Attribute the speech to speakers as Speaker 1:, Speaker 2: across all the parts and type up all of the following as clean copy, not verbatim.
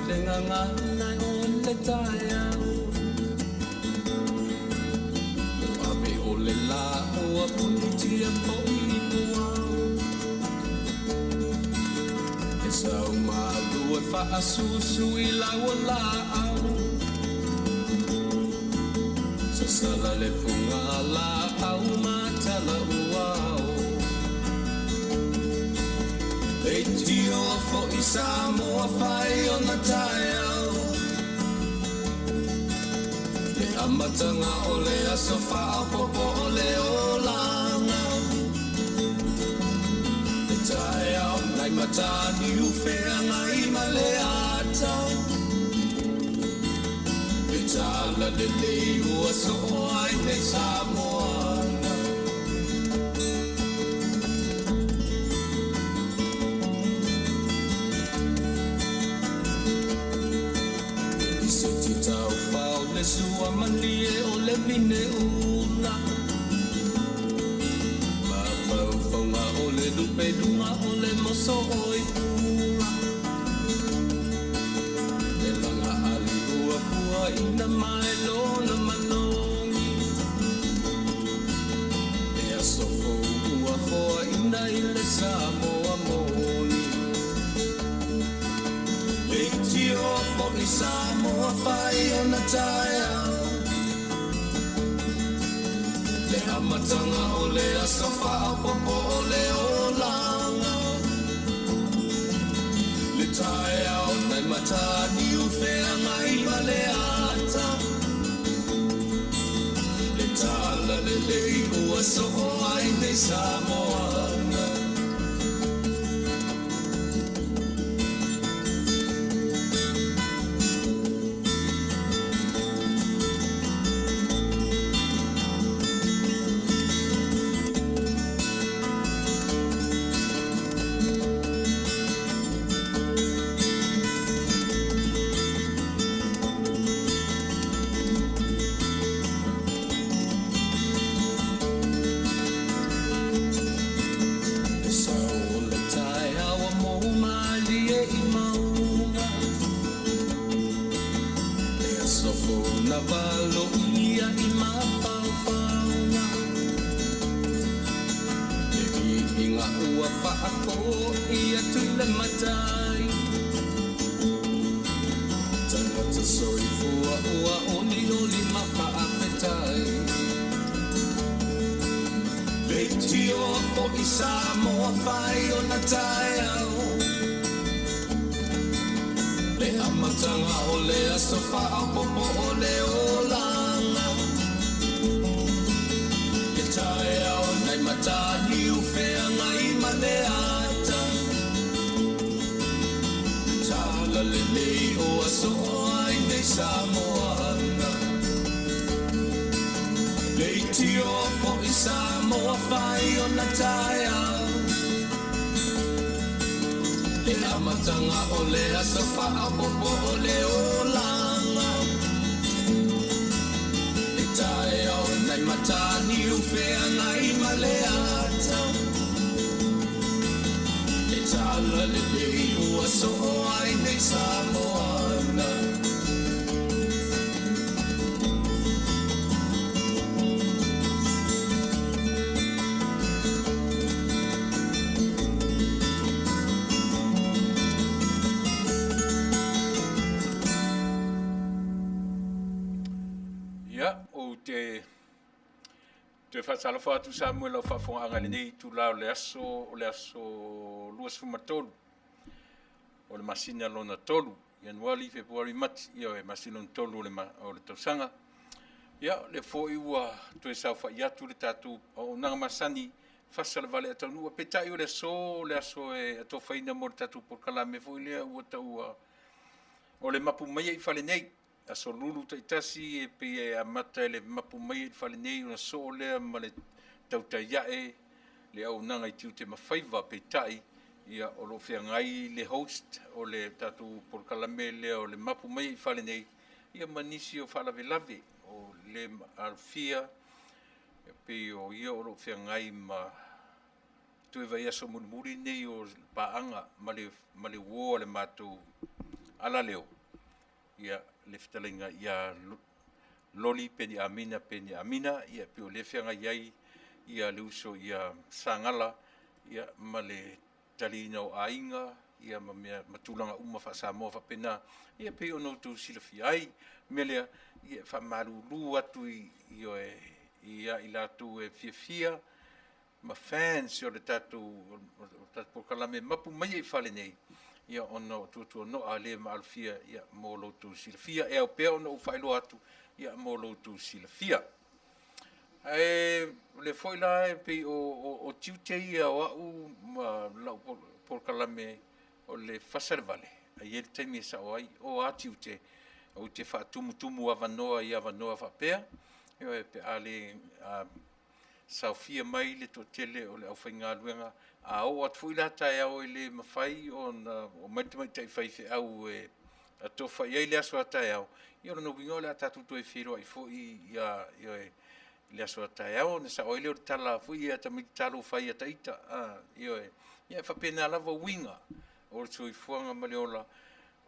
Speaker 1: le ngangana o le taiao Abe o le la o a punitia po I puao E sau malu e wha susu I lau o la au Sa sala le punga la au matala uao E tio fo I Samoa whai o na taiao E amatanga o le aso wha popo o le o langa E taiao nai matani uwhea ngai ma le atau E tala le leo aso ai nei Samoana Le sua manie o le vine ula Mapau whaunga o le lupe lunga o le moso oi pula E langa ali ua pua ina mai lona manongi E aso ua hoa ina I le Samoa moni E tio fo I Samoa whai o na taiao Le amatanga o le aso wha popo o le o langa Le taiao nai matani uwhea ngai ma le ata Le tala le lei ua so ai nei Samoana Soifua Aoauli ma Faafetai Betio o I Samoa whai o na taiao Le amatanga o le aso wha popo o le o langa E taiao nai matani uwhea ngai ma le ata Tala le lei o aso ai nei Samoana Leitio fo I Samoa whai o na taiao Le amatanga o le aso wha popo o le o langa E taiao nai matani uwhea ngai ma le ata E tala le lei ua so ai nei Samoana
Speaker 2: Te whaatalafa atu Samuel au whaafonga nei tu lao le aso luas fumatolu o le masina lona tolu Januari, Februari, Mati ia e masina lona tolu o le tausanga ia le foi ua toe sau whaiatu le tatu o nanga masani Fasa le Vale a Taunu'u petai o le aso e atowhaina mo le tatu porkalame foi lea ua taua o le mapu mai I whale nei aso lulu taitasi e pe e amata le mapu mai fale nei una so le ma le tautaiae le au nanga I tiu te mawhaiva pe tai ia o lo whiangai le host o le tatu porkalame le o le mapu mai fale nei ia manisi o whalave lave o le alfia pe o ia o lo whiangai ma tue vai aso munumuri nei o paanga ma le wo le matou ala leo ia le fitalinga ia loli peni amina ia pe o le fianga iai ia le uso ia sangala ia male talina o ainga ia matulanga uma fa Samoa fa pena ia pe ono tu silafia ai mele ia fa marulu atu ia ilatu e fia ma fans o le tatu kalame mapu mai e fale nei ia ono tu no ale ma alfia ia mo lo tu silafia e o pe ono failo atu ia mo lo tu silafia le foi la pe o tiute ia o ma la por kalame o le Fasa le Vale ai ele temi sa o atiute o te fa tumu avanoa ia avanoa fa pea e pe ale Sofia mai le to Tele o le au fainga luenga a o at fuila tai au le mafai o mai tai fai fe au a to fa ia le aso tai au ia no vingo le tatu to e firo i fo ia le aso tai au ne sa o le tala fu ia ta mi talo fai ata ita ia fa pena lava winga o Soifua maleola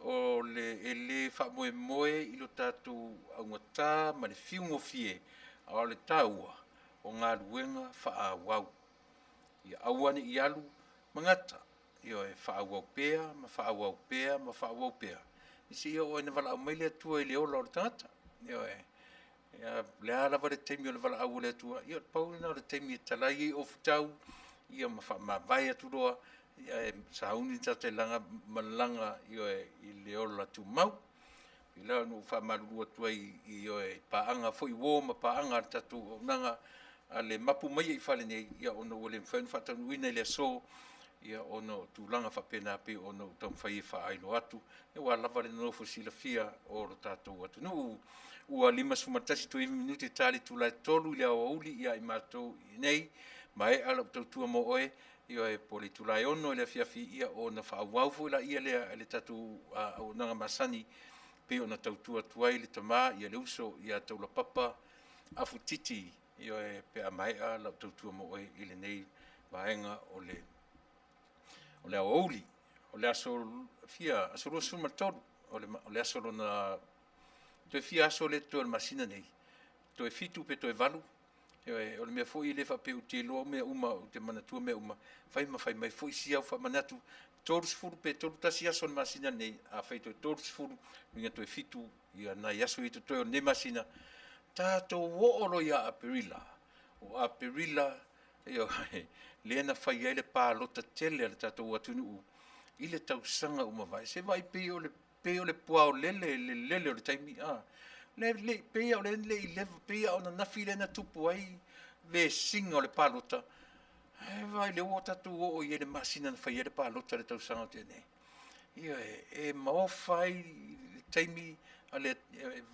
Speaker 2: o le fa moe i lo tatu au ngata ma le fiungo fie a le taua o ngā ruenga whaawau. Ia auane i alu mangata. Ia e whaawau pēa, ma whaawau pēa, ma whaawau pēa. Isi ia o ena wala au maile atua i leo lau tangata. Ia le alawa le teimi o le wala au le atua. Ia paulina o le teimi e talai e ofutau. Ia ma vai aturoa. Ia e sauni tate langa malanga i leo la tu mau. Ila no whamaruru atua i paanga fo i wō ma paanga tatu o nanga ale mapu mai i fale nei ia ono ole mfainu fatanu ina ile so ia ono tulanga fa pena pe ono tam fai fa ailo atu e wa lava le no fosila fia o tatou atu no ua lima sumatasi to 1 minuti tali tulai tolu ile Aoauli ia i matou nei mai ala tautua mo oe ia e poli tulai ono ile fiafi ia ona fa wau la ia le tatu o nanga masani pe ona tautua tuai le tama ia le uso ia taula papa afu titi ia e pe mai ala tautua mo oe ile nei vaenga o le Aoauli o le aso fia aso lo suma todo o le aso na to fia aso le to masina nei to fitu pe to valu o le me foi le fa pe o te lo me uma o te manatua me uma fai mai foi sia fa manatu todos furu pe todos tasi aso masina nei a feito todos furu minga to fitu ia na yaso ito to ne masina tato woolo ia aperila o aperila io lena fai ele pa lota tele le tato Taunu'u ile tausanga uma vai se vai pe o le puao lele o le taimi le pe o le pe o na file na tupu ai ve singa o le pa lota vai le o tato o ile masina fai ele pa lota le tausanga tene io e mo fai taimi ale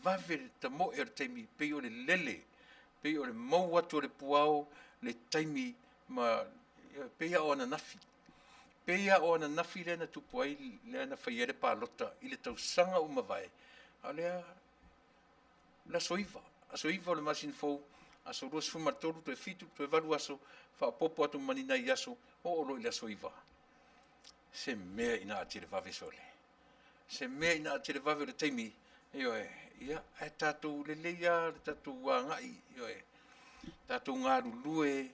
Speaker 2: vave ta mo taimi pe o le lele pe o le mo atu le puao le taimi ma pe o na nafi peia o na nafi le na tupu ai le na faiere pa lota i le tausanga uma vai alea la soiva le masin fou aso ros fuma tolu to fitu to valu aso fa popo atu manina i aso o lo i la soiva se me ina atire vave sole se me ina atire vave le taimi ia e tatu le leia tatu ngai tatu ngaru lue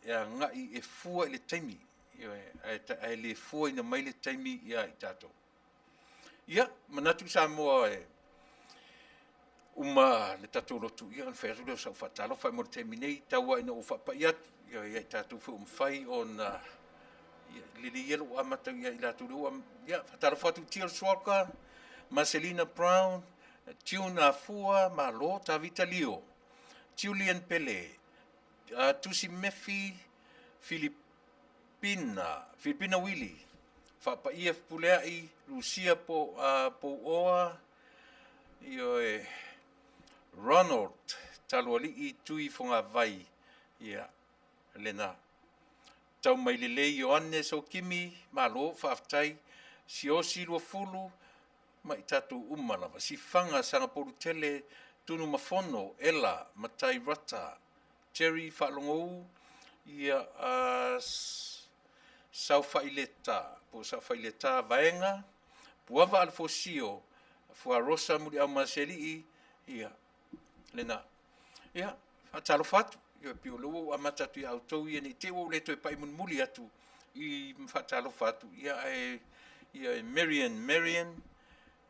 Speaker 2: ia ngai e fua le taimi e le fua ina mai le taimi ia i tatu ia manatu Samoa uma le tatu lotu ia fa ru sa fa talo fa mo taimi nei taua ina o fa pa ia tatu fu fai ona li yelo amata ia ila tu ia fa talo fa tu tiro soka Marcelina Brown, Taunu'u, Malo, Tavitalio, Julian Pele, Tusi Mefi, Filipina Willy, Fapa IF Puleai, Lucia Po Oa, Ronald, Taluali I Tui Fonga Vai, Lena. Tau mai lele Ioane so kimi, Malo, Faafetai, Siosi Luafulu, mai tatu umalawa si fanga sanga poru Tele tunu mafono ela matai rata Jerry falongo ia saufa ileta vaenga puava al fosio fua rosa muri au maseli ia lena ia atalo fatu yo piolo amata tu auto ia ni te wo le to pai mun muli atu I fatalo fatu ia Marian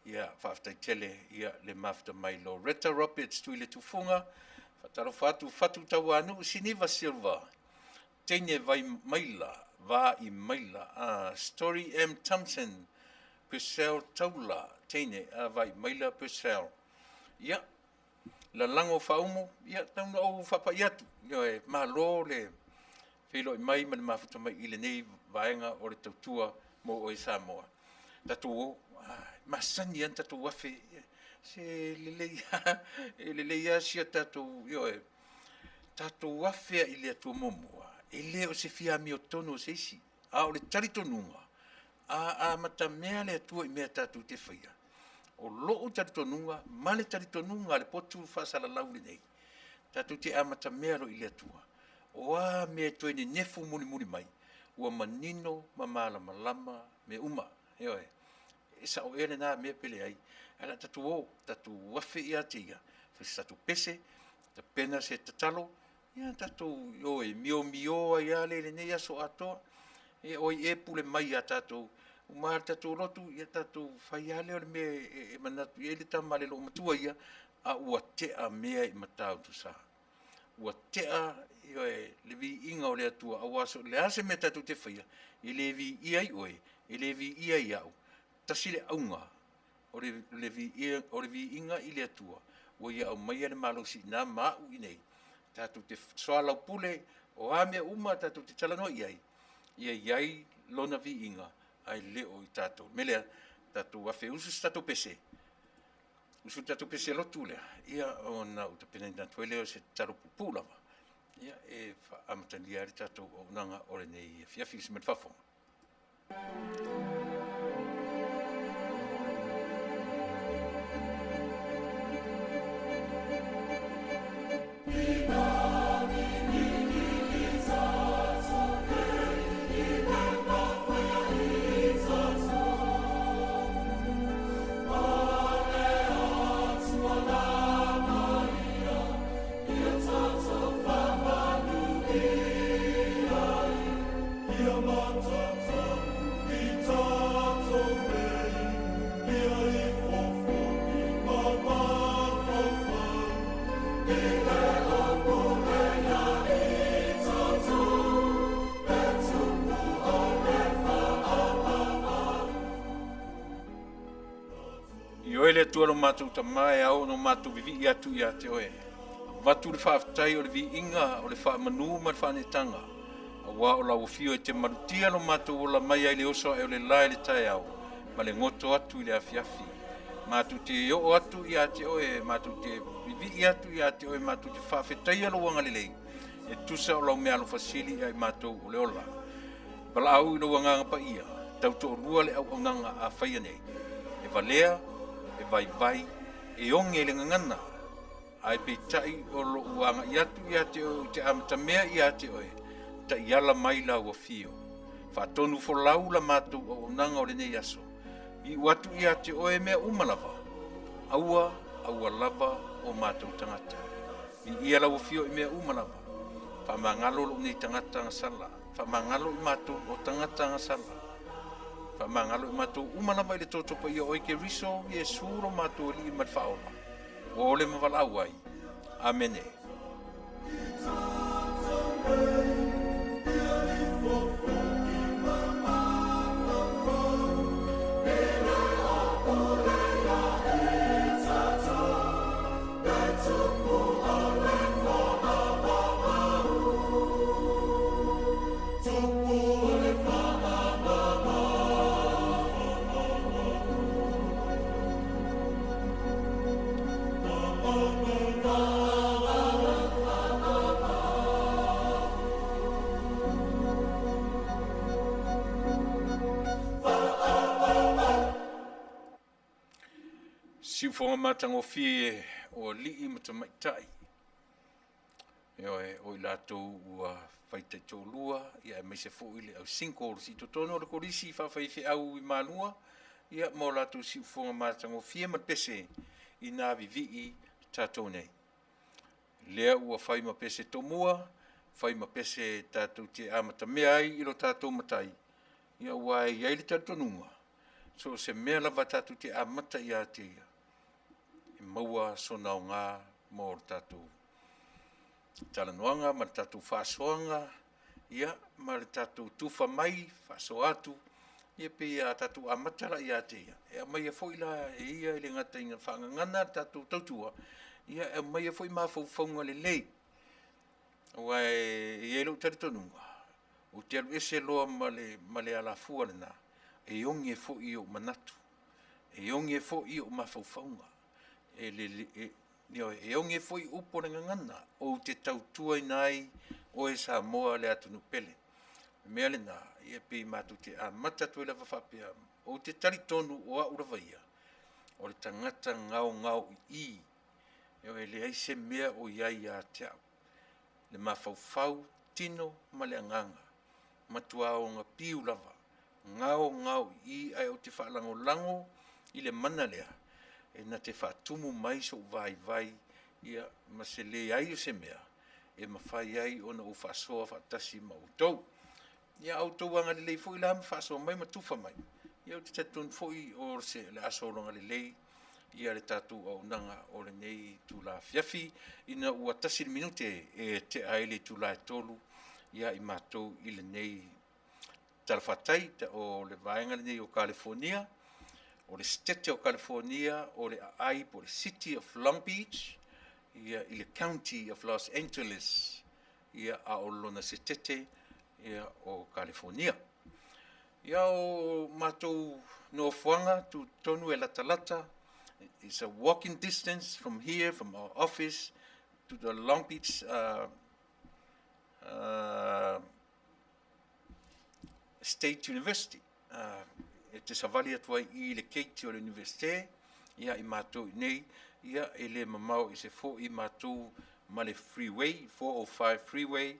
Speaker 2: ia Faafetai Tele ia le mafta mai Loretta Roberts tu ile tufunga fatalo fatu tawanu siniva silva tene vai maila va I maila Story M Thompson Purcell Taula tene vai maila Purcell ia la lango faumo ia Taunu'u fapaiatu yo malo le filo mai man mafuta mai ile nei vaenga o le tautua mo o Samoa tatu masani anta tu wafe se leleia sia tatu yo tatu wafe ile tu momoa ile o se fia mi otono se si o le taritonunga mata mea le tu me tatu te fia o lo taritonunga male taritonunga le potu Fasa la lauli nei tatu te amata mea lo ile tua oa me toi ni nefu muni mai ua manino mamala malama me uma yo sa o ele na me pele ai ala tatu wafe ia tia fa tatu pese te pena se tatalo ia tatu yo mio ia le nei so ato oi pule mai a tatu uma tatu lotu ia tatu faiale o me manatu ele tamale lo matua ia a ua te a mea I matau tu sa ua te a le vi inga o le atua awaso le ase me tatu te whaia I le vi iai oe I le vi iai au tasile aunga o le vi inga I le atua o ia au mai ane malosi na mau I nei tatu te soalau pule o ame uma tatu te talano iai iai lona vi inga ai leo I tatu melea tatu wafe usus tatu pese usu tatu pese lotu lea ia o na utapene na tueleo se taro pupulava ia amatalia le tatu o nanga o le nei fiafi se metfafo le tua lo matu tamai au no matu vivi ia tu ia te oe vatu le Faafetai o le vi inga o le fa manu ma fa tanga wa o la ofio e te marutia lo matu o la mai ai le oso e le lai le tai au ma le ngoto atu le afiafi matu te o atu ia te oe matu te vivi ia tu ia te oe matu te Faafetai lo wanga le lei e tusa o la me alo fasili ai matu o le ola bala au lo wanga pa ia tau to rua le au nganga a faia nei e valea e vai e onge le ngana ai pe tai o lo uanga ia te amta mea ia te oe ta iala mai la wa fio fa tonu fo laula matu o nanga o le nei aso I watu ia te oe mea umalava aua lava o matu tangata I ia la wa fio I mea umalava fa mangalo lo nei tangata ngasala fa mangalo I matu o tangata ngasala fa mangalo I matu umalava I le totopa ia oe ke riso I e suro matu li I malfaola o le mavala ai amene si fonga matango fie o lii matamaitai. O I latou ua faita tolua ia mai se fo'ile au 5 o si totono le korisi fa fai fe au I Manua ia mo lātou si ufonga mātango fia ma pese I nā vivi tātou nei. Lea ua whai ma pese tomua, whai ma pese tātou te amata mea ai ilo tātou matai. Ia wai iai le tātonunga. So se mea lava tātou te amata ia te ia. E maua sona o ngā mō tātou talanoanga, ma tātou whāsoanga, ia ma tātou tufa mai, whāso atu, ia pe ia tātou amatara ia te ia. E mai a foila e ia le ngata inga whangangana tātou tautua, ia e mai a foi mawhauwhaunga le lei. Wai e elo taritonunga. O te alu ese loa ma le ala fua le nā. E ongi e fo I o manatu. E ongi e fo I o mawhauwhaunga. E ongi e fo I upo le ngangana. O te tautua nai o e Samoa le atunu pele. Mea le nā. Ia pe matu te a matatu e lava whapea. O te taritonu o a urawhaia. O le tangata ngau I. E le aise mea o iai a te au. Le mawhauwhau tino ma le anganga. Matua o ngā piu lava. Ngau I ai o te whaalango lango I le mana lea. E na te whaatumu mai so vai. Ia ma se le ai o se mea. E ma whai ai o na o whaasoa whaatasi ma utou. Ia autou anga le lei fo I la ma whaasoa mai ma tufa mai. Ia o te tatun fo I o se le asoronga le lei. Ia le tātou au nanga o le nei tūla fiafi. Ina ua tasi minute e te aile tūla e tolu. Ia I mātou I le nei Faafetai o le vaenga le nei o California. O le state o California. O le ai po le city of Long Beach. Ia I le county of Los Angeles. Ia a o lona se tete. Ia o California. Ia o mātou no fuanga tu tonu e lata. It's a walking distance from here, from our office, to the Long Beach State University. E te savali atua I le keiti o le universite, ia I mātou I nei, ia e le mamau I se fo I mātou ma le freeway, 405 freeway,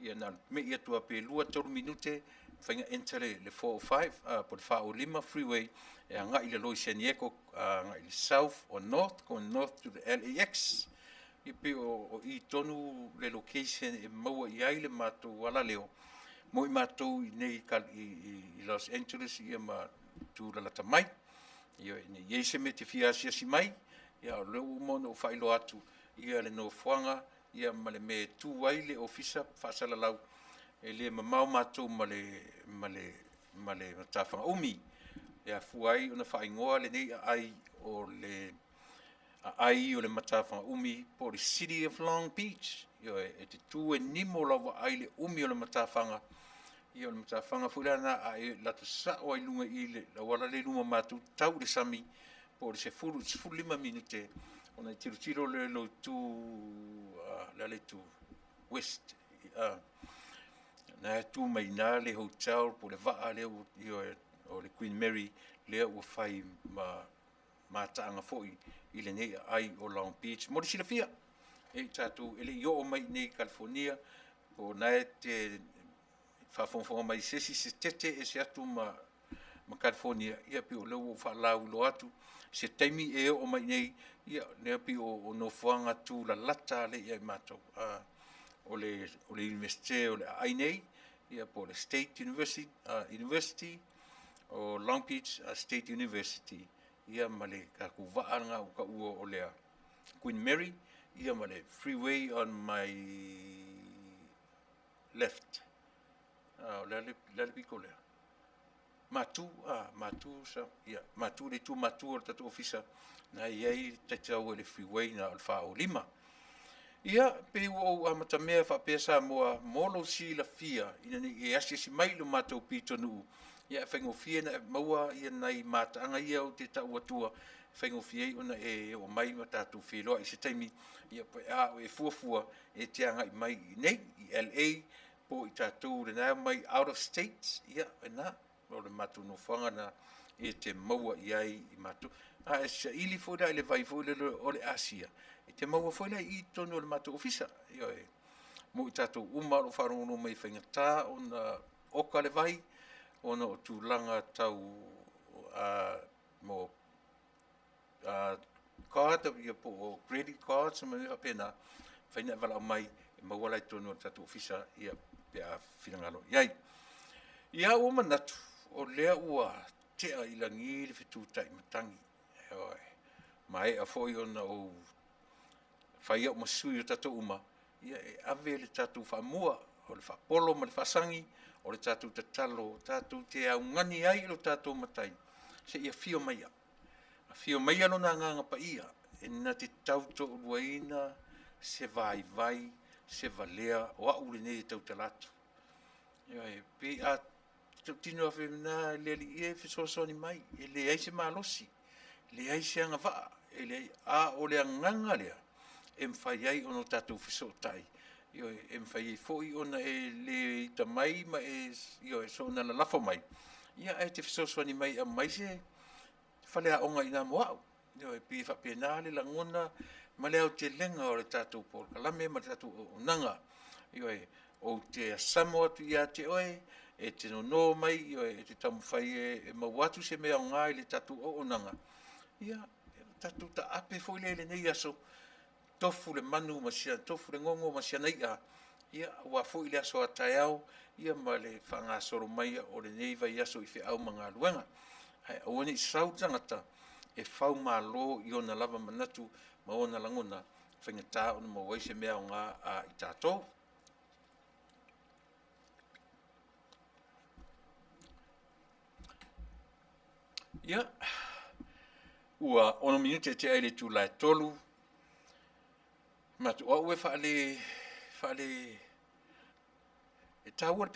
Speaker 2: ia na me ia tua pe lua tolu minute, whainga entere le 405, po le Fa'olima freeway, e a ngai le Loisianieko, ngai le south or north, going north to the LAX. I pe o I tonu le location e maua I ai le mātou wala leo. Mo I mātou I nei I Los Angeles, ia ma tu lalata mai. Ia I se me te fiasia si mai, ia o leo mono o whailo atu, ia le no fuanga, ia ma le me tu ai le ofisa, whaasala lau, e le mamau mātou ma le matawhanga umi. Ia fuai ona whaingoa le nei ai o le matawhanga umi po le City of Long Beach. Ia e te tu e nimo lawa ai le umi o le matawhanga. Ia o le matawhanga fulana a e lata sao ai lunga I le wala le lunga mātou tau le sami po le se fulu 5 minute. Ona I tiro le lo tu le tu west. Na tu mai nā le hotel po le waa le o le Queen Mary lea ua whai ma taanga foi I le nei ai o Long Beach. Mo le silafia e tātou ele I o mai nei California po nai te whafonga mai se tete e se atu ma California ia pi o leo whalau lo atu se taimi e o mai nei ia nea pi o no whanga tu la lata le ia mātou o le universite o le ai nei ia po le State University o Long Beach State University ia ma le kakuwaanga o ka ua o lea Queen Mary ia ma le freeway on my left le piko lea matu sa ia matu le tu matu o tatu ofisa na iai tatau le freeway na o Fa'olima ia pe o amata mea whapea Samoa molo si la fia ina ni e asi si mai lo mātou Taunu'u ia whaingo fia na maua ia nei mātaanga ia o te tau atua whaingo fia I ona e o mai ma tātou whiloa I se taimi ia pe a o e fuafua e te anga I mai I nei I LA po I tātou le nā mai out of state ia e nā o le mātou no whanga na e te maua I ai I mātou a e sa ili fōra e le vai fōra o le Asia e te maua fōra I tonu o le mātou ofisa ia e mo I tātou uma o wharongo mai whaingatā o na oka le vai ona o tūlanga tau mo card ia po credit card sama ia pena faina vala mai ma wala tonu tatu ofisa ia pe a finangalo ia o manatu o lea ua te a ilangi le fitu tai matangi mai a foi ona o fai o masui o tatu uma ia ave le tatu fa mua o le fa polo ma le fasangi o le tatu tatalo tatu te au ngani ai lo tatu matai se ia fio mai a fio mai no na nganga pa ia na te tauto uaina se vai se valea o au le nei tau talatu ia pe a tino a femna le e fe sosoni mai le ai se malosi le ai se anga va le a o le nganga le em fai ai ono tatu fiso tai io em fai foi ona le tamai ma io so na la lafo mai ia e te sosoni mai a mai se fale a onga ina moa io e pi fa penale la ngona ma le o te lenga o le tatu por la me ma tatu nanga io e o te Samoa tu ia te oe e te no mai io e te tamu fai e ma watu se mea ngai le tatu o nanga ia tatu ta ape foi le nei aso tofu le manu masia tofu le ngongo masia nei a ia wa foi le aso ataiao ia ma le fanga soro mai o le nei vai aso i fe au manga luenga ai o ni sautangata e fau malo i ona lava manatu ma ona langona whengata ona ma waise mea o ngā a i tātou. Ia, ua ono minute te aile tūlai tolu, matu o ue whaale e tāua le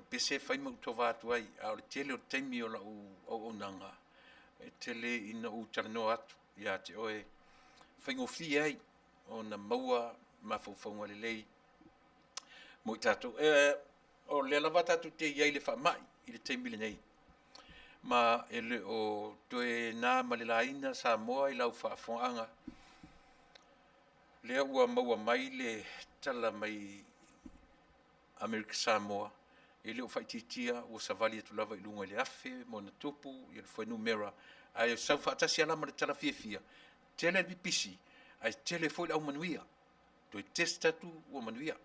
Speaker 2: pese whaima uto vātu ai, a o le tele o teimi o la o nanga, e tele ina u taranoa atu, ia te oe, whaingofi ai, o na maua mawhauwhaunga le lei, mo i tātou, o le lava tātou te iai le whamai, i le teimi le nei, ma ele o toe na malelaina Samoa i lau whaafonga lea ua maua mai le tala mai Amerika Samoa ele o whaititia o savali atu lava i lunga le afe mo na tupu i le whainu mera ai o sau whaatasi alama le tala fia tele bipisi ai tele foi au Manuia toi testatu o Manuia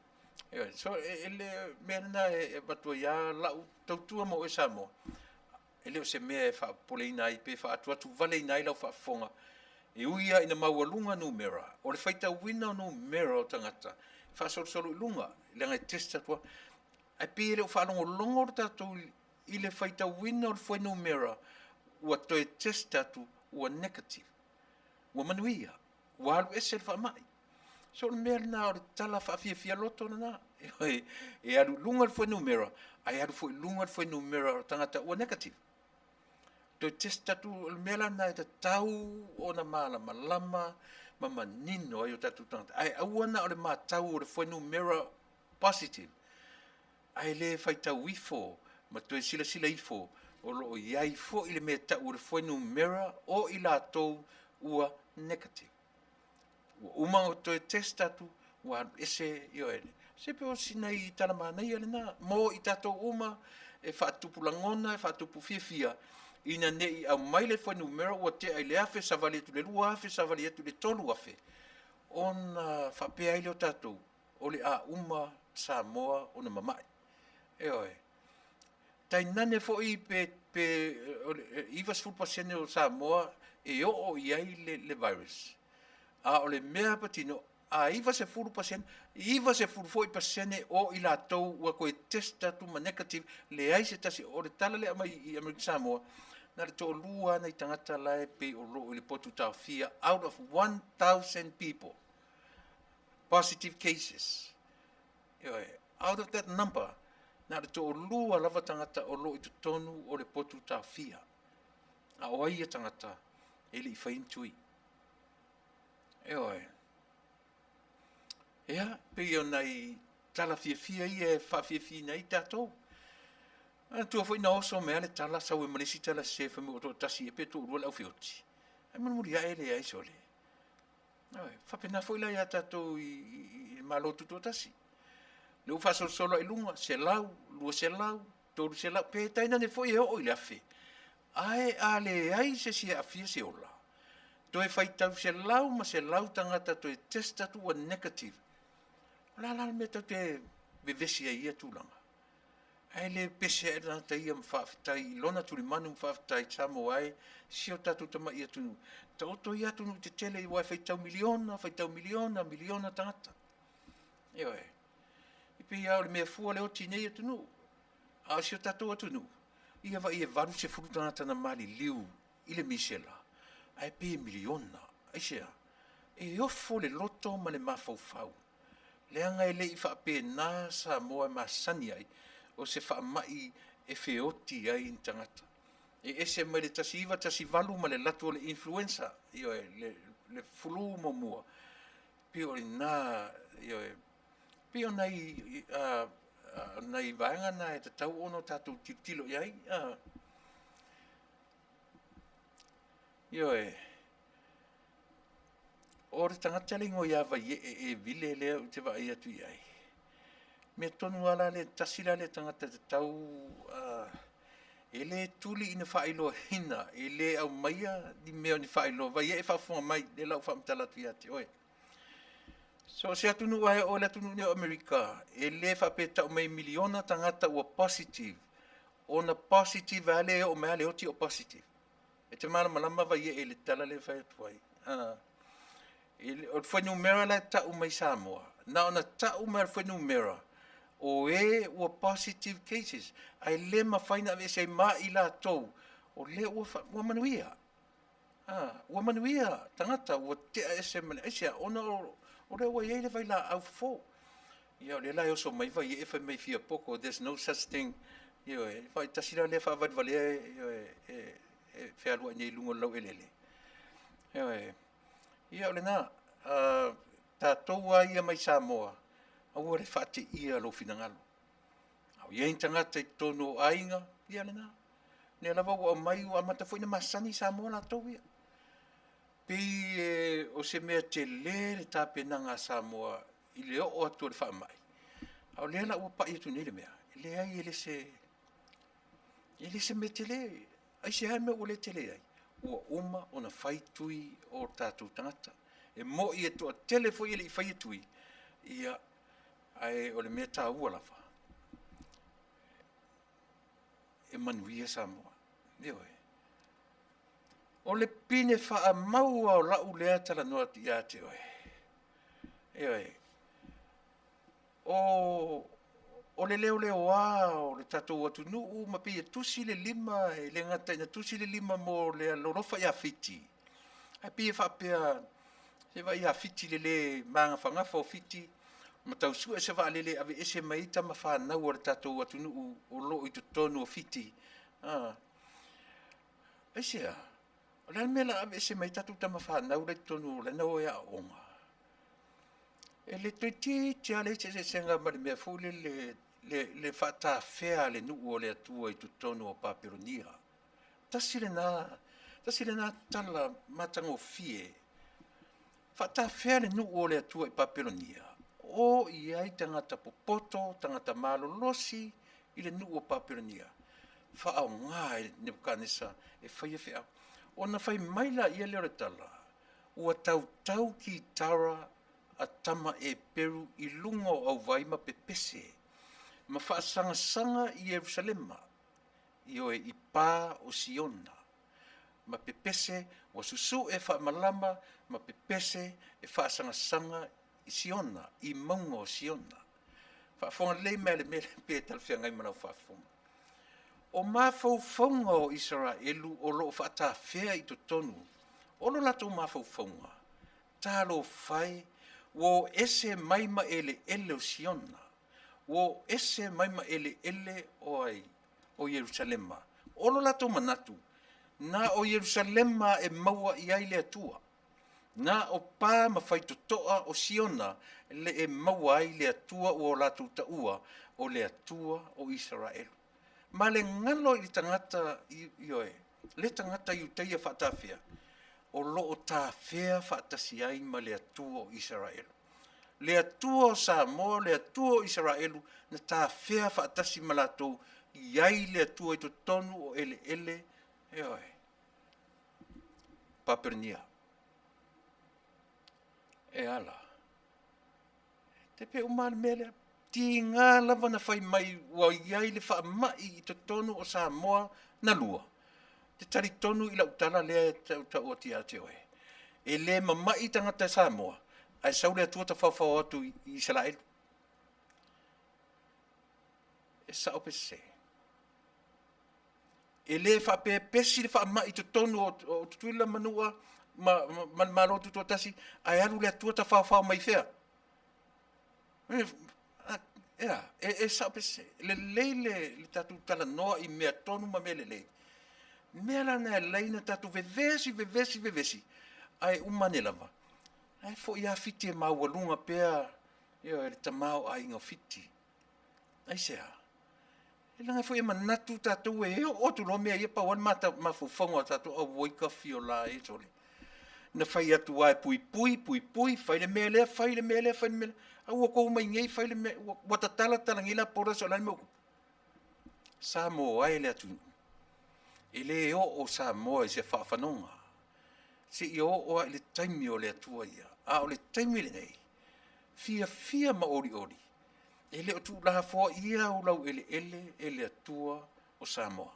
Speaker 2: so ele mea na e batua ia lau tautua mo e Samoa ele o se mea e wha poleina ai pe wha atu vale ina lau wha fonga e uia ina maua lunga numera o le whaita wina numera o tangata wha solo lunga le ngai testa tua ai pe ele o wha longo o tatou i le whaita wina o le whai numera ua toe testa tu ua negative ua manuia ua halu ese le wha mai so le mea na o le tala wha fia loto na e alu lunga le whai numera ai alu lunga le whai numera o tangata ua negative to testa tu mela na ta tau ona mala malama mama nino ai tatu tanta ai awana o le ma tau o le foi numero positive ai le faita wifo ma to sila ifo o lo iai fo ile me ta o le foi numero o ila to ua negative uma o to testa tu wa ese yo ele se pe o sinai tala mana ia na mo i tato uma e fa tupulangona e fa tupu fia ina nei au mai le foi numero o te ai le afe savali tu le lua afe savali tu le tolu afe on fa pe ai le tatou o le a uma Samoa ona mamai oe tai nane fo i pe iva sul pasene o Samoa e o iai le virus a o le mea patino a iva se fulu pasene iva se fulu foi pasene o i la tou ua koe testa tu ma negative le ai se tasi o le tala le mai i Amerika Samoa na le to lua na i tangata lai pe o lo le potu tau fia out of 1,000 people positive cases out of that number na le to lua lava tangata o lo i tonu o le potu tau fia a o ia tangata ele i whaintui pe o nei tala fia ia fia nei tatou tu foi no so me ale tala sa we malisi tala se fa mo to tasi e peto ro la fioti ai mo muri ele ai sole fa pena foi la ya tato i malo tu tasi le fa solo e lunga se lau lu se lau to se lau pe tai na ne foi o ile afe Ai ale ai se afia se ola. Toe faitau se lau ma se lau tangata toe testa tu a negative. La me te vevesi ai tulanga. Ai le pese e rata ia Faafetai, lona tuli manu Faafetai Samoa ai, si o tatu tama ia tunu. Ta oto ia tunu te tele i wai faitau miliona tangata. Eo e. Ipi ia o le mea fua le oti nei tunu. A si o tatu atunu. Ia va ia varu se furu tangata na mali liu, ile misela. Ai pe miliona. Ai sea. E ofo le loto ma le mafaufau. Le anga ele i whaape nā Samoa masani ai, o se whaamai e whioti ai in tangata. E ese mai le tasi iwa, tasi valu ma le latu o le influenza, io e, le fulu mo mua. Pio le nā, io e, pio nei, nei vaenga na e te tau ono tātou titilo iai, io e, o re tangata le ngoi awa e vile lea u te vai atu iai. Me tonu ala le tasira le tangata te tau e le tuli ina whaelo hina, e le au maia di mea ni whaelo, vai e whafunga mai, le lau whamtala tu iati, oe. So se atunu ai o le atunu ni Amerika, e le whape tau mai miliona tangata ua positive, ona positive ale o mea le oti o positive. E te mara malama vai e le tala le whaetu ai. O le whanumera la tau mai Samoa, na ona tau mai whanumera, o e ua positive cases, ai le mawhaina ave se mai la tau, o le ua manuia. Ua manuia, tangata, ua tea ese mani, ese ona o le ua iei le vai la au fo. Ia le lai oso mai vai e whai mai fia poko, there's no such thing, ia e, whai tasira le whaavad vale e whialua nei lungo lau elele. Ia ole nā, tātou a ia mai Samoa, au ore whate ia lo finangalo. Au ia tangata I Taunu'u ainga, ia le nā. Ne lava ua mai ua amata fwina masani Samoa la tau ia. Pei o se mea Tele le tāpenanga Samoa, I le o atu le whaamai. Au lea la ua pai atu nei le mea. Le ai ele se me Tele, ai se hai mea ua le Tele ai. Ua uma o na whaitui o tātou tangata. E mo I toa tele fo I whaitui. Ia ai o le mea tā ua lawa. E Manuia Samoa. Leo e. O le pine wha maua o lau lea tala noa ti ia te oe. Eo e. O le leo o le tatou atu nuu ma pia tusi le lima e le ngata ina tusi le lima mo le lorofa ia fiti. Ai pia whapea se vai ia fiti le manga whangafo fiti ma tau sua se wa lele ave ese maita ma whanau o le tatou atu nuu o lo I tonu o fiti. Esea, o le mela ave ese maita tu tama whanau le tonu le nao ea onga. E le toiti tia le se senga ma le mea fule le whata whea le nuu o le atua I tonu o Paperonia. Tasile na tala matango fie. Whata whea le nuu o le atua I Paperonia. O iai tangata popoto, tangata malolosi I le nuu o Paperonia. Whaau ngā e Nebukanesa e whaia whea. O na whai maila ia leo le tala. Ua tau ki tara a tama e peru I lungo au vaima pepese. Ma whaasanga I Jerusalema. I oe I pā o Siona. Ma pepese wa susu e whaamalama, ma pepese e whaasanga I Siona, I maunga o Siona. Whaafonga lei mele pe talwhia ngai manau whaafonga. O mawhauwhaunga o Israelu o loo whaata whea I tonu. O lo lato mawhauwhaunga. Talo whai, wo ese maima ele o Siona. Wo ese maima ele o Jerusalema. O lo lato manatu. Na o Jerusalema e maua I ai le atua. Na o pā mawhaito toa o Siona le e maua ai le atua o latu taua o le atua o Israelu. Ma le ngalo I tangata ioe, le tangata I uteia whaatawhia, o loo tā whea whaatasi ai ma le atua o Israelu. Le atua o Samoa, le atua o Israelu, na tā whea whaatasi ma latou, iai le atua I tonu o ele Papernia. Ala. Te pe umar mele, ti ngā lava na whai mai wa iai le wha mai I te tonu o Samoa na lua. Te tari tonu I lau tala lea ta o ti a te oe. E le mamai tangata Samoa, ai saule atua ta whawhau atu I Israel. E sa ope se. E le wha pe pesi le wha mai te tonu o tuila manua, ma lotu tō tasi, ai aru le atua ta whawhau mai whea. E sa ope se. Le leile le tatu tala noa I mea tonu ma mele le. Mea lana e leina tatu vevesi. Ai umane lava. Ai fo ia fiti e maualunga pea, e le tamau ai inga fiti. Ai sea. E langa fo e manatu tatu e o tu lo mea ia pa wan mata ma fofonga tatu o woika fiola e tole. Na fai atu ai pui, fai le mea lea. Au o kou mai ngei fai le mea, watatala talangila pora so lani mo. Samoa ai le atu. E le o Samoa I se whaafanonga. Se I o le taimi o le atua ia. A o le taimi le nei. Fia ma ori. E le o tu laha fua ia o lau ele le atua o Samoa.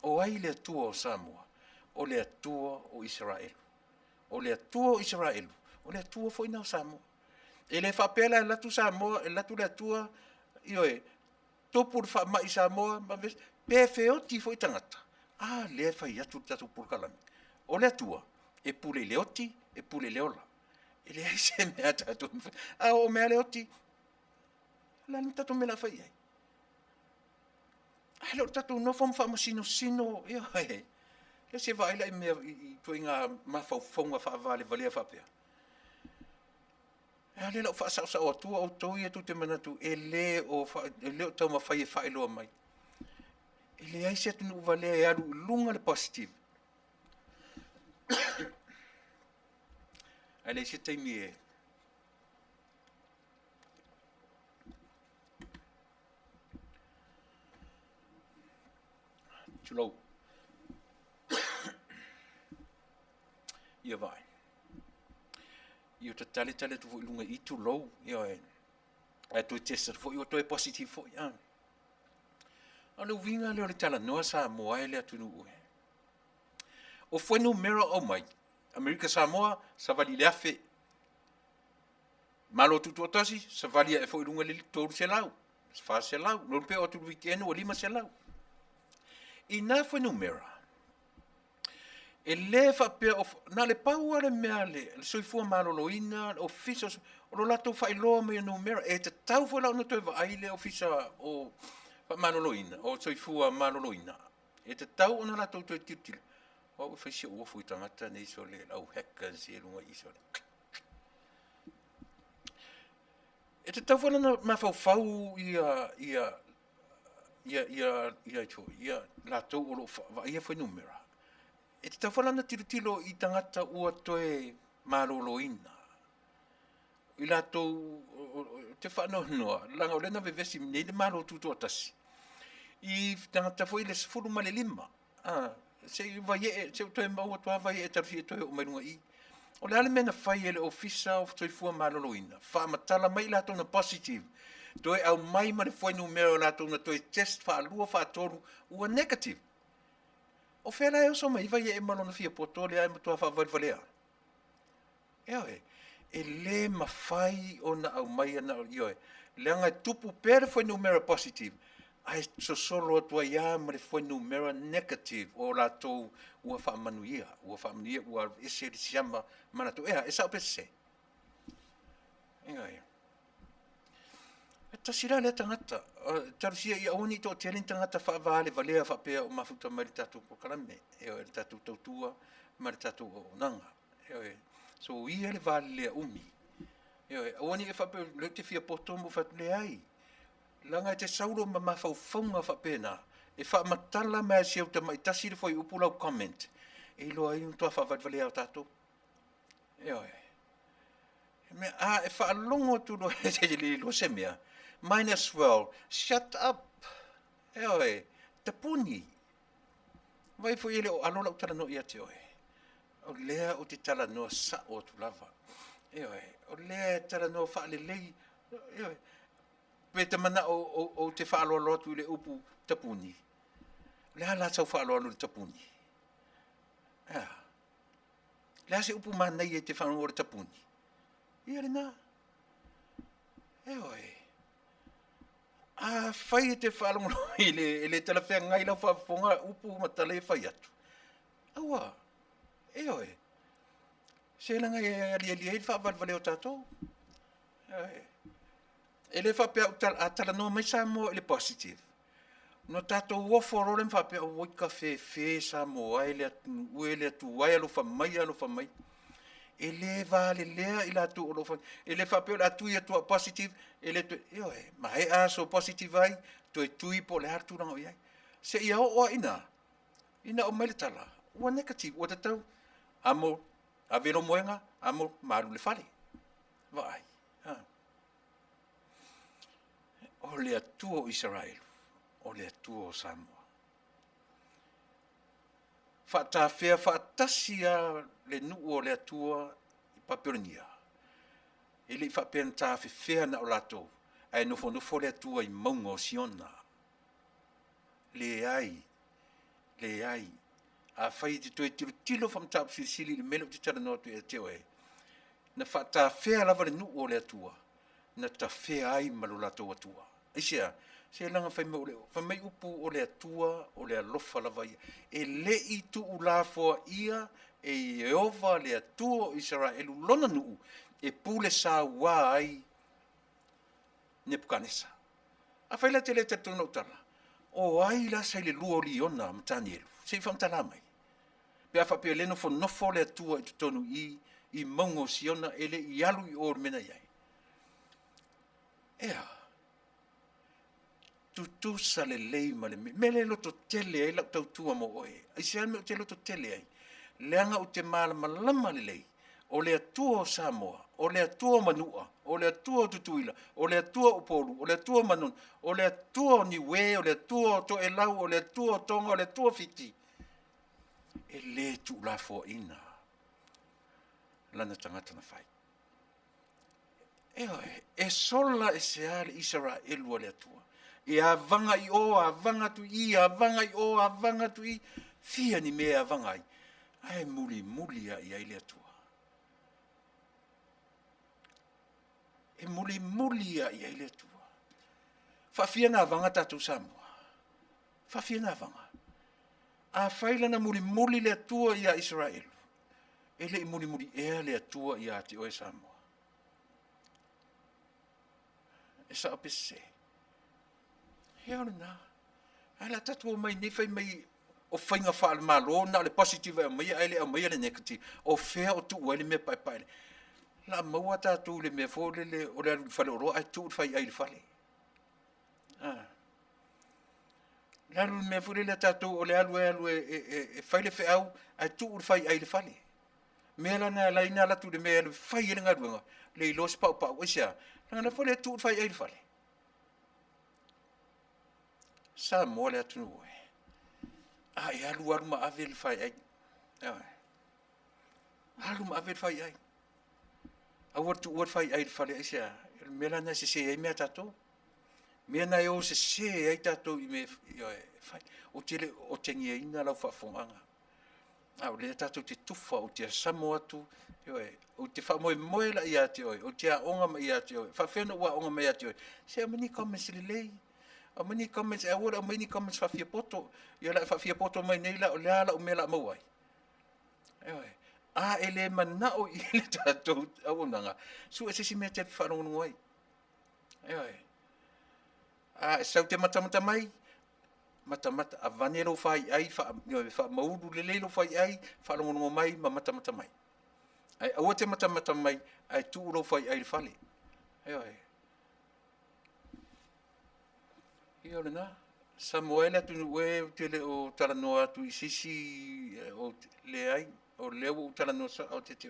Speaker 2: O ai le atua o Samoa. O le atua o Israel. O le atua o Israel. O le atua foi na o Samoa. E le whapela e latu Samoa, e latu le atua, ioe, topu le whamai Samoa, ma ves, pefeo ti foi tangata. Le fai atu tatu purkalami. O le atua, e pule leoti, e pule leola. E le aise mea tatu. O mea leoti, lani tatu me la fai ai. Leo tatu no fom fama sino, ioe. Le se vai lai mea, I tui ngā mawhaufonga whaavale valea whapea. Le lau whaasausa o atua o tau ia tu te manatu, e le o tau mawhai e whaeloa mai. E le aise atu nu valea e alu lunga le positive. Ai le se taimi e. Tulau. Ia vai. Io te tale tu fu lunga I tulau. Ia e. Ai tu testa fu io to e positive fu ia. Ana winga le tala noa Samoa e le Taunu'u. O foi numero o mai. Amerika Samoa sa vali le afe. Malo tu totasi sa vali e foi lunga le toru se lau. Fa se lau. No pe o tu weekend o lima se lau. Ina foi numero. E le fa pe na le pau ale mea le soifua maloloina ofisa o lo lato fa ilo me numero e te tau fo la no te va ai le ofisa o maloloina o soifua maloloina e te tau ona lato te titil o fa si o fu tangata nei so le au hackers e lunga iso e te tau fo na ma fau ia lato o lo va ia foi numero. E te tawhalana tilo I tangata ua toe maloloina. I lato te whanonoa, langa o lena vevesi nei le malo tuto atasi. I tangata foi le sifuru male lima. Se vai se toe maua toa vai e tarfi e toe o mairunga I. O le ale mena whai ele ofisa o soifua maloloina. Whaamatala mai lato na positive. Toe au mai ma le foi numero lato na toe test whaalua whaatoru ua negative. O whera e oso mai, vai e malona fia potole ai matua whaavalivalea. E le mawhai o na au mai ana ioe. Leanga tupu pere foi numero positive. Ai so solo atua ia ma le foi numero negative o lato ua Manuia, ua ese li siama manatu. E sa ope se. Tasira le tangata. Tarusia I aoni to te tangata Vale valea whapea o mafuta mai tatu po karame. Le tatu tautua, mai tatu o nanga. So ia le Vale lea umi. Aoni e whapea le te fia potomo whatule ai. Langa te sauro ma mawhauwhaunga whapena. E whaamatala mea siau te mai tasiri foi upulau comment. E loa I untoa whavalea o tatu. E whaalongo tu lo te li lo se mea. Mine as well. Shut up. Te puni. Vai fo ile o alola utala no ia te oe. O lea o te tala no sa o tu lava. O lea tala no fa le lei. Pe te mana o te fa alo atu ile upu tapuni. Lea la tau fa alo tapuni. Lea se upu mana i te fa alo tapuni. Ia le na. Fai te fa alo ile tala fea ngai la fa fonga upu matale fai atu. Awa. Se langa ali fa vale o tato. Ele fa pe atala no mai Samoa ele positive. No tato wo forole fa pe o cafe Samoa ele tu wai lo fa mai. Ele vale lea ila tu lo fa ele fa pe la tu ia tu positive ele tu mai aso positive ai tu po le hartu na ia. Se ia o ina o mai tala. O negative o tatu amo avelo moenga amo malu le fale vai o le atuo Israel o le atuo Samoa fata fea fatasia le nu o le atuo Papironia ele fa penta fea na o lato ai no fo le atuo I mongo siona le ai a fai te toe tilo fam tap sili le melo te tala no te oe. Na fa ta fea lava le nu o le atua. Na ta fea ai malula to atua. Isia, se langa fai me fa mai upu o le atua o le alofa lava ia. E le I tu ula foa ia e Jehova le atua Israel lona nu e pule sa wa ai Nebukanesa. A fai la te le tatu no tala. O ai la sai le luo liona matanielu. Se fam tala mai. Pe afa pe leno fo no fo le tua I Taunu'u I mongo siona ele I alu I or mena iai. Tu sa le lei ma le mele lo to tele ai la tau tua mo oe. Ai se alme o te lo to tele ai. Leanga o te mala malama le lei. O le atua o Samoa, o le atua Manua, o le atua o Tutuila, o le atua o Polu, o le atua Manon, o le atua o Niue, o le atua o To'elau, o le atua o Tonga, o le atua Fiti. E le tu la fo ina lana tangata na fai e sola e se ale Israel wa le atua e avanga I o avanga tu I fia ni me avanga ai muli ai le atua e muli ai le atua fa fia na avanga tatu Samoa fa fia na avanga a faila na muli le atua ia Israel. Ele muli le atua ia te oe Samoa. E sa apese. Hea na. Ala tatu o mai nefai mai o whainga whaal malo na le positive a mai le negative. O fea o tu uele me pai. La maua tatu le me fo le o le fale oro ai tu fai ai le fale. Lalu me fure le tatu o le alu e fai le feau ai tu fai ai le fale. Me la na la ina la tu de me le fai le ngadunga le los pa wisia. Na fole tu fai ai le fale. Sa mo le atu no. Ai alu ma ave le fai ai. Alu ma ave fai ai. A watu fai ai le fale isia. Me la na se ai me tatu. Me na yo se ai tato I me fai o tele o tengi ina la fa fonga a le tato te tufa o te Samoa tu o te fa mo la ia te o te onga ma ia te fa feno wa onga ma ia te se mani comments le a mani comments a ora mani comments fa fia poto ia la fa fia poto mai nei la o la o me la mo wai a ele mana o ile tato a wonanga su se me te fa no wai sau te mata mai mata a vanelo fai ai fa maudu le fai ai fa lo mai ma mata mai ai o te mata mai ai tu lo fai ai fale io na Samuel tu we tele o taranoa tu sisi o le ai o le o taranoa o te te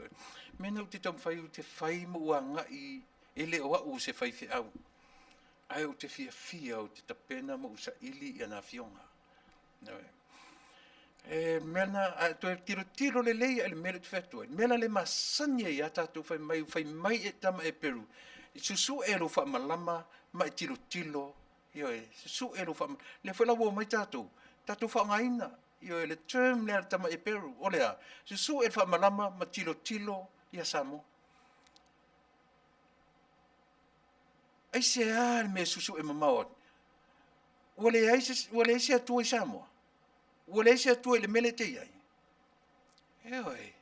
Speaker 2: me no te tom fai mo anga I ele o se fai fi au ai o te fia o te tapena mo usa ili ia na fionga. mena to tiro le lei le mele te fetu mena le masanya ya tatu fai mai e tama e peru susu e lo fa malama mai tilo yo e susu e lo fa le fa la wo mai tatu fa ngaina yo le term le tama e peru olea susu e fa malama ma tilo ya samo ai se me susu e mamao wale se tu samo wale se tu le mele te ai Eoi,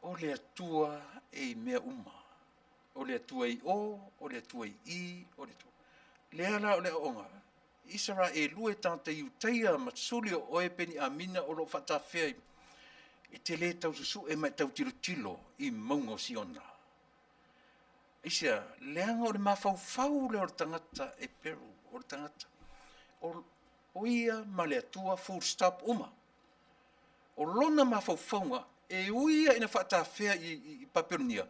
Speaker 2: o le atua e mea uma. O le atua i o le atua i, o le atua. Le ala o le onga. Isara e lue tanta i utaia matsuli o e peni amina o lo fatawhea e te le tau susu e mai tau tilo i maungo siona. Isia, leanga o le mawhau le o le tangata e peru, o le tangata. O ia ma le atua full stop uma. O lona mawhauwhaunga e uia ina whaatawhea i paperonia.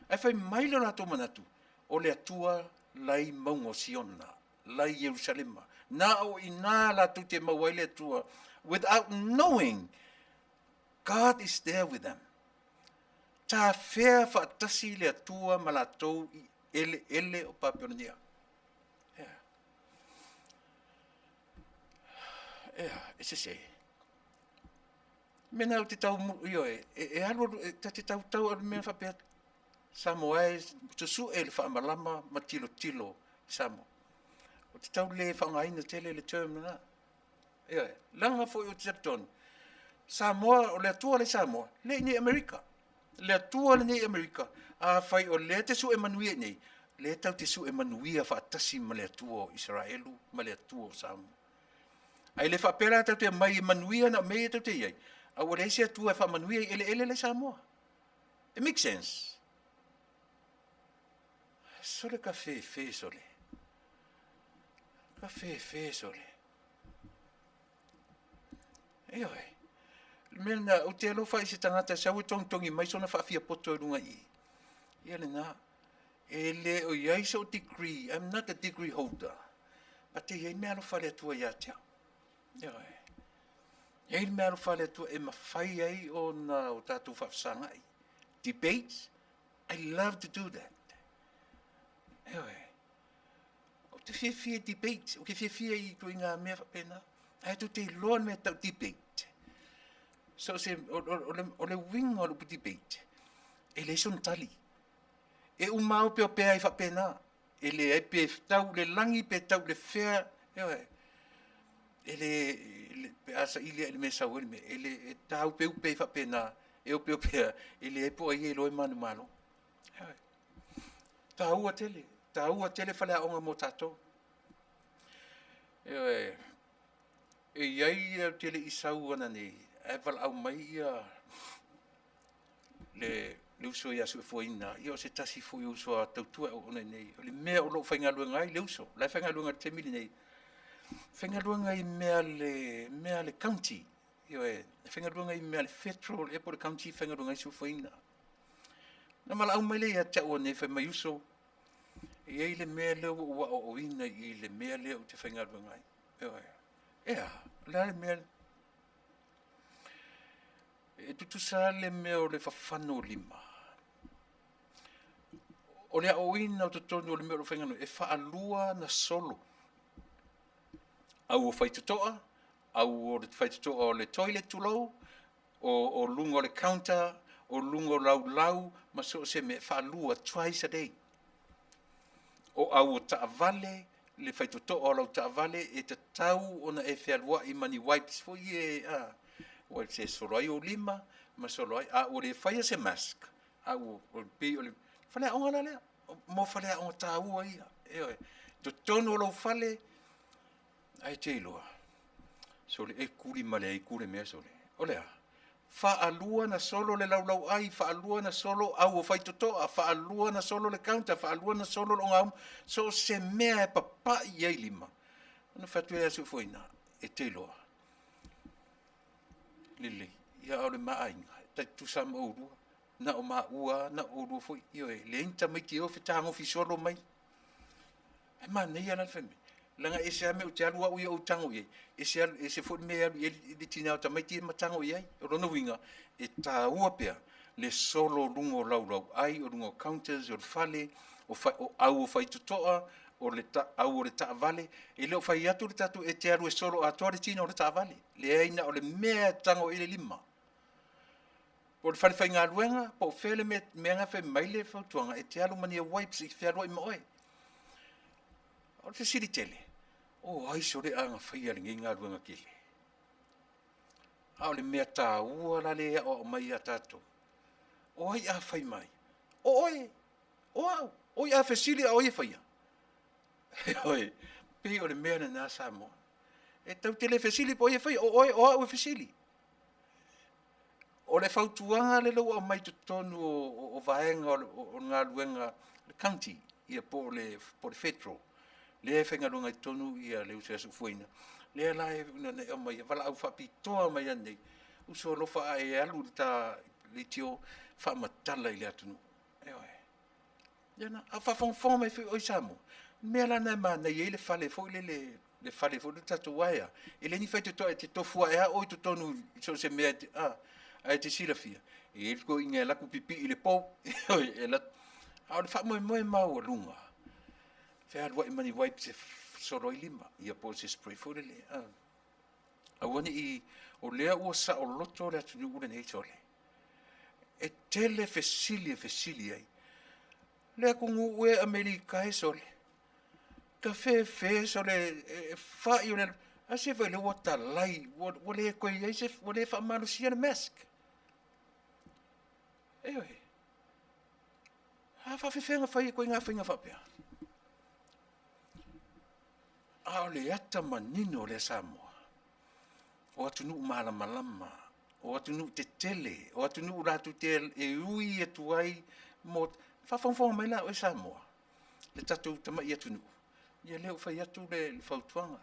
Speaker 2: Ai whai maila rato manatu o le atua lai maungo siona, lai Jerusalema. Na o ina ratu te mawai le atua without knowing God is there with them. Tā whea whaatasi le atua malatou i ele o paperonia. Ese se. Mena o te tau io e alo te tau al mena whapea Samoa tusu e le whaamalama ma tilo Samoa. O te tau le whangaina tele le term na. Langa fo o te tapton. Samoa o le atua le Samoa, le ni Amerika. Le atua le ni Amerika. A whai o le te su e Manuia nei. Le tau te su e Manuia whaatasi ma le atua o Israelu, ma le atua o Samoa. Ai le whapera tau te mai Manuia na mea tau te iai. A wale se atua e whamanuia ele le Samoa. It makes sense. Sole ka fe sole. Ka fe sole. Eoi. Mena o te alofa i se tangata sa u tongi mai sona whaafia poto runga i. Ia le nga. Ele o iai so degree. I'm not a degree holder. But te iai mea alofa le atua ia tea. Eoi. Ei mea alofa le atua e mawhai ai o na o tātou whafsanga ai. Debates. I love to do that. Eoi. O te whiawhia debate. O ke whiawhia i koe ngā mea whapena. Ai tu te loan mea tau debate. So se o le wing o le debate. E le son tali. E umau pe o pea i whapena. E le ai pe tau le langi pe tau le whea. Eoi. E le pe asa ilia ele me sau ele me. E le tau pe upe i whapena. E upe o pea. E le ai po ai e loe manu malo. Eoi. Tāua tele. Tāua tele whale a onga mo tātou. Eoi. E iai tele i sau ana nei. E wala au mai ia le uso ia Soifua. Ia o se tasi fui uso a tautua o nei. O le mea o lo whaingalua ngai le uso. Lai whaingalua ngai te mili nei. Whaingalua ngai mea le county. Ia e. Whaingalua ngai mea le federal. E po le county whaingalua ngai Soifua. Na mala au mai le ia te o nei whai mai uso. Ia i le mea leo ua o ina i le mea leo te whaingalua ngai. Ia. Le mea e tutu sa le mea o le whawhano lima. O le o ina o tutonu o le mea o le whaingano e whaalua na solo. Au o whaitutoa, au o le whaitutoa o le toilet tulau, o lunga o le counter, o lunga o lau, ma so se me whaalua twice a day. O au o Vale, le whaitutoa o lau Vale, e te tau ona e whialua i mani wipes fo ie o se soloi o lima, ma soloi o le whaia se mask. O le o le whale a onga lea, mo whale a onga tāua ia. To tono lau whale, ai te iloa. So le e kuri male, e kuri mea so le. O lea, whaalua na solo le lau ai, whaalua na solo au o whaitotoa, whaalua na solo le counter, whaalua na solo le onga so se mea e papa i ei lima. Ana whatu e asu foina, e te iloa. Lili, ia o le maainga, tai tu sa maurua, na o maua, na o rua foi, le inta mai ki o whitango fi solo mai. E mana ia na wheme. langa e se ame o te alua ui o tango ye e se fo me e tina o tamai ti matango ye o rono winga e ta ua pea le solo lungo lau ai o lungo counters o fale o au o fai tutoa o le au o le ta vale e le o fai atu le tatu e te alu e solo a toa le tina o le ta vale le aina o le mea tango i le lima po le fai ngā luenga po fele meanga fai maile fautuanga e te alu mani a wipes i whiarua i moe o te siri tele o ai so le anga fai a ringi ngā luenga kele o le mea tā ua la le o mai a tato o ai a fai mai o oi o au oi a fesili a oi fai oi pe o le mea na Samoa e tau tele fesili po oi fai o oi o au fesili o le fautuanga le lo o mai tonu o vaenga o ngā luenga le county ia po le federal le whenga runga i tonu ia le usia Soifua le lai o mai wala au whapitoa mai anei uso lofa e alu ta le tio whamatala i le atunu Yana, a whawhongwhong mai whi oi Samoa. Mea lana ma na ye le fale fo le fale fo le tatu waia. E le ni whai te toa e te tofua e a oi tu tonu so se mea te a te sila fia. E ko inga laku pipi i le pou. E la a le wha moe mau a lunga. Whea alwa i mani wipe se soro i lima. Ia po se spray fo le le. A wani i o lea ua sa o loto le atu ure nei tole. E tele fesili ai. Le kungu ue Amerika e sole. Ka fe sole fa le a se vai le wata lai wo le ko ye se wo le fa malu si na mask. Ha fa fe nga fa ko nga fa pia. A le ata manino le Samoa. O atu nu malama. O atu nu te tele, o atu nu ratu tel e ui e tuai mo whawhongwhonga mai la o Samoa. Le tatu tama i atu nu. Ia leo whai atu le whautuanga.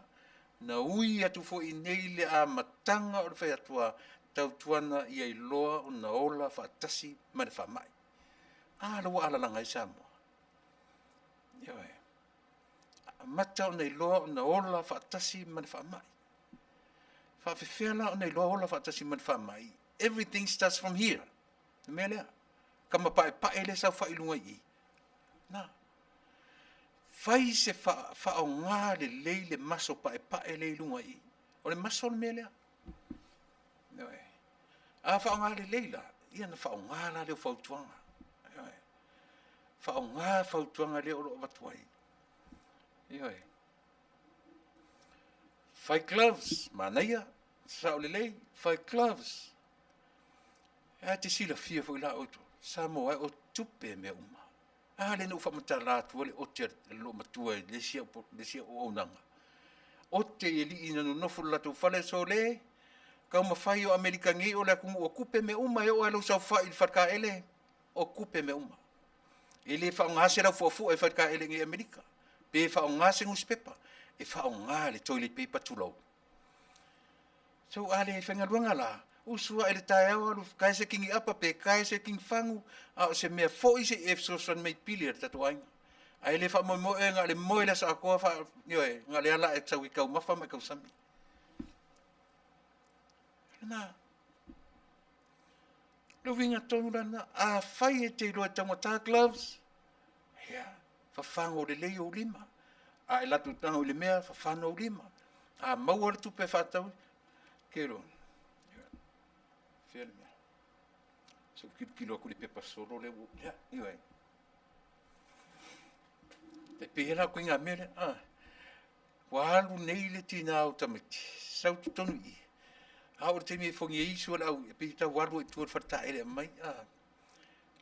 Speaker 2: Na ui atu fo i nei le a matanga o le whai atua tautuana i ai loa o na ola whaatasi ma le whamai. Lawa alalanga i Samoa. Ia e. Mata o nei loa o na ola whaatasi ma le whamai. Whawhewhela o nei loa ola whaatasi ma le whamai. Everything starts from here. Mea lea. Kama pae le sau whailunga i. Nā. Whai se wha o ngā le lei le maso pae le lunga i. O le maso le mea lea. A wha o ngā le leila. Ia na wha o ngā la leo whautuanga. Wha o ngā whautuanga leo o watuai. Whai gloves. Manuia. Sa o le lei. Whai gloves. E te sila fia fo i la oto. Samoa o tupe me uma. Le no whamata rātua le o te lo matua le sia o onanga. O te e li ina no nofu latu whale so le, kau mawhai o Amerika ngi o le kumu o kupe me uma e o alo sau whai il whatka ele, o kupe me uma. E le wha o ngase rau fuafu e whatka ele ngi Amerika. Pe wha o ngase ngus pepa, e wha o ngā le toilet paper tulau. So ale whengaruanga la, usua ele tae au alu kai se kingi apa pe kai se king fangu a se mea foi se efso son mai pilir tatu ainga ai le fa mo nga le moila sa ko fa yo e nga le ala e tau i kau mafa mai kau sami na lo vinga tonu na a fai e te lo tangata gloves ya fa fango le leo lima a la tu tango le mea fa fano lima a mau tu pe fa tau kero Ferme. So kilo ku le pepa soro le ya iwe. Te pera ku nga mele walu nei le tina o tamiti. Sau tonu i. Au te me fongi isu au pe ta walu tu farta ele mai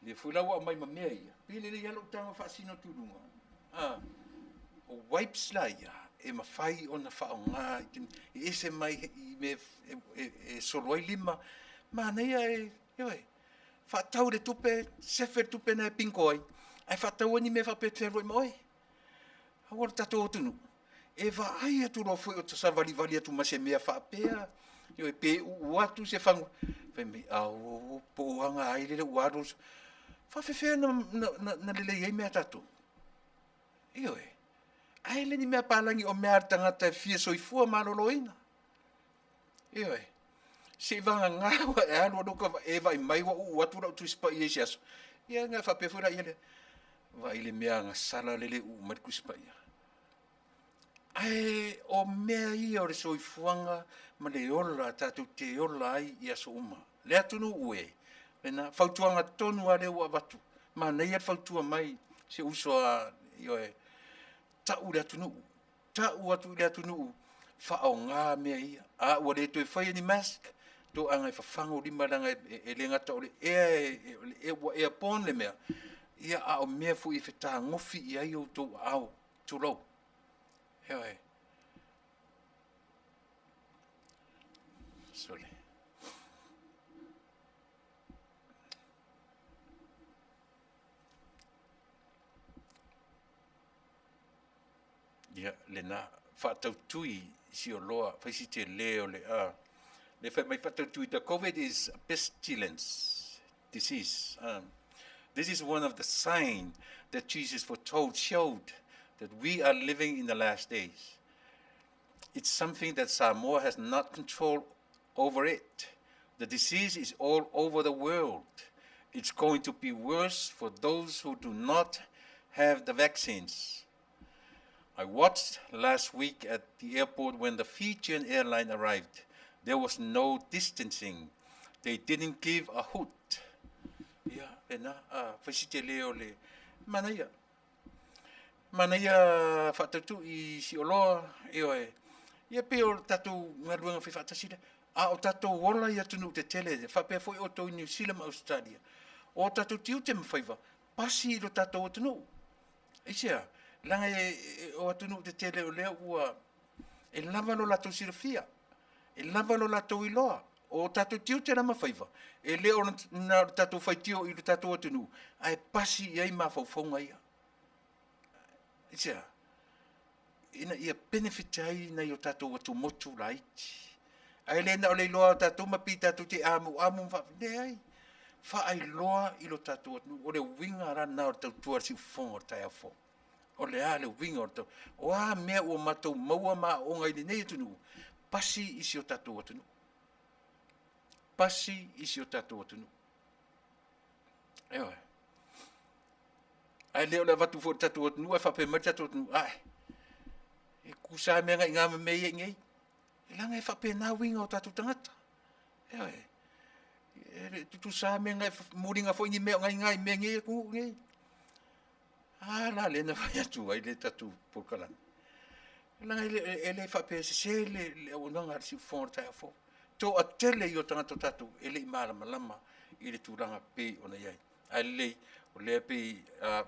Speaker 2: le fula wa mai mamea ia. Pile le yalo tanga fa sino tulunga. O wipes la ia. E mafai ona fa nga e ese mai me e soloi lima Manuia fa tau le tupe sefer tupe na pinkoi ai fa tau ni me fa petero moi a wor tato tunu e va ai atu ro foi o sa vali atu ma se me fa pea e pe o atu se fango fe me au po anga ai le waro fa fe na le le me tato Ai le ni mea palangi o mea tangata fia soifua maloloina. Ioi. Se vanga ngawa e alo doka eva i mai wa u watu ra tu spa i siaso. Ia nga fa pefura ile. Va ile mea nga sala lele u mat ku spa ia. Ai o mea ia o le soifuanga ma le ola tatu te ola ai ia so uma. Le atunu ue. Lena fautuanga tonu a le ua watu. Ma nei at fautua mai se uso a ioe. Tau le atunu. Tau atu le atunu. Fa o ngā mea ia. A ua le toi whai ni mask. To angai whawhango lima ranga e le ngata o le ea pon le mea. Ia a o mea fu i whetā ngofi i ai o tō au. Tō lau. Heoi. Sole. Ia, le nā whātautui si o loa, whaisi te leo le a. Le mai whātautui, the COVID is a pestilence, disease. This is one of the signs that Jesus foretold, showed that we are living in the last days. It's something that Samoa has not control over it. The disease is all over the world. It's going to be worse for those who do not have the vaccines. I watched last week at the airport when the Fijian airline arrived. There was no distancing. They didn't give a hoot. Yeah, whaisite leo le Manuia. Manuia whatatu I si oloa, ioe. Ia pe o tatou ngaruanga whi whatasira. A o tatou wola ia tunu te Tele, whapea foi o tau New Zealand Australia. O tatou tiu te mwhaiva, pasi I lo tatou o tunu. Isia, langa o tunu te Tele o leo ua, e lava lo latou sirafia, e lava lo latou iloa, o tatou tiu te rama whaiva, e leo na tatou whaitio I lo tatou o tunu, ai pasi iai mawhauwhaunga ia. Isia, ina ia benefit ai na yo tatou watu motu laiti. Ai lena o le loa tatou mapi tatou te amu fa ne ai. Fa ai loa I lo tatou o le winga ra na o tau tua si fongo tai afo. O le a le winga o tau. O a mea o matou maua ma o ngai nei tunu. Pasi isi o tatou tunu. Pasi isi o tatou tunu. Ewa. Ai leo le watu fo tatou tunu e fa pe ma tatou tunu. Ai. E kusa mea ngai ngā me ngai. E langa e whape nā winga o tātou tangata. Ewe. E tutu sā mea ngai mūringa fo ingi mea ngai mea ngai ku ngai. La le na whai atu ai le tātou pōkalana. E langa e le whape se le o nanga si whonga tai a fo. Tō a tele I o tangata tātou e le I mārama lama I le tūranga pē o na iai. Ai le o le pē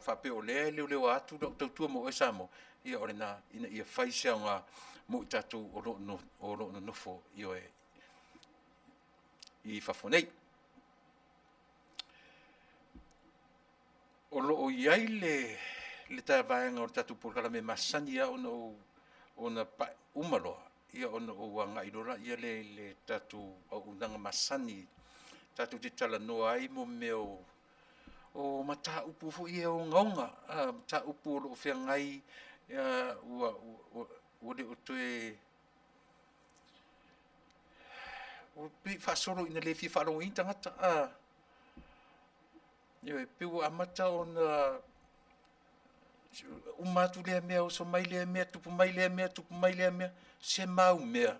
Speaker 2: whape o le leo atu tautua mo e Samoa. Ia ore nā ina ia whaisea ngā mo I tātou o lo no nofo I oe I whafonei. O lo o iai le tā vāenga o tātou pōrkala me masani ia o na umaloa. Ia o na o wanga irora ia le tātou o unanga masani. Tātou te tala noa ai mo meo o mata upu fo ia o ngaunga. Ta upu o lo whiangai o le o toe o pe whasoro ina le fi wharo I tangata Iwe, piu amata o na umatu lea mea o so mai lea mea, tupu mai lea mea, se mau mea.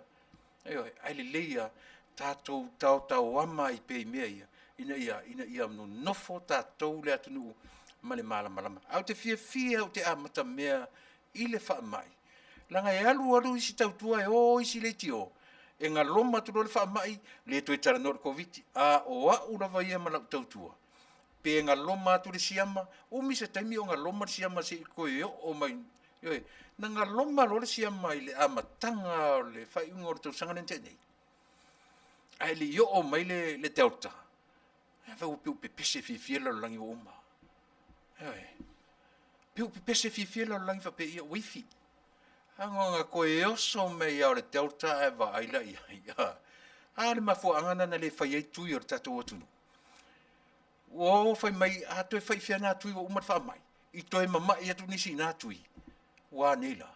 Speaker 2: Iwe, aile leia tātou tau ama I pei mea ia. Ina ia no nofo tātou lea tunu male malama. Au te fia o te amata mea I le wha mai. Langa e alu isi tautua e isi le tio. E ngā loma tu le wha mai, le toi tara nor COVID, o urawa ia malau tautua. Pe ngā loma tu le siama, o misa taimi o ngā loma le siama se koe o mai. Yoe, na ngā loma lo le siama I le amatanga o le whaiunga o le tau sanga nente nei. Ai le o mai le delta. E whau pe pese fiela lo langi o oma. Yoe. Piu pese fiela lo langi whape ia wifi. Angonga koe oso mei au le delta e wa aila ia. Le mafo angana na le whai ei tui o le tatou atunu. O whai mai ato e whai whiana tui o umat wha mai. I toi mama I atu nisi nā tui. Wā neila.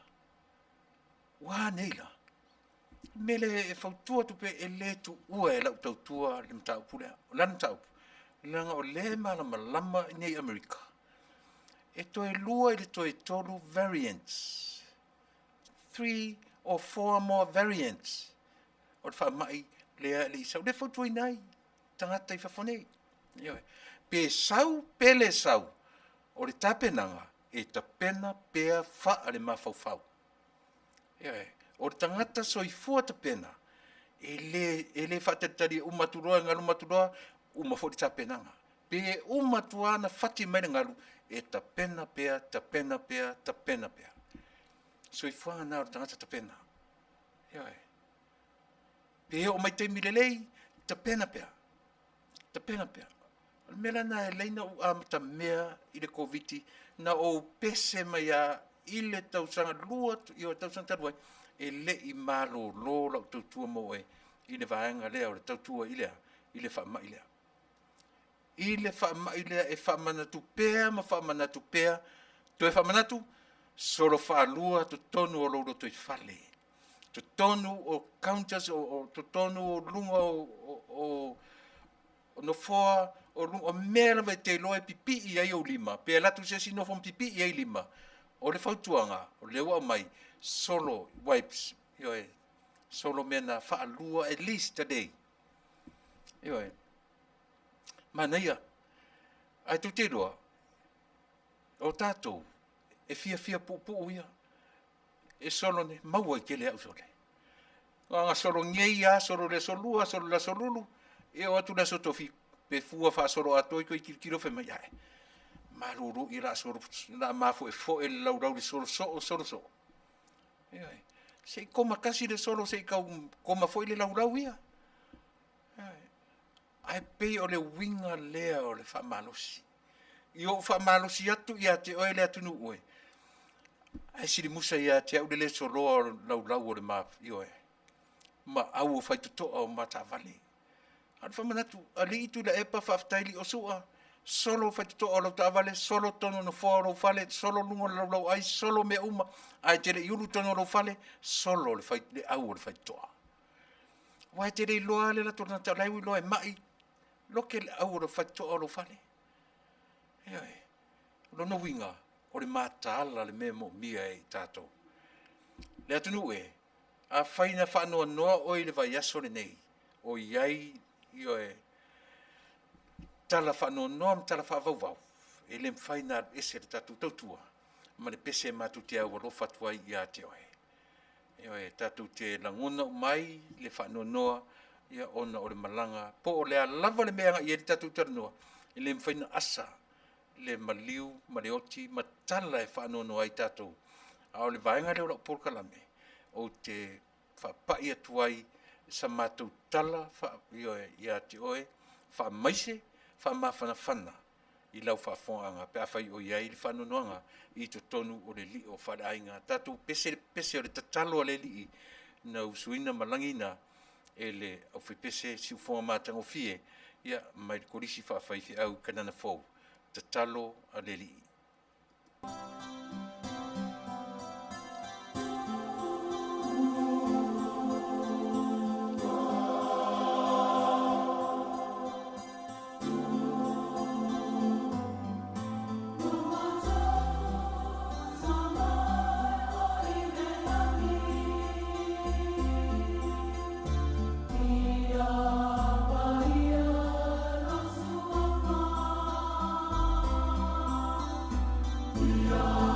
Speaker 2: Mele e fautua tupe e le tu ua e lau tautua le mtau pulea. Lana tau. Langa o le malama nei Amerika. E toi lua i le toi tolu variants. 3 or 4 more variants. O le whaamai lea le isau. Le fautua inai. Tangata i whafonei. Pe sau, pele sau. O le tapenanga e tapena pea wha le mawhauwhau. O le tangata soifua tapena. E le whatatari umaturoa ngalu maturoa umafori tapenanga. Pe umatuana whati mai ngalu e tapena pea. Soifua nga o le tangata tapena. Pe o mai teimi lelei tapena pea. Mela na e leina u amata mea i le COVID na o pese mai a i le tausanga lua i o tausanga taruai e le i malo lo lau tautua mo e i le vaenga lea o le tautua i le whaama i lea. I le whaama i lea e whaamanatu pea ma whaamanatu pea to e whaamanatu soro whaalua to tonu o loro to i whale. To tonu o counters o to tonu o lunga o no foa o mea vai te loe pipi i ai o lima. Pea latu se si nofon pipi i ai lima. O le fautuanga, o le wa mai, solo wipes. Solo mena whaalua at least a day. Manuia, ai tu te roa, o tātou, e fia pupu ia. E solo ne, maua i ke le au sole. Anga solo ngeia, solo le solua, solo la solulu, e o atu la sotofi. Pe fua fa soro atoi ko ikiro fe mai ai. Maruru ira soro na mafo e fo e lau le soro so. Se koma kasi le soro se ka koma foi le lau ia. Ai pe o le winga lea o le fa malosi. Io fa malosi atu ia te o le atunu oe. Ai siri musa ia te au le soro lau o le maf io ma au fa to o mata vale. Al whamanatu, ali i Tuilaepa Faafetai li o sua, solo whaituto o lau Vale, solo tono no fua o lau Vale, solo lungo lau ai, solo me uma, ai tere iuru tono o lau Vale, solo le au o le whaitutoa. Wai tere loa le la tona ta laiwi loa e mai, loke le au o le whaitutoa o lau Vale. Lono winga, o le mātaala le memo mia e tātou. Le atunu a whaina whanua noa o i le vai aso le nei, o iai tala whanau noam, tala whawau. E le mwhaina ese le tatu tautua. Ma le pese matu te au alo fatuai i a te oe. Tatu te langona mai, le whanau noa, ia ona o le malanga. Po o le lava le meanga i e le tatu taranoa. E le mwhaina asa, le maliu, maleoti, ma tala e whanau noa i tatu. A o le vaenga leo la polkalame. O te whapai atuai, sa mātou tala ia te oe, wha maise, wha mawhanawhana i lau whafonga pe awhai o iai le whanonoanga i to tonu o le li o wharainga. Tātou pese o le tatalo o le li na usuina malangina e le au whepese si ufonga mātang o fie ia mai le korisi whawhai fi au kanana fau. Tatalo o le li.
Speaker 1: Yeah.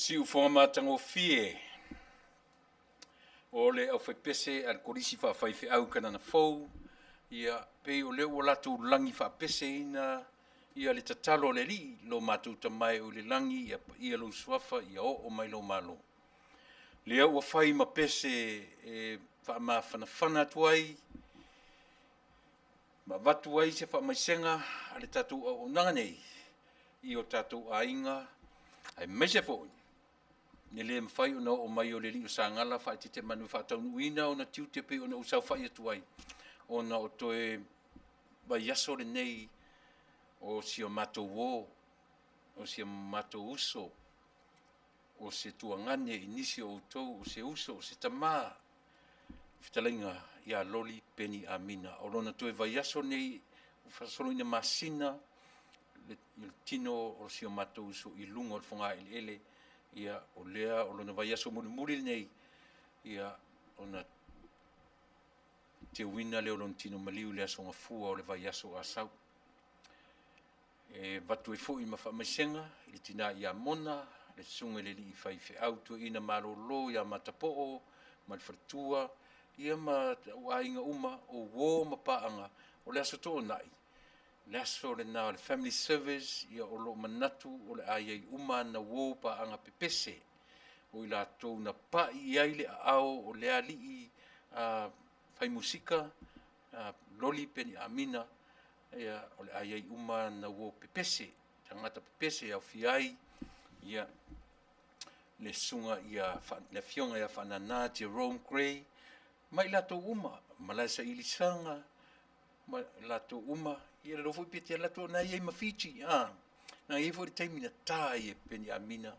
Speaker 2: Si u forma tango fie. Ole au fai pese al korisi Faafetai au kana na fou. Ia pe o leo latu langi pese ina. Ia le tatalo le li lo matu tamai o le langi. Ia lo suafa ia o mai lo malo. Le au fai ma pese ma fana tuai. Ma watu ai se mai senga ale tatu o nanga nei. I o tatu ainga. Ai mese fo. Ni le mfai ona o mai o le li o sangala fa te manu fa Taunu'u ina ona tiu te pe ona usau fa tuai. Ona o toe vai yaso le nei o si o mato wo o si o mato uso o se tuangane inisi o tou o se uso o se tama fitalinga ia loli peni amina o lona toe vai yaso nei o fasolo ina masina le tino o si o mato uso i lungo o fonga ele ia o lea o lona vai yaso muri nei ia ona te wina leo lon tino maliu lea songa fua o le vai yaso a sau. Watu e fo i mawhamasenga, i tina ia mona, le sunga le li i whaife auto, ina marolo, ia matapo'o, malwhatua, ia ma wainga uma, o wō mapaanga, o le aso tō nai. Le aso le nā, le family service, ia o lo manatu, o le aiei uma na wō paanga pepese, o i la tō na pa i aile a ao, o le ali i whai musika, loli peni amina, ia o le aiei uma na wo pepese tangata pepese au fiai ia le sunga ia le fionga ia fanana Jerome Gray mai lato uma malasa ilisanga mai lato uma ia le lofo pete lato na ia mafiti na ia fo te mina tai peni amina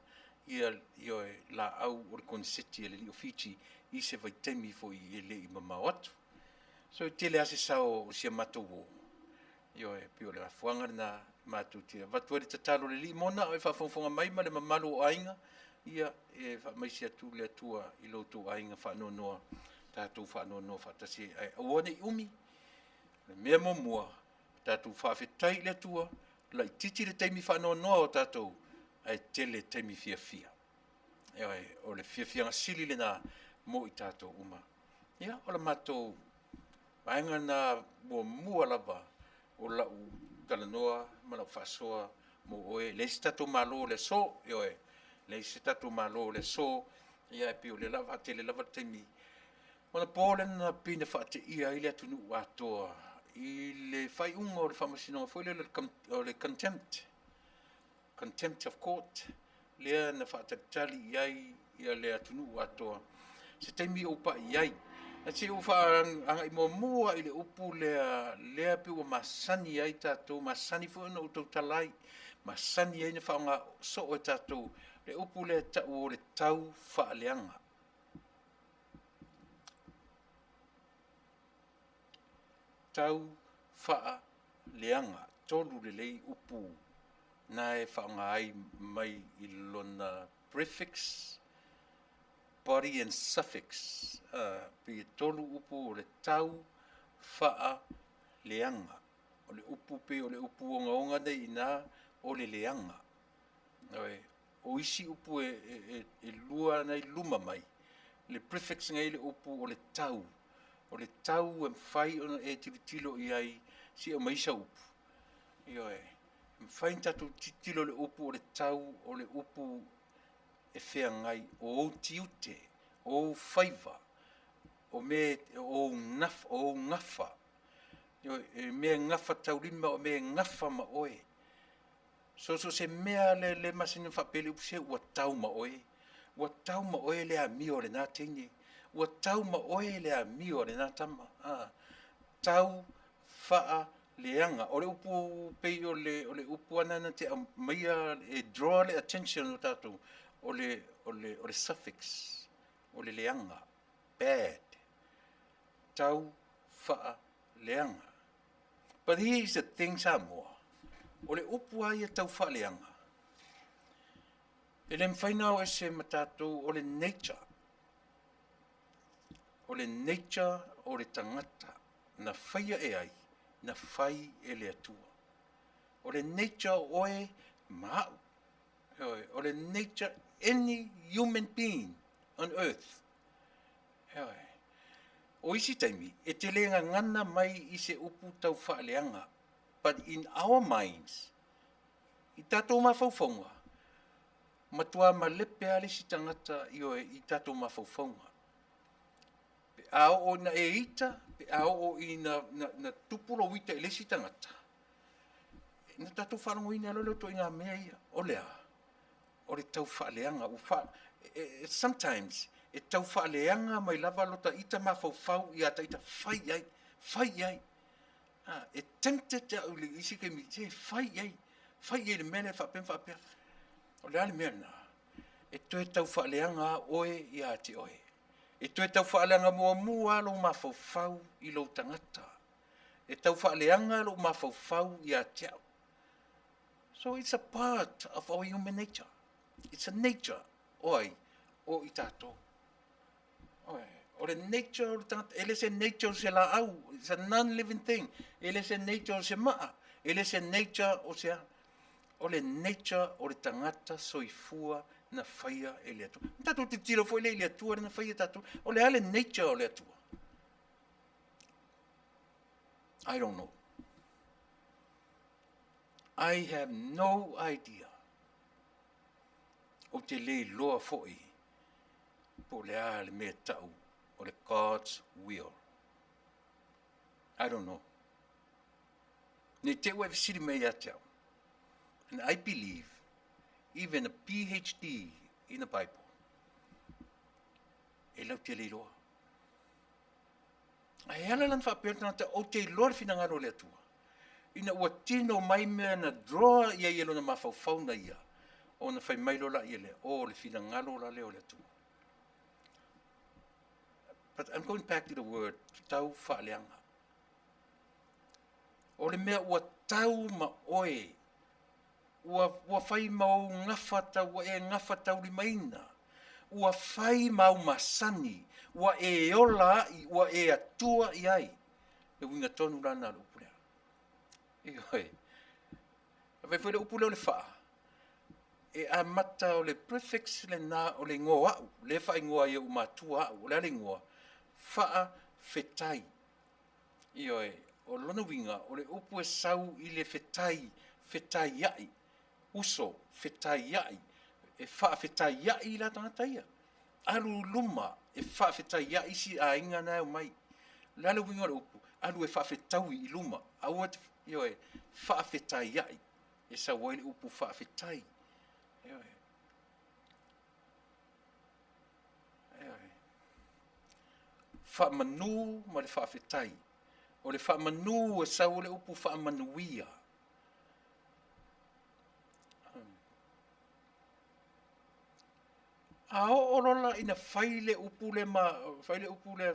Speaker 2: ia io la au o konseti le ofiti i se vai temi fo i le i mamawatu so Tele ase sao sia matowo io e pio le afuanga na matutia watu e tatalo le li mona o fa fonga mai ma le mamalu o ainga ia e fa mai sia tu le tua i lotu ainga fa no no tatu fa no no fa tasi ai o ne umi le memo mua tatu Faafetai le tua la titi le taimi fa no no tatu ai Tele taimi fia io e o le fia sili le na mo i tatu uma ia o le mato ainga na mua lava o la u talanoa mana fasoa mo oe le stato malo le so yoe le stato malo le so ia pe o le lava Tele lava temi ona pole na pina fate ia ile Taunu'u atoa ile fai unga o le famasino foi le contempt of court le na fate tali ia le Taunu'u atoa se temi o pa iai se o fa anga mo mua ile upu le pe o masani ai tatou masani fo no totalai masani ai na fa nga so o tatou le upu le ta o le tau fa leanga tau fa leanga tolu le lei upu na e fa nga ai mai ilona prefix body and suffix pe tolu upu o le tau faa leanga o le upu pe o le upu onga nei ina o le leanga o isi upu e lua nei luma mai le prefix ngai le upu o le tau fai ona e tilo iai si o maisa upu io fai tatu tilo le upu o le tau o le upu e fea ngai o tiute, o faiva, o me o ngafa. Me ngafa taurima o me ngafa ma oe. So se mea le masina whapele upse ua tau ma oe. Ua tau ma oe le a mio le nā tenge. Ua tau ma oe le a mio le nā tama. Tau faa leanga. O le upu pei o le upu anana te maia e draw le attention o tātou. O le suffix, o le leanga, bad, tau faa leanga. But here's the thing, Samoa. O le upu ai tau faa leanga. E le mwhainau e se matatou o le nature. O le nature o le tangata. Na whaia e ai, na whai e le atua. O le nature oe mau. O le nature any human being on earth. O isi taimi, e te lenga ngana mai i se upu tau whaaleanga. But in our minds, i tatou mawhauwhaunga, matua ma lepe ale si tangata i tatou mawhauwhaunga. Pe ao o na e ita, pe ao o i na tupuro wita ele si tangata. Na tatou whanongo ina lolo to inga mea ia, o lea, o le tau whaaleanga. Sometimes, e tau whaaleanga mai lava lota ita mawhauwhau i ata ita whai ai. E tempted te au le isi ke mi te whai ai le mene whapea. O le ale mea na, e toe tau whaaleanga oe i ate oe. E toe tau whaaleanga mua lo mawhauwhau i lo tangata. E tau whaaleanga lo mawhauwhau i ate au. So it's a part of our human nature. It's a nature oi o i tātou. O le nature o le tangata, ele se nature se la au, it's a non-living thing. Ele se nature o se maa, ele se nature o se o le nature o le tangata soifua na whaia e le atua. Tātou te tiro fo ele atua na whaia tātou, o le ale nature o le atua. I don't know. I have no idea. O te le loa fo'i, po le ale mea tau, o le God's will. I don't know. Ne te ua visiri mea tau. And I believe even a PhD in the Bible, e lau te le loa. Ai ala lan whapea ta o te loa finangaro le atua. Ina ua tino mai mea na droa ia ielo na mawhauwhau na ia. O na whai mailo la ia le, o le finangalo la leo le atua. But I'm going back to the word, tau whaaleanga. O le mea ua tau ma oe, ua whai mau ngawhata, ua e ngawhata uri maina, ua whai mau masani, ua e ola, ua e atua i ai. E winga tonu rana le upulea. E hoi. Awai fwere upulea o le wha. E a mata o le prefix le na o le ngoa au, le wha ingoa i u matua au, o le ale ngoa, Faafetai. I oi, o lona winga, o le upu e sau i le fetai iai, uso fetai iai, e Faafetai iai la tangata ia. Alu luma, e Faafetai iai si a inga na au mai. Lale winga le upu, alu e Faafetaui i luma, awat, i oi, Faafetai iai, e sa wai le upu Faafetai. Whaamanu ma le Faafetai. O le whaamanu e sau le upu Manuia. A o rola ina whaile upu le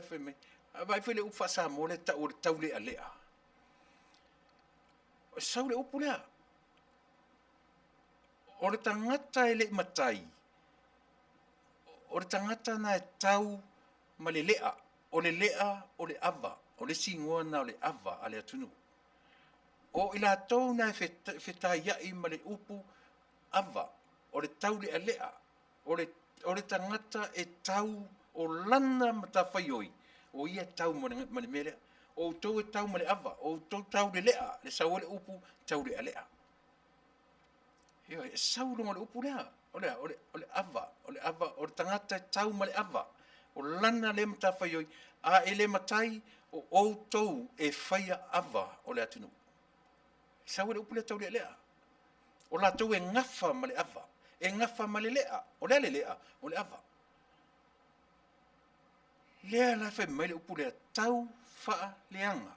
Speaker 2: wheme. Vai whaile upu Samoa le tau le alea. O sau le upu lea. O le tangata e le matai. O le tangata na e tau ma le lea. O le lea, o le ava, o le singoa na o le ava a le atunu. O ila tau na e whetai iai ma le upu ava, o le tau le alea, o le tangata e tau o lana matawhaioi, o ia tau ma le melea, o tau e tau ma le ava, o tau le lea, le sau le upu tau le alea. E sau longa le upu lea, o le ava, o le tangata e tau ma le ava, o lana le matawhaioi, a ele matai o outou e whaia ava o le atunu. Sau le upule tau le lea. O la tau e ngafa ma le ava, e ngafa ma le lea, o le lea, o le ava. Lea la whai mai le upule tau wha leanga.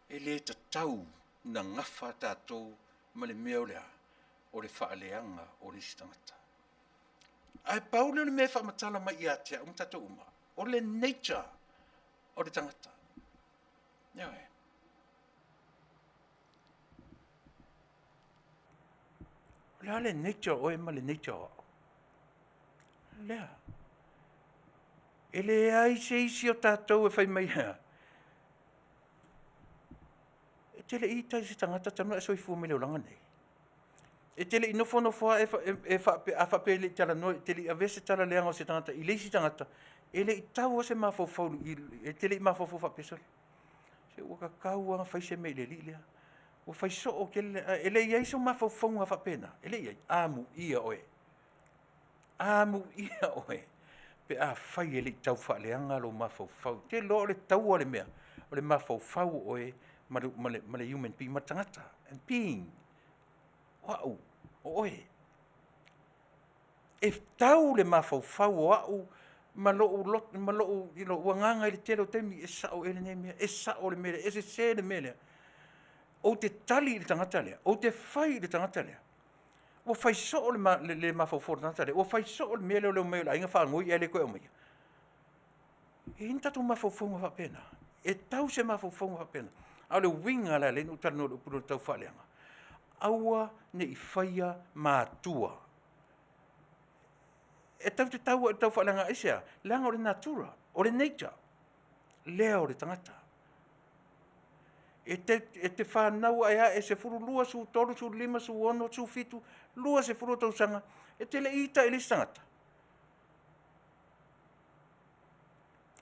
Speaker 2: E le ta tau na ngafa tātou ma le mea o lea, o le wha leanga o le stangata. Ai paule le me whamatala mai i atea, tatou uma. O le nature o le tangata. Iawe. Lea le nature o e ma le nature o. Lea. E le ai se isi o tātou e whai mai hea. E te le itai se tangata tanu e Soifua me leo langa nei.
Speaker 3: e tele inofo no fa a fa pe le tala no tele a vese tala le ngo se tangata i le si tangata ele i tau se ma fo fo e tele ma fo fo fa pesol se o ka kaua fa se me le le o fa so o ke ele ia so ma fo fo nga fa pena ele ia amu ia oe pe a fa ele tau fa le anga lo ma fo fo te lo le tau o le mea o le ma fo fo oe ma le human being ma tangata and being wa'u o oe. E tau le mafau wa'u ma lo'u ilo wanganga i le telo temi e sa'o ele ne mea, e sa'o le mele, e se le mele. O te tali i le tangata lea, o te fai i le tangata lea. Ua fai so'o le mafau fo le tangata lea, ua fai so'o le mele o leo mea la inga whangui e le koe o mea. E hini tatu mafau fonga whapena, e tau se mafau fonga whapena. Au le winga la le nu tano le puro tau whaleanga. Aua ne i whaia mātua. E tau te tau whalanga isea, leanga o le natura, o le nature, lea o le tangata. E te whanau aia e se furu lua su tolu, su lima, su ono, su fitu, lua se furu tau sanga, e te le ita e le tangata.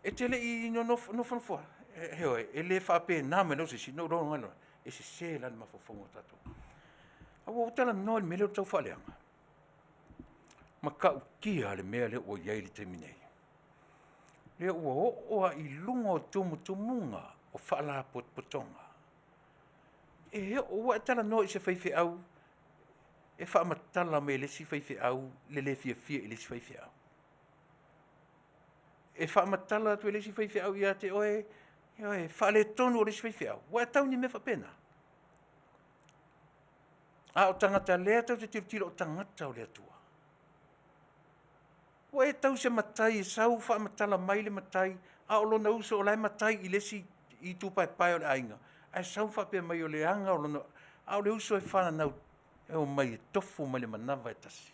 Speaker 3: E te le i no whanfua, heoi, e le whape nāme no se si, no ronga no, e se lan mafofongo tato. Awa o tala no le mele o tau whaleanga. Ma ka ukia le mea le o iai le teminei. Le ua oa i lunga o tumutumunga o whala potonga. E he oa tala no i se whaife au, e wha matala me le si whaife au, le fia i le si whaife au. E wha matala tu le si whaife au ia te oe, wha le tonu o le si whaife au. Wa tau ni me whapena. A o tangata lea tau te tiro o tangata o lea tua. Wa e tau se matai, sau wha matala mai le matai, a o lona uso o lai matai i lesi i tupai pai o le ainga. A sau wha pia mai o le anga o lona, a o le uso e whana nau, e o mai e tofu mai le manawa e tasi.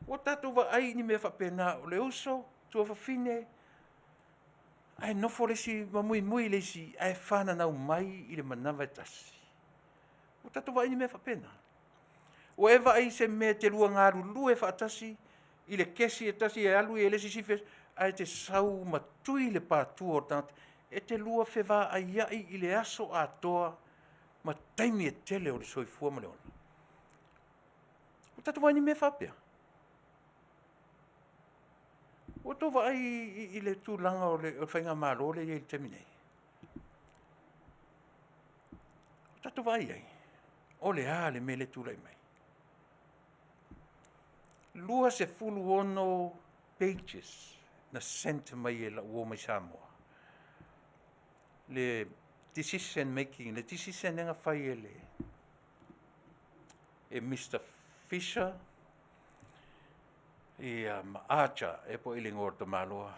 Speaker 3: Wa tatu wa ai ni me wha pena o le uso, tua whawhine, ai nofo lesi mui lesi ai whana nau mai i le manawa e tasi. O tatu wa ini me whapena. O ewa ai se mea te lua ngaru lue whaatasi, i le kesi e tasi e alu e lesi sifes, ai te sau matui le pātua o tante, e te lua whewa ai ai i le aso a toa, ma taimi e tele o le soifua ma le ona. O tatu wa ini me whapea. O tō wa ai i le tūlanga o le whainga mālo le i le teminei. O tatu wa ai. O le a le me le tūlai mai. Lua se fulu ono pages na sent mai e la ua mai Samoa. Le decision making, le decision nga whai e le. E Mr. Fisher, e Archer, e po ili ngor to maloa.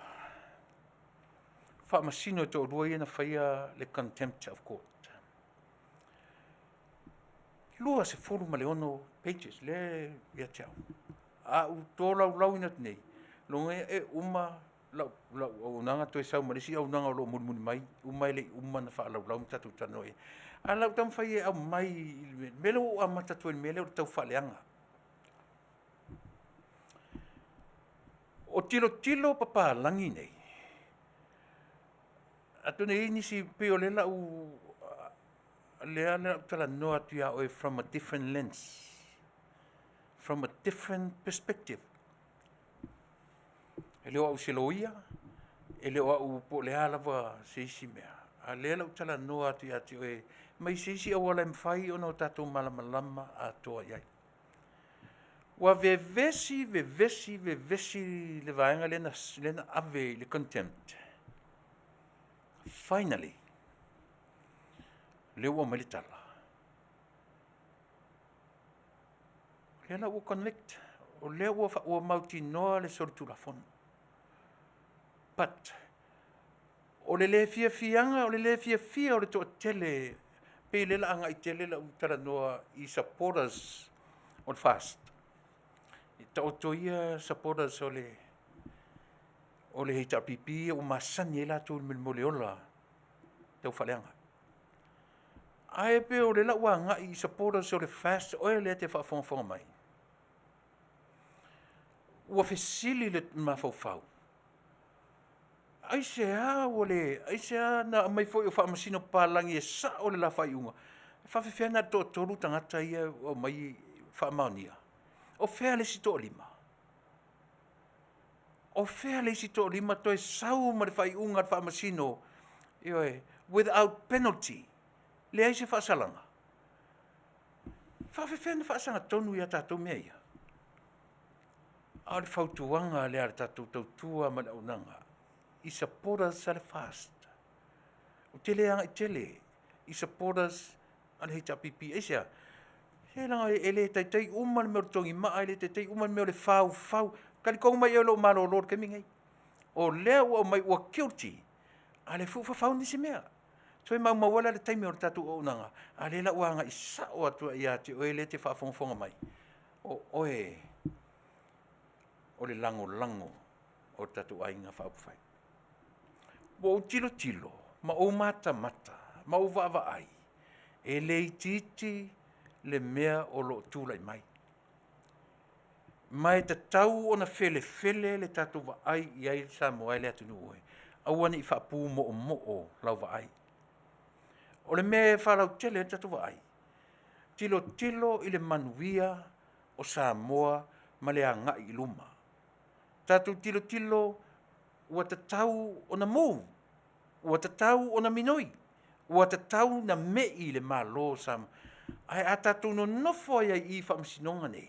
Speaker 3: Wha masino to rua na whaia le contempt of court. Lua se fulu ma le ono pages, le ia tiao. A u tō lau inat nei. Longa e uma, au nanga toi sau marisi, au nanga lo muni mai, umai le uma na wha lau tatu tano e. A lau tam whaia au mai, mele o amata toi mele o tau wha leanga. O tilo papa langi nei. Ato nei nisi peo lela u lea tala noa tuia oe from a different lens. From a different perspective. E leo au seloia, e leo au po lea lava seisi mea. A lea lau tala noa tuia te oe, mai seisi au ala mwhai ono tatou malamalama a toa iai. Wa vevesi le vaenga lena ave le contempt. Finally, le ua malitala. Le ua convict, o le ua mauti noa le sortula fono. But, o le fianga, o le fia o le toa tele, pe le la anga i tele la utara noa i supporters o fast. Ta otoia supporters o le heita pipi o masani e la tu mil moleola tau whaleanga. Ai pe o le la ua nga I supporters o le fast o le te whaafonga mai. Ua fesili le mafau. Ai se na mai foi o whaamasino pālangi e sa o le la whaiunga. Whawhewhena tō tōru tangata ia o mai whaamaunia. O whea le si tō lima. O whea le si tō lima toi sau ma le whaiunga whaamasino without penalty. Le ai se whaasalanga. Whawhewhena whaasanga tonu ia tātou mea ia. Au le whautuanga le ara tātou tautua ma le aunanga. I supporters sa le fast. O tele anga I tele. I supporters ale hei tapipi. Eisia, he langa ele tei uma le meo tongi maa ele tei uma le meo le fau. Kali kou mai eo lo malo lor ke mingai. O lea ua mai ua guilty. Ale fufa fau nisi mea. Toi mau mawala le taimi o le tatu o unanga. Ale la uanga I sa o atua ia te o ele te whaafonga mai. O oe. O le lango. O tatu ainga whaapufai. Wo tilo, ma o mata, ma o vava ai. E le titi le mea o lo tūlai mai. Mai te tau o na fele le tatu va ai I ai Samoa le Taunu'u. Awana I whaapu mo lau va ai. O le mea whalau tele tatu va ai. Tilo I le Manuia o Samoa ma le angai I luma. Tatu tilo ua te tau o na mou, ua te tau o na minoi, ua te tau na mei le malo sam. Ai a tatu no nofo ai I whaamisinonga nei.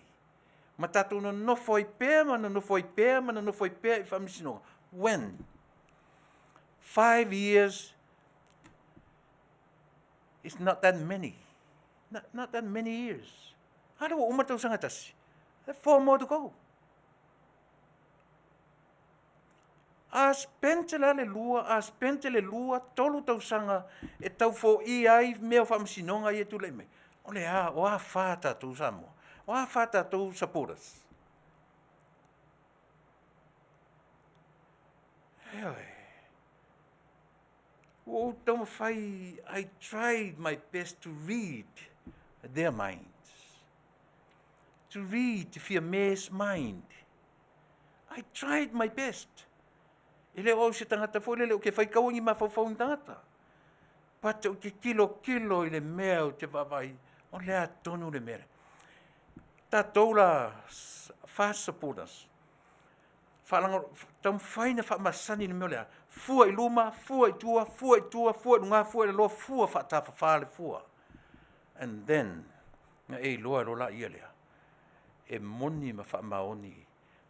Speaker 3: Ma tatu no nofo ai pēr, ma nofo ai pēr I whaamisinonga. When? 5 years is not that many. Not that many years. Hara wa umatau sangatasi. 4 more to go. A spente le lua, tolu tau sanga, e tau fo I ai mea whaamisinonga I e tūlei me. O le o a whāta tau Samoa, o a whāta tau supporters. Heoi. O tau whai, I tried my best to read their minds. To read Fia Me's mind. I tried my best. Ele o se tangata fo le o ke fai kawangi ma fau tangata. Pata o ke kilo I le mea o te vavai. O le a tonu le mea. Tātou la fast supporters. Whalanga, tam whaina whaamasani le mea lea. Fua I luma, fua I tua, fua I lunga, fua I loa, fua whaatafa whaale fua. And then, nga e loa lo la ia lea. E moni ma whaamaoni,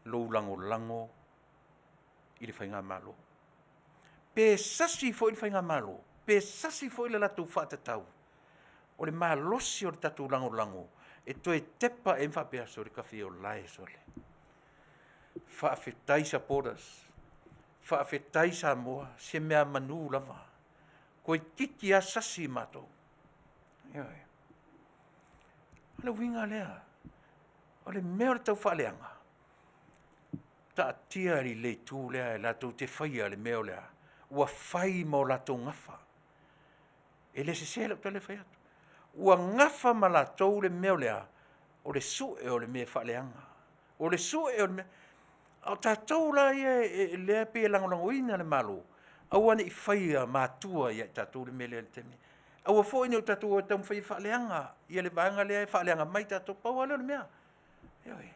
Speaker 3: lo lango, I le whainga malo. Pe sasi fo I le whainga malo. Pe sasi fo I le latu whaatatau. O le malosi o le tatu lango. E toi tepa e mwhapea so le kawhi o lai so le. Faafetai supporters. Faafetai Samoa. Se mea manu lava. Koe kiki a sasi mato. Ioi. Ale winga lea. O le mea o le tau whaaleanga. Ta tia li le tū lea e lato te whaia le meo lea. Ua whai mo lato ngafa. E le se sela o tale whai atu. Ua ngafa ma lato le meo lea. O le sue o le mea whaaleanga. O le sue o le mea. Au tātou la ia e lea pe langolangoina le malo. Au ane I whaia mātua ia tātou le mea lea le temi. Au a fo ine o tātou o tamu whai whaaleanga. Ia le vaanga lea e whaaleanga mai tātou pau ale o le mea. Ioi.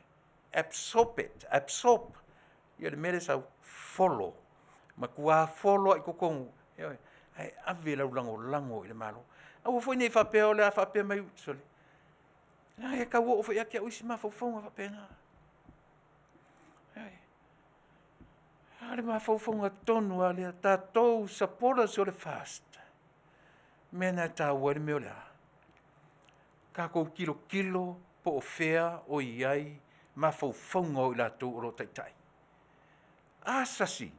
Speaker 3: Absorb. Ia le mere sau follow. Ma kua follow ai kokongu. Ioi. Ai ave lau lango I le malo. Au fo ine I whapea o le a whapea mai utsole. Ai e ka wo o fo ia kia uisi ma faufonga whapea nga. Ale ma faufonga tonu ale tātou supporters o le fast. Mena tā wale meo lea. Ka kou kilo po o whea o iai ma faufonga o I lātou o lo taitai. Asasi.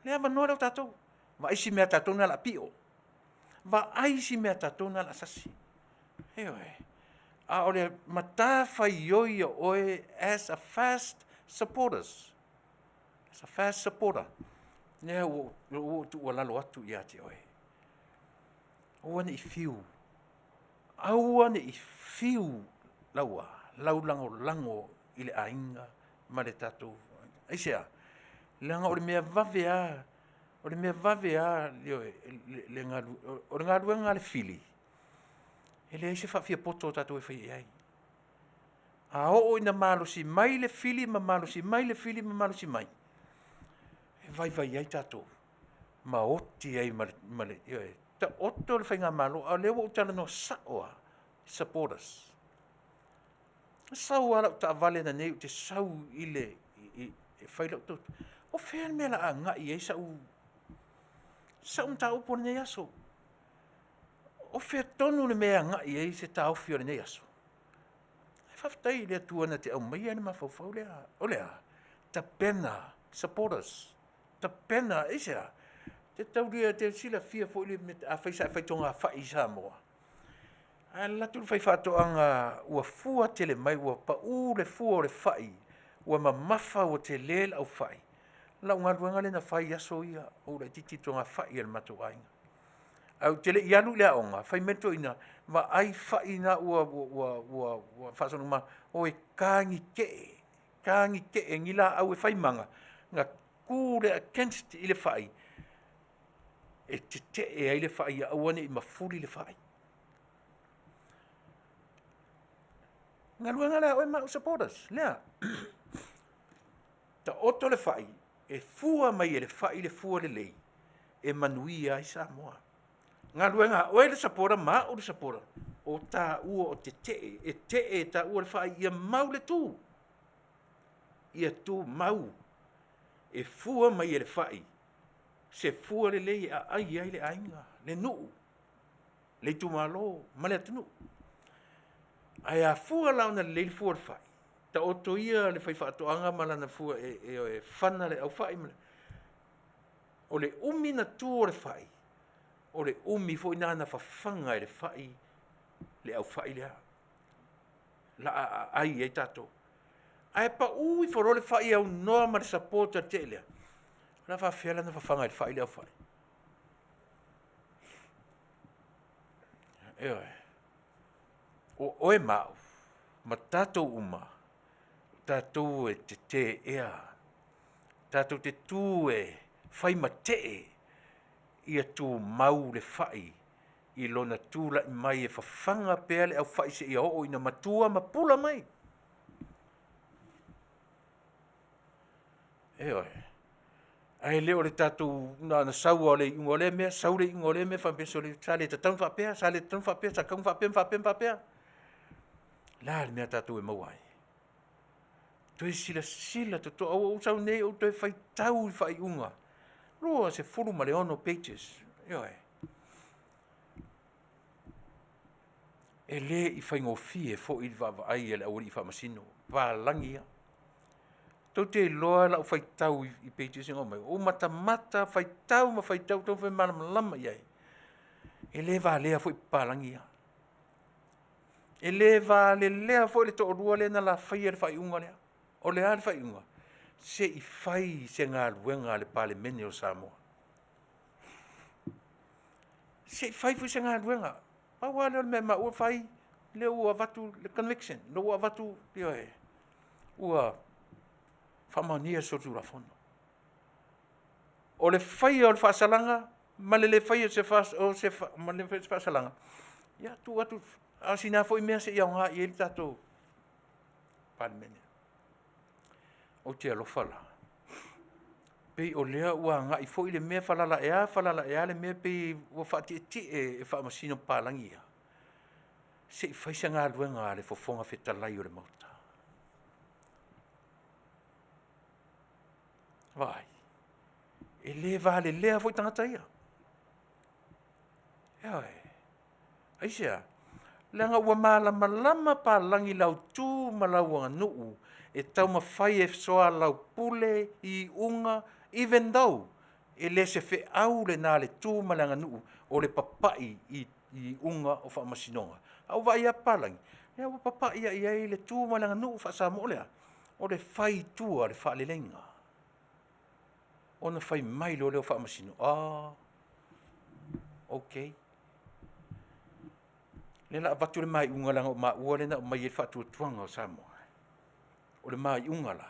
Speaker 3: Lea manoa leo tātou. Va aisi mea tātou na la pio. Va aisi mea tātou na la asasi. Eoe. A ole mata whai oi oe as a fast supporters. As a fast supporter. Nea o tu o lalo atu ia te oe. O ane I fiu. aua ne I fiu laua, lau lango I le ainga ma le tatou. Aisea, langa o le mea vave a, o le mea vave a le ngalu, o le ngalu ngā le fili. E le se whawhia poto tatou e whai ai. A o ina malo si mai le fili, ma malo si mai le fili, ma malo si mai. E vai ai tatou. Ma oti ai ma le, ta oto le whainga malo, a lewa utala no saoa, supporters. Sau ala ta vale na nei te sau ile I whaila utot. O whea mea la a ngai ei sau mta upo nei aso. O whea tonu le mea ngai ei se ta ofio nei aso. E whaftai lea tuana te au mai ane mawhawhau lea. O lea, ta pena, supporters. Ta pena, isea. Te tauria te sila fia fo ile a whaisa e whaitonga whai Samoa. A latu le whaifatoanga ua fua tele mai ua pa le fua o le whai. Ua mamafa o te lel au whai. Lau ngā ruanga le na whai aso ia o le tititonga whai al matu ainga. Au tele ialu lea onga, whai mento ina, ma ai whai na ua whasonu ma, o e kāngi ke ngila au e whai manga, ngā kūre against I le whai. E te ai le whai au ane I mafuri le whai. Ngā ruanga lea o e mau supporters, lea. Ta oto le whai, e fua mai e le whai le fua le lei, e Manuia I Samoa. Ngā ruanga, o e le sapora ma o le sapora, o tā ua o te e tā ua le whai, ia mau le tū. Ia tū mau, e fua mai e le whai, se fua le lei a ai le ainga, le nuu, le tū malo, ma le atunu. Ai a fua launa le fua le whai. Ta oto ia le whai whaatoanga malana fua e whana le au whai mele. O le umi na tū o le whai. O le umi fo ina na whawhanga e le whai le au whai lea. La ai e tato. Ai pa ui whoro le whai au noa ma le supporter te lea. La whawhela na whawhanga e le whai le au whai. O e mau. Ma tatou uma. Tatou e te ea. Tatou te tū e whai ma te ia tū mau le whai. I lona tūla I mai e whawhanga pēr le au whai se ia o ina matua ma pula mai. Ai leo le tatou na sau o le ingo le mea, sau le ingo le mea, whampeso le sa le tatau whapea, sa le tatau whapea, sa kau whapea. La le mea tatou e mawai. Toi sila to au sau nei o toi whai tau I whai unga. Roa se furu ma le ono pages. E le I whai ngofie fo I vava ai e le awari I whamasino. Pālangia. Tau te loa la o whai tau I pages ingo mai. O mata whai tau ma whai tau whai malama iai. E le Valea fo I pālangia. E le Vale lea fo le to orua le na la whai e le whai unga lea. O le ale whai unga. Se I whai se ngā ruenga le pale mene o Samoa. Se I whai fu se ngā ruenga. Paua leo me ma ua whai le ua watu le conviction. Le ua watu ua whamania sotu la fono. O le whai o le whaasalanga, ma le whai o se whaasalanga. Ia tu watu, a sina fo I mea se iau ngā I ele tatou. Pale mene. O te alofala. Pei o lea ua ngai fo I le mea falala ea le mea pei ua whaati e whaamasino pālangi ia. Se I whaisa ngā ruenga le fofonga whetalai o le mauta. Vai. E le Vale lea fo I tangata ia. Aisea. Langa ua malama pālangi lau tū ma lau Taunu'u. E tau mawhai e soa lau pule I unga, even though e le se whe au le nā le tū malanga nuu o le papai I unga o whaamasinonga. Au vai a palangi. Ea ua papai a iai le tū malanga nuu whaasamo lea. O le whai tua le whaalelenga. O na whai mai lo leo whaamasino. Okay. Le la watu le mai unga langa o maua le na o mai e whatuatuanga o Samoa. O le mai unga la.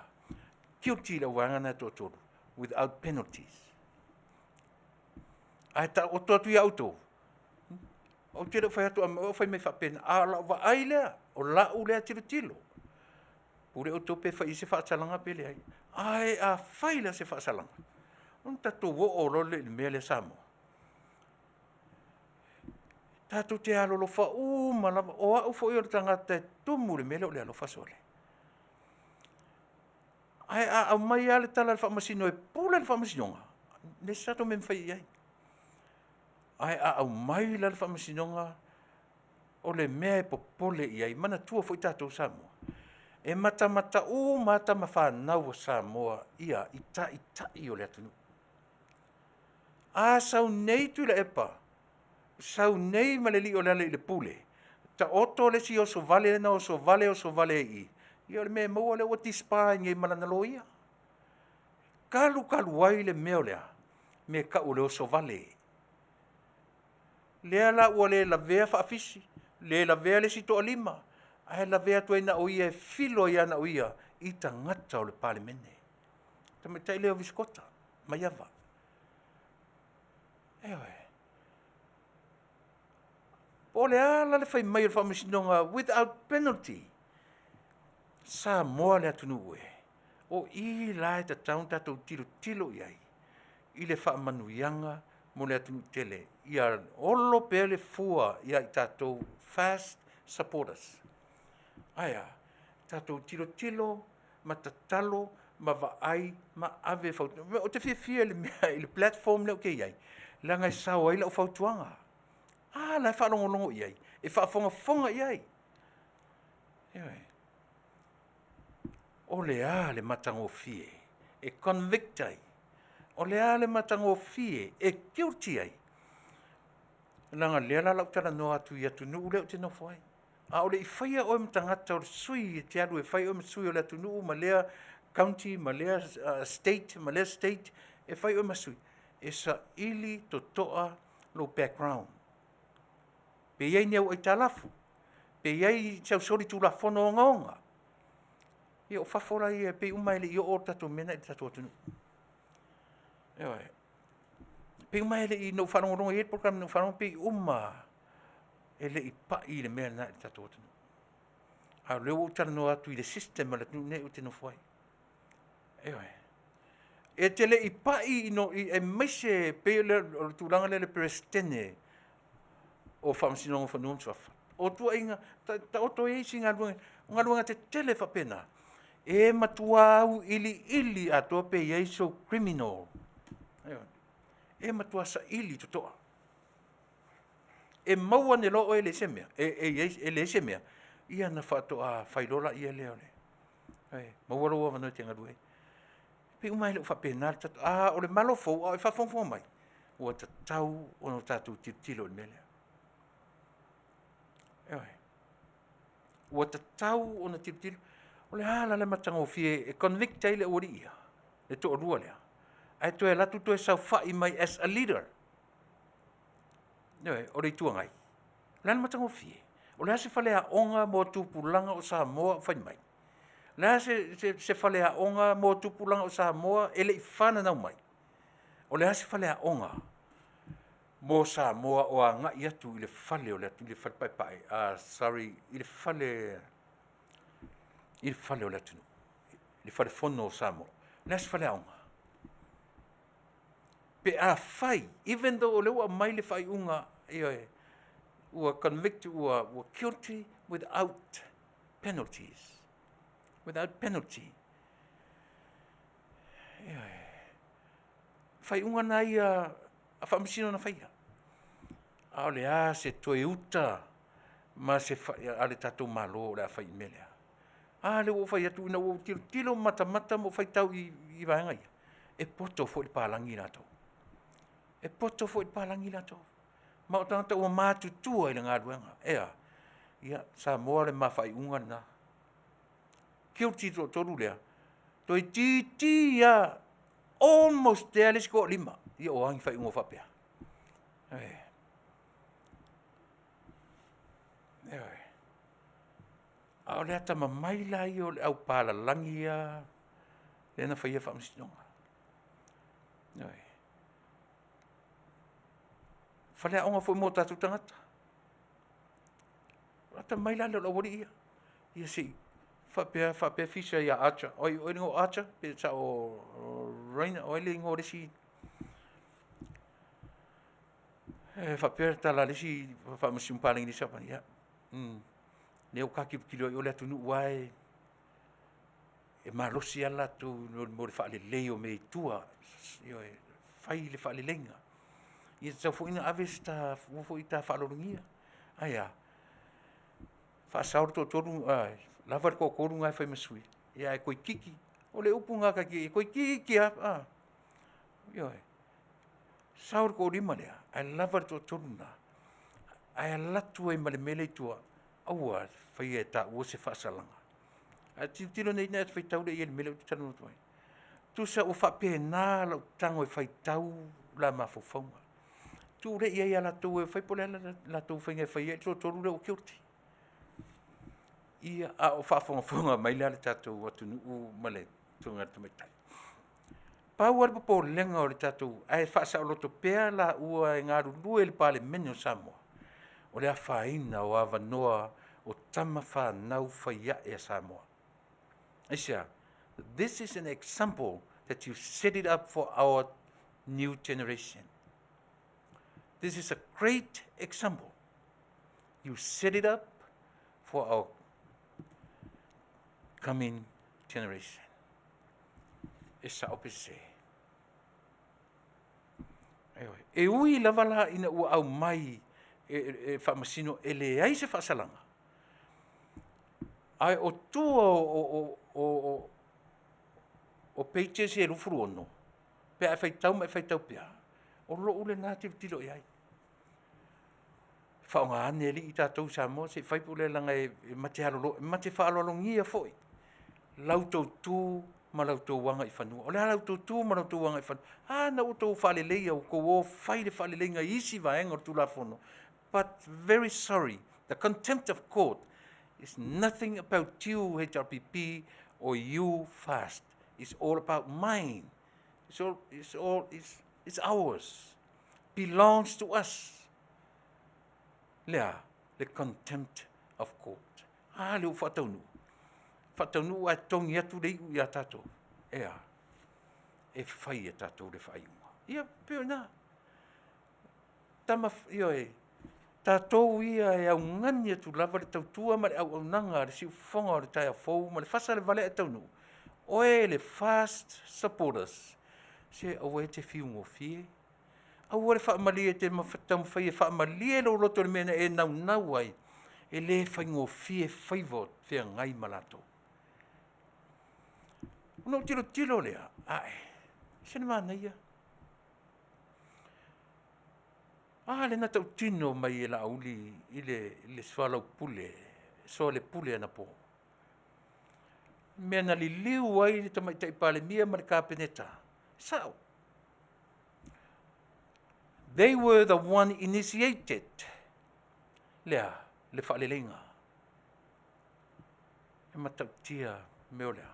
Speaker 3: Guilty la wangana tōtoro, without penalties. Ai ta o tōtu i auto. O tira whai atu o whai me whapena. A la wa ai lea, o lau lea tilo. Pure o tope whai se whaatalanga pele ai. Ai a whai lea se whaatalanga. On tato wo o role le mea le Samoa. Tato te alolo wha malama o au fo i o tangata e tumu le mele o le alo whasole. Ai au mai ale tala le whamasino e pula le whamasinonga. Ne sato me mwhai iai. Ai au mai le whamasinonga o le mea e popole iai. Mana tua fo i tato Samoa. E mata mata mawhanau o Samoa ia i tai o le atunu. A sau nei Tuilaepa. Sau nei ma le li o le pule. Ta oto le si o so vale na o so vale i. Ia le mea maua le o tispa ngai malana loia. Kalu ai le mea lea. Me ka o le o so vale. Lea la ua le la vea whaafisi. Le la vea le si toa lima. Ai la vea tu na oia e filo ia na oia. I ta ngata o le pale mene. Ta me tai leo viskota. Maiava. Ewe. O le ala le whai mai o whamasinonga without penalty. Samoa le Taunu'u e. O i lai ta taun tatou tilo iai. I le whaamanuianga mo le Taunu'u Tele. Ia olo pe le fua ia i tatou fast supporters. Aia, tatou tilo, ma tatalo, ma vaai, ma ave fautu. O te fia le mea i le platform leo ke iai. Langa i sawa i lau fautuanga. La whaolongolongo iai. E whaafonga iai. Iai. O le le matango fie. E convict ai. O le matango fie. E guilty ai. Langa lea la lau tala noa atu i Taunu'u leo te nofo ai. A o le i whaia o mtangata o le sui e te alu e whaia o sui o le Taunu'u ma lea county, ma lea state, e whaia o sui. E sa ili to toa lo background. Pe iai neu ai talafu. Pe iai sau sori tu la fono o ngaonga. Ia o whawhora ia pe umaile i o tato mena i tato Taunu'u. Ewa. Pe umaile i no whanongorongo i program no whanongo pe uma. Ele i pa i le mea na i tato Taunu'u. A leo o tala no atu i le system ala tunu ne o te no whai. Ewa. E tele i pa i no i e meise pe le tūranga le presidente o whamasinonga whanua mtuafa. O tua inga, ta oto e isi ngā luanga te tele whapena. E matua au ili a toa pe iei so criminal. E matua sa ili to toa. E maua ne loo e le semea. E le semea. Ia na whatoa whairola ia leo le. Maua roa whanau te ngarue. Pe umai leo whapena. O le malo fau, o e whawhongwhong mai. Ua ta tau o no tātou tilo le melea. Ua ta tau o na tilo. O le hala le matango fie e convict ai le ori ia. Le to rua lea. Ai to e latu to e sau whai mai as a leader. O le tuangai. Lana matango fie. O le hase whale a onga mo tupulanga o Samoa whai mai. Le hase se whale a onga mo tupulanga o Samoa ele i whana nau mai. O le hase whale a onga mo Samoa o a ngai atu i le whale o le atu i le whale pai. I le whale o le atu. I le whale whono o Samoa. Le hase whale a onga. Pe a whai, even though o leo a mai le whai unga, ua convict, ua guilty without penalties. Without penalty. Whai unga nai a whamasino na whaia. A ole a se toe uta, ma se ale tatou malo le a whai melea. A le o whai atu ina o tilo mata mo whai tau i vaenga ia. E poto fo i pālangi nā tau. E poto fo i pālangi nā tau. Ma o tangata ua mātutua i le ngā ruenga. Ia, Samoa le mawhai unga na. Guilty to toru lea. Toi titi ia almost there let's go lima. Ia o hangi whai unga whapea. o le ata mamai lai o le au palalangi ia, le na whaia whaamasinonga. Oi. Whale a onga fo mo tatu tangata. Ata mai lai lo wari ia. Ia si, whapea fisa ia acha. Oi ringo acha, pe sa o reina, oi le ingo resi. Whapea tala resi, whaamasimpaling ni sapa, ia. Neo kaki kilo o le Taunu'u wai e malosi ala tu mo le whaale leo me tua io e fai le whaale lenga ia tau fo ina aves ta fo ita whaalorungia aia whaasaur to toru lava ko koru ngai fai masui ia e koi kiki o le upu ngā kaki e koi kiki io e saur ko rima lea ai lava to toru na ai latu e male mele tua aua fai e ta ua se whaasalanga. A tilo nei nea fai tau le ia le mele o te tanu tuai. Tu sa o whapea nā lau tango e fai tau la mafofaunga. Tu re ia ia la tau e fai pole la tau fai ngai fai e to toru le o kioti. Ia a o whaafonga mai le tatou atu nuu male tunga tumetai. Pau arpa po lenga o le tatou ai whaasa o loto pea la ua e ngāru lue le pale mene o Samoa. O le a whaina o awa noa o tama whanau whaia e Samoa. Asia, this is an example that you set it up for our new generation. This is a great example. You set it up for our coming generation. Esa opese. E ui lavala ina ua au mai e whamasino ele ai se whaasalanga. Ai o tua o pages e rufuru ono. Pe ai whai tau pia. O lo ule nā te tilo i ai. Whaonga ane li i tātou Samoa se whai pule langa e mate halolo, mate whaalolongia foi. Lau tau tū ma lau tau wanga i whanua. O le lau tau tū ma lau tau wanga i whanua. Na o tau whaleleia o ko o whai le whaleleinga isi vaenga o tū la whono. But very sorry, the contempt of court is nothing about you, HRPP, or you fast. It's all about mine. It's ours. Belongs to us. Lea, the contempt of court. Leo whataunu. Whataunu ai tongi atu rei ui a tātou. Ea, e whai a tātou re whaiunga. Ia, peo nā. Tama, io e, tātou ia e au ngani atu lava le tautua ma le au nanga le si ufonga o le tai a fou ma le Fasa le Vale e Taunu'u. Oe le fast supporters se au e te whiungo fie. Au le whaamali e te mawhatamu whai e whaamali e lo roto le mena e nau ai e le whaingo fie whaivot whia ngai malato. Uno tilo lea, ae, sene mana ia. Le na tau tino mai e la Aouli i le swalau pule, so le pule ana po. Mea na li liu ai le tamaitai pale mia ma le kāpeneta. Sao? They were the one initiated. Lea, le whaalelenga. E matau tia meo lea.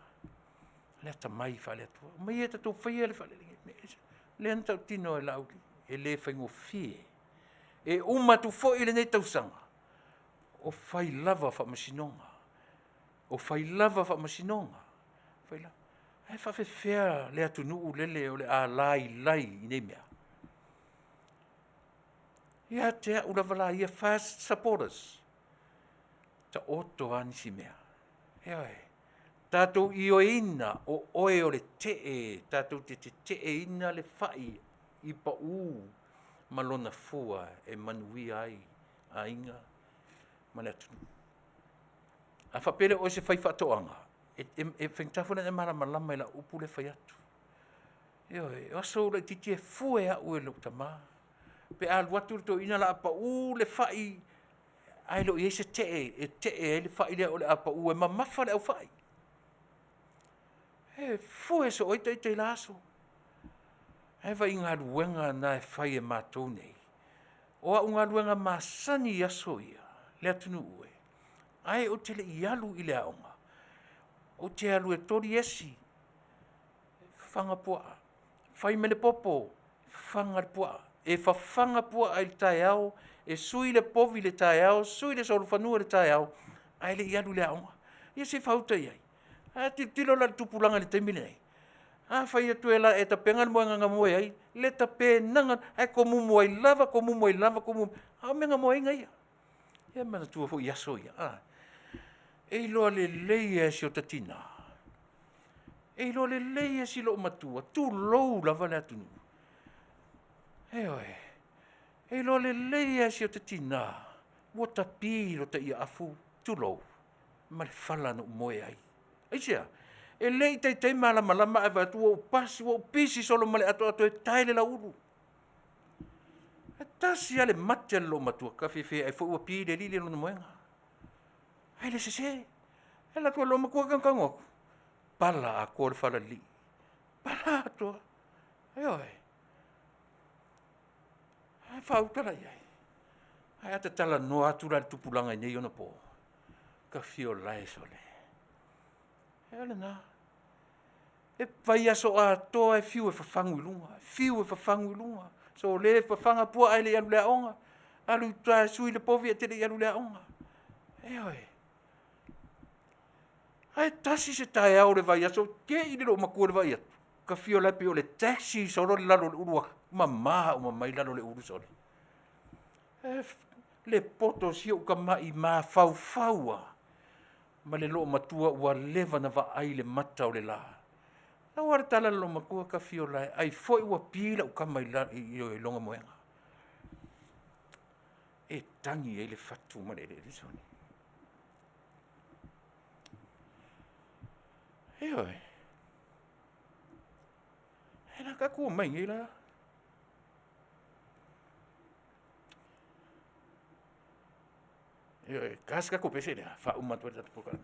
Speaker 3: Lea ta mai whaale atua. Mai e tatou whaia le whaalelenga. Lea na tau tino e la Aouli. E le whaingo fie. E umatu fo i le nei tausanga. O whai lava whamasinonga. O whai lava whamasinonga. Whai lava. Ai whawhewhea le Taunu'u lele o le a lai i nei mea. Ia te a ulavala ia fast supporters. Ta oto anisi mea. Ea e. Tātou i o ina o oe o le tee. Tātou te tee ina le whai i pa malona fua e Manuia ai a inga ma le Taunu'u. A whapere o se whai whatoanga. E whengtawhana e malama i la upu le whai atu. Eo e aso la titi e fue a ue luk tamā. Pe a luatu to ina la apa le whai ai lo i se tee e le whai lea o le apa e mamafa le au whai. E fue so oita i te laso. Ai vai ngā ruenga na e whai e mātou nei. O a ngā ruenga māsani aso ia, le Taunu'u e. Ai o tele I alu I le aonga. O te alu e tori esi. Whanga pua. Whai mele popo. Whanga pua. E whawhanga pua ai le tai au. E sui le povi le tai au. Sui le solu whanua le tai au. Ai le I alu le aonga. Ia se whauta iai. A te tilo la tupulanga le teimile ai. A whai atu e la e ta pengan moe nganga moe ai. Le ta pe nanga. Ai ko mumu ai lava, ko mumu ai lava, ko mumu. A menga moe inga ia. Ia mana tua fo iaso ia. E loa le leia si o tatina. E loa le leia si lo matua. Tu lou lava le atunu. E oe. E loa le leia si o tatina. Ua tapi lo ta ia afu. Tu lou. Ma le fala no moe ai. Aisia. E lei tei malama lama e vatu o pasi o pisi solo male ato e taile la uru. E tasi ale mate lo matua kawhiwhi e fo ua pi le lili lo na moenga. Ai le sese. E la tua lo makua kankangoku. Pala a kore whala li. Pala atua. E oe. Ai whautala iai. Ai ata tala noa atura le tupulanga i nei ona po. Ka fio lai sole. E ole na. E pai aso a toa e fiu e whafangu I lunga. Fiu e whafangu I lunga. So le whafanga pua ai le alu lea onga. Alu tua sui le povi e tele I alu lea onga. E oe. Ai tasi se tae au le vai aso. Ke I le lo makua le vai atu. Ka fio lai pio le taxi soro le lalo le urua. Mama o mamai lalo le uru sore. Le poto si o ka mai ma fau faua. Ma le lo matua ua leva na va ai le mata o le la. Na wara tala lo makua ka fio lai. Ai foi ua pila o ka mai la I longa moenga. E tangi e le fatu ma le soni. E oi. E la ka kua mai la. E oi. Kaska ko pese lea. Fa umatu e tatu pokame.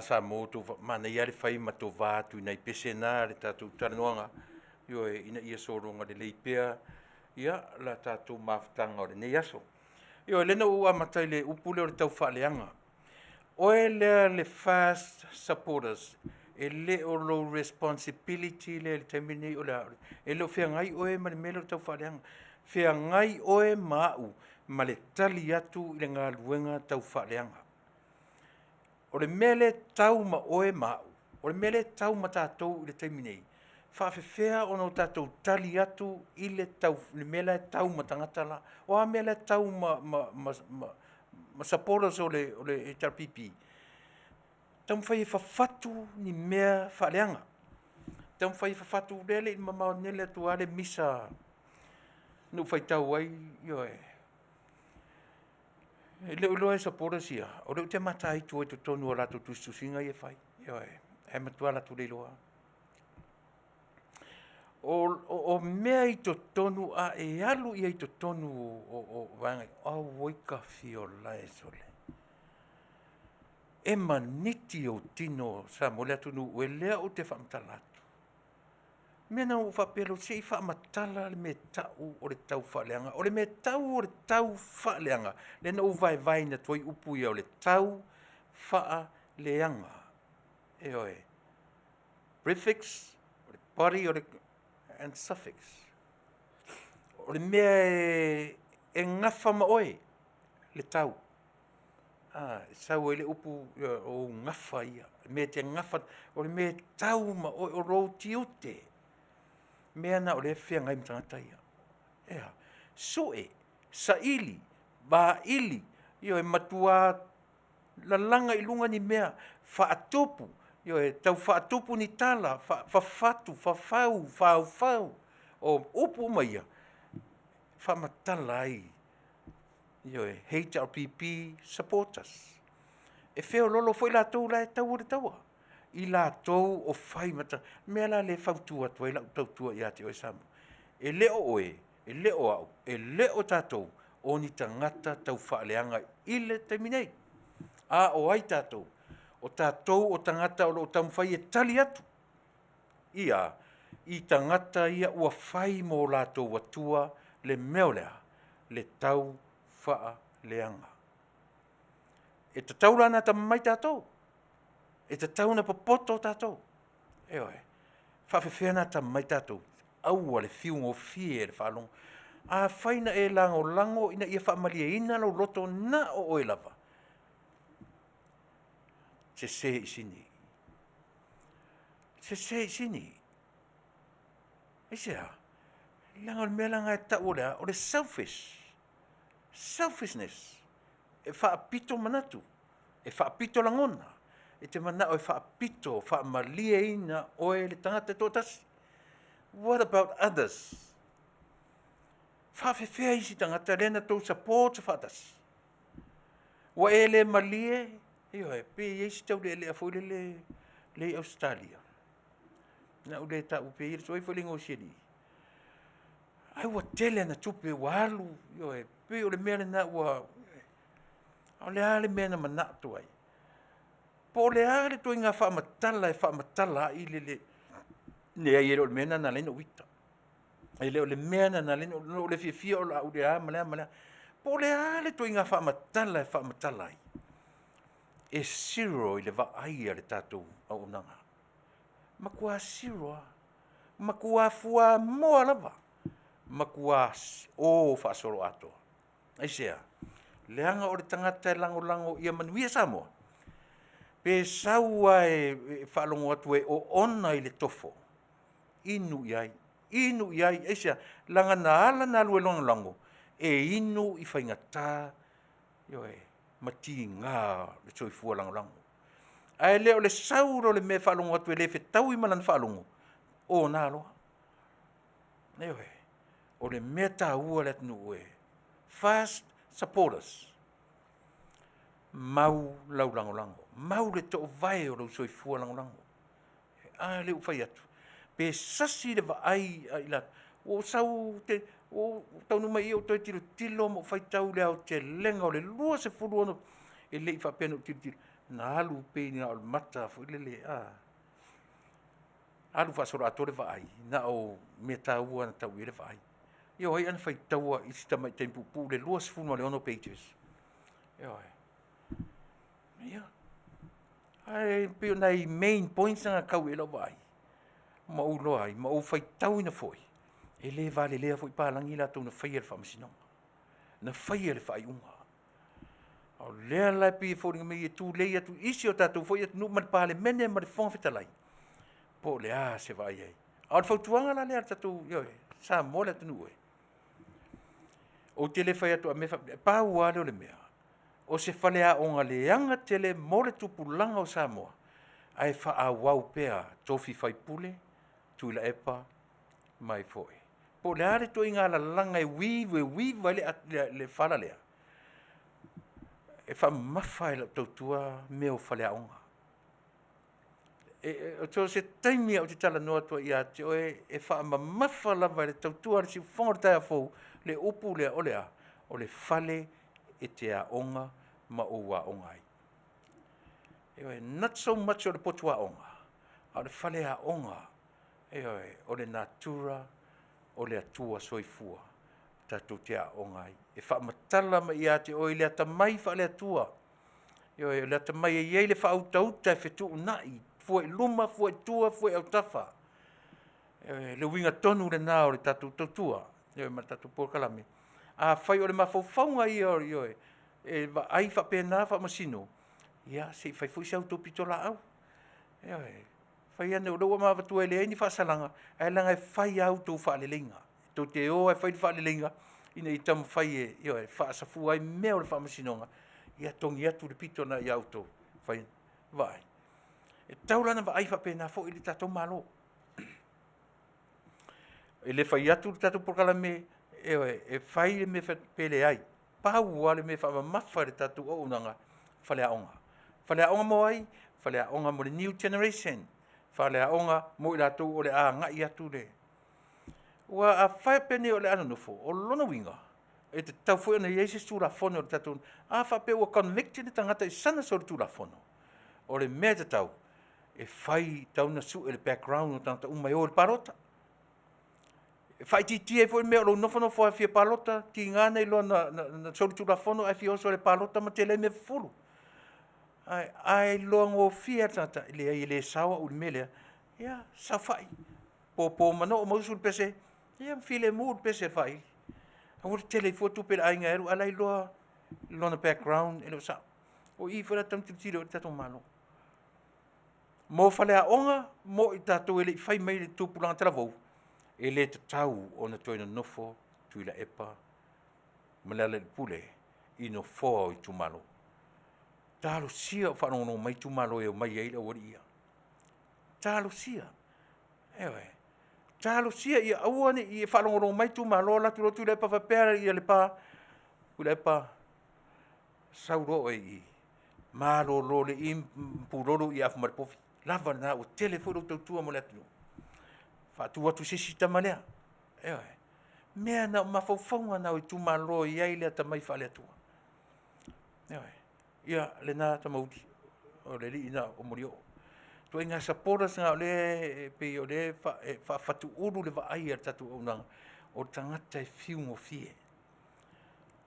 Speaker 3: Samoa tu mana ia le fai ma to va tu nei pesena le tatu tanuanga yo ina ia soronga le leipea ia la tatu maftanga o le nei aso yo le no ua matai le upule o le tau whaaleanga o le fast supporters ele o lo responsibility le temini o le ele fia ngai oe ma le melo tau whaaleanga fia ngai oe mau ma le tali atu i le ngā luenga tau whaaleanga o le mele tau ma oe mau, o le mele tau ma tātou i le taiminei. Faafetai ono tātou tali atu i le tau, le mele tau ma tangata la, o a mele tau ma supporters o le HRPP. Tam fai fafatu ni mea whaaleanga. Tam fai fafatu lele i mamau nele tu ale misa nu fai tau ai, yoe. E leo loa e sapora sia. O leo te mata ai tu e tu tonu o lato tu susinga i e fai. E matua la tu le loa. O mea i to tonu a e alu i to tonu o vangai. O woika fio la e sole. E maniti o tino sa mo le tunu o e lea o te whamtalatu. Mea na o whapelo se i whamatala le me tau o le tau whaaleanga. O le me tau o le tau whaaleanga. Le na o vai na toi upu ia o le tau whaaleanga. E oe. Prefix, o le body, o le and suffix. O le mea e ngafa ma oe le tau. Sau e le upu o ngafa ia. Me te ngafa, o le me tau ma oe o rou tiute. Mea na o le fea ngai mtangata ia. Ea, soe, saili, ili, io e matua la langa i lunga ni mea, whaatopu, io e tau whaatopu ni tala, whafatu, whafau, o upu maia, whamatala ai, io e HRPP supporters. E feo lolo foi la tau la e tau o le taua. I la tou o fai mata me la le fautua tu la tautua ia te o samu e leo oe e leo au e leo tatou o ni tangata tau whaaleanga i le teminei a o ai tatou o tangata o tau fai e tali atu ia i tangata ia ua fai mo la tou watua le meolea le tau whaaleanga e te taurana ta mai tatou e te tauna popoto tātou. E oe, whawhewhena ta mai tātou. Aua le whiungo fie le whalong. A whaina e lango ina ia whaamalia ina lo roto na o oe lava. Se se i sini. Se se i sini. E sea, langa o mea langa e tau olea, o le selfishness. E whaapito manatu. E whaapito langona. E te mana o e whaapito, whaamalia ina o e le tangata tōtasi. What about others? Whawhewhea isi tangata lena tō support whaatasi. Wa e le malie, e oe, pe isi tau le afoi le Australia. Na ule ta upe iri Soifua lingo siri. Ai wa tele na tupe wa alu, e oe, pe o le mea na wa, o le ale mea na manatu ai. Po le ale to inga whamatala i le ai o le mena na leno wita. E le o le mena na leno, o le fia o la au le a malea. Po le ale to inga whamatala i. E siro i le va ai a le tātou au nanga. Makua siroa. Makua fua moa lava. Makua o whaasoro ato. Ai sea. Leanga o le tangata lango ia Manuia Samoa. Pe saua e whaalongo atu e o ona i le tofo. Inu iai, e sea, langa na ala na alue lango, e inu i whaingata, mati ngā le Soifua lango. Ai leo le sauro le me whaalongo atu e le whetau i malan whaalongo, o nā aloha. O le mea tā ua le atunu e, fast supporters, mau lau lango. Mau le to vai o lo Soifua lango. Le ufai atu. Pe sasi le va ai la. O sau te o Taunu'u mai o tilo mo fai tau le au te lenga o le lua se fulu ono e le fa peno tilo. na alu pe ni o mata fo lele alu fa so atore vai na o meta ua na tau ile vai io ai ana fai taua i sta mai tempo pu le luas fu no le ono pages io ia ai pe nei main points na kau ile vai ma u lo ai ma u fai tau ina foi e le vale le foi pa langi la tu na fai fa masino na fai le fai unga o le la pi fo ni me tu le tu isi o tatu foi no ma pa le mene ma le Faafetai po le se vai ai au fo tuanga la le tatu io sa mo le Taunu'u o Tele fai atu a me pa ua le mea o se falea onga leanga Tele mo le tupulanga o Samoa ai fa a wau pea tofi fai pule Tuilaepa mai foi po le ale to inga la langa e wi le fala lea e fa mafai la tautua me o falea onga o to se taimi o te tala noa to ia te oe e fa mafa lava le tautua le si fonga tai a fou le upu le olea o le fale e te a onga ma o wa onga ai. E not so much o le potua onga, a le fale a onga o le natura o le atua Soifua tatu te a onga ai. E fa matala ma ia te oe le atamai fa le atua. Le atamai e iei le fa autauta e fetu nai, fue luma, fue tua, fue autafa. Le winga tonu le nao le tatu tautua. Ma tatu porkalame. A fai o le mafaufaunga i e ai fa pena fa masino. Ia, se fai fui sa utopito la au. Fai ane o lewa mawatu e le ni fa salanga. E langa e fai au tau fa le lenga. Tau te o e fai fa le lenga. Ina i tamu fai e fa safu ai mea o le fa masinonga. Ia tongi atu le pito na i auto. Fai, vai. E taulana va ai fa pena fo ili tatou malo. E le fai atu le tatou porkalame e fai le me pele ai. Pau ale me fa mafa le tatou o unanga fale aonga. Fale aonga mo ai, fale aonga mo le new generation. Fale aonga mo i latou o le a ngai atu le. Ua a fai pene o le anonofo, o lona winga. E te tau foi ana Iesus tu la fono o le tatou. A fa pe ua convicted le tangata i sana so le tu la fono. O le mea te tau. E fai tau na su e le background o tangata umai o le parota. E fai titi e foi mea lo nofo nofo a fia parota, ti ngana i lo na so le tu la fono a fia oso le parota ma Tele me fulu. Ai lo ngo fia tata le sawa u mele. Ya, sa fai. Po mano o mausul pese. Ya, file mood pese fai. A wur Tele fo tu pe ai ngairu alai lo na background e lo sa. O i fora tam tilo tato malo. Mo fale a onga, mo i tatou ele fai mai le tupulanga tala vou. E le te tau o na toina nofo, Tuilaepa, malala le pule, i no foa o i tumalo. Talo sia o whanongo mai tumalo e o mai eila o ia. Talo sia. Talo sia i auane i whanongo mai tumalo la tu Tuilaepa whapera i le pa. Tuilaepa sauro e i. Malo lo le i mpuroro i afu maripofi. Lava na o Tele fo tau tua mo le atu. Fa tu watu sisi tamalea. Mea na mafaufaunga na o tumalo i ai le tamai fa le atua. Ia le na tamaudi. O le li ina o morio. Tu inga saporas nga o le pe o le fa fatu uru le va ai tatu o nang. O tangata e fiu mo fie.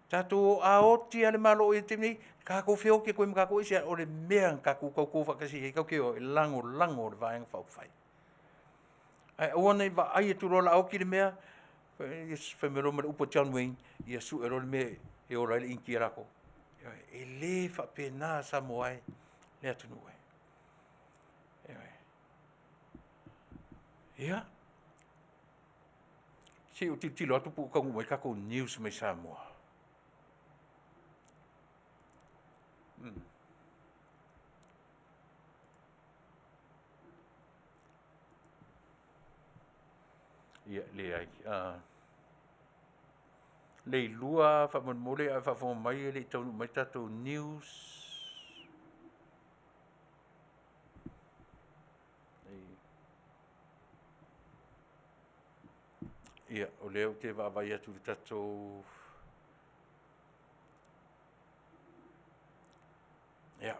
Speaker 3: Tatu a oti ale malo e temi kako feo ke koe kako isi o le mea kako kau whakasi e kau ke o lango le vaenga whauwhai. Ai oana i va ai e turola au ki le mea whamero ma le upo Taunu'u i a su e role mea e ora ele inki rako. E le whapena Samoa e le Taunu'u. Ia. Si o tilo atu pu kangu mai kako news mai Samoa. Ia le ai. Le lua fa mole a fa fo mai le tau mai tatou news. Ia o leo te va vai atu tatou. Ia.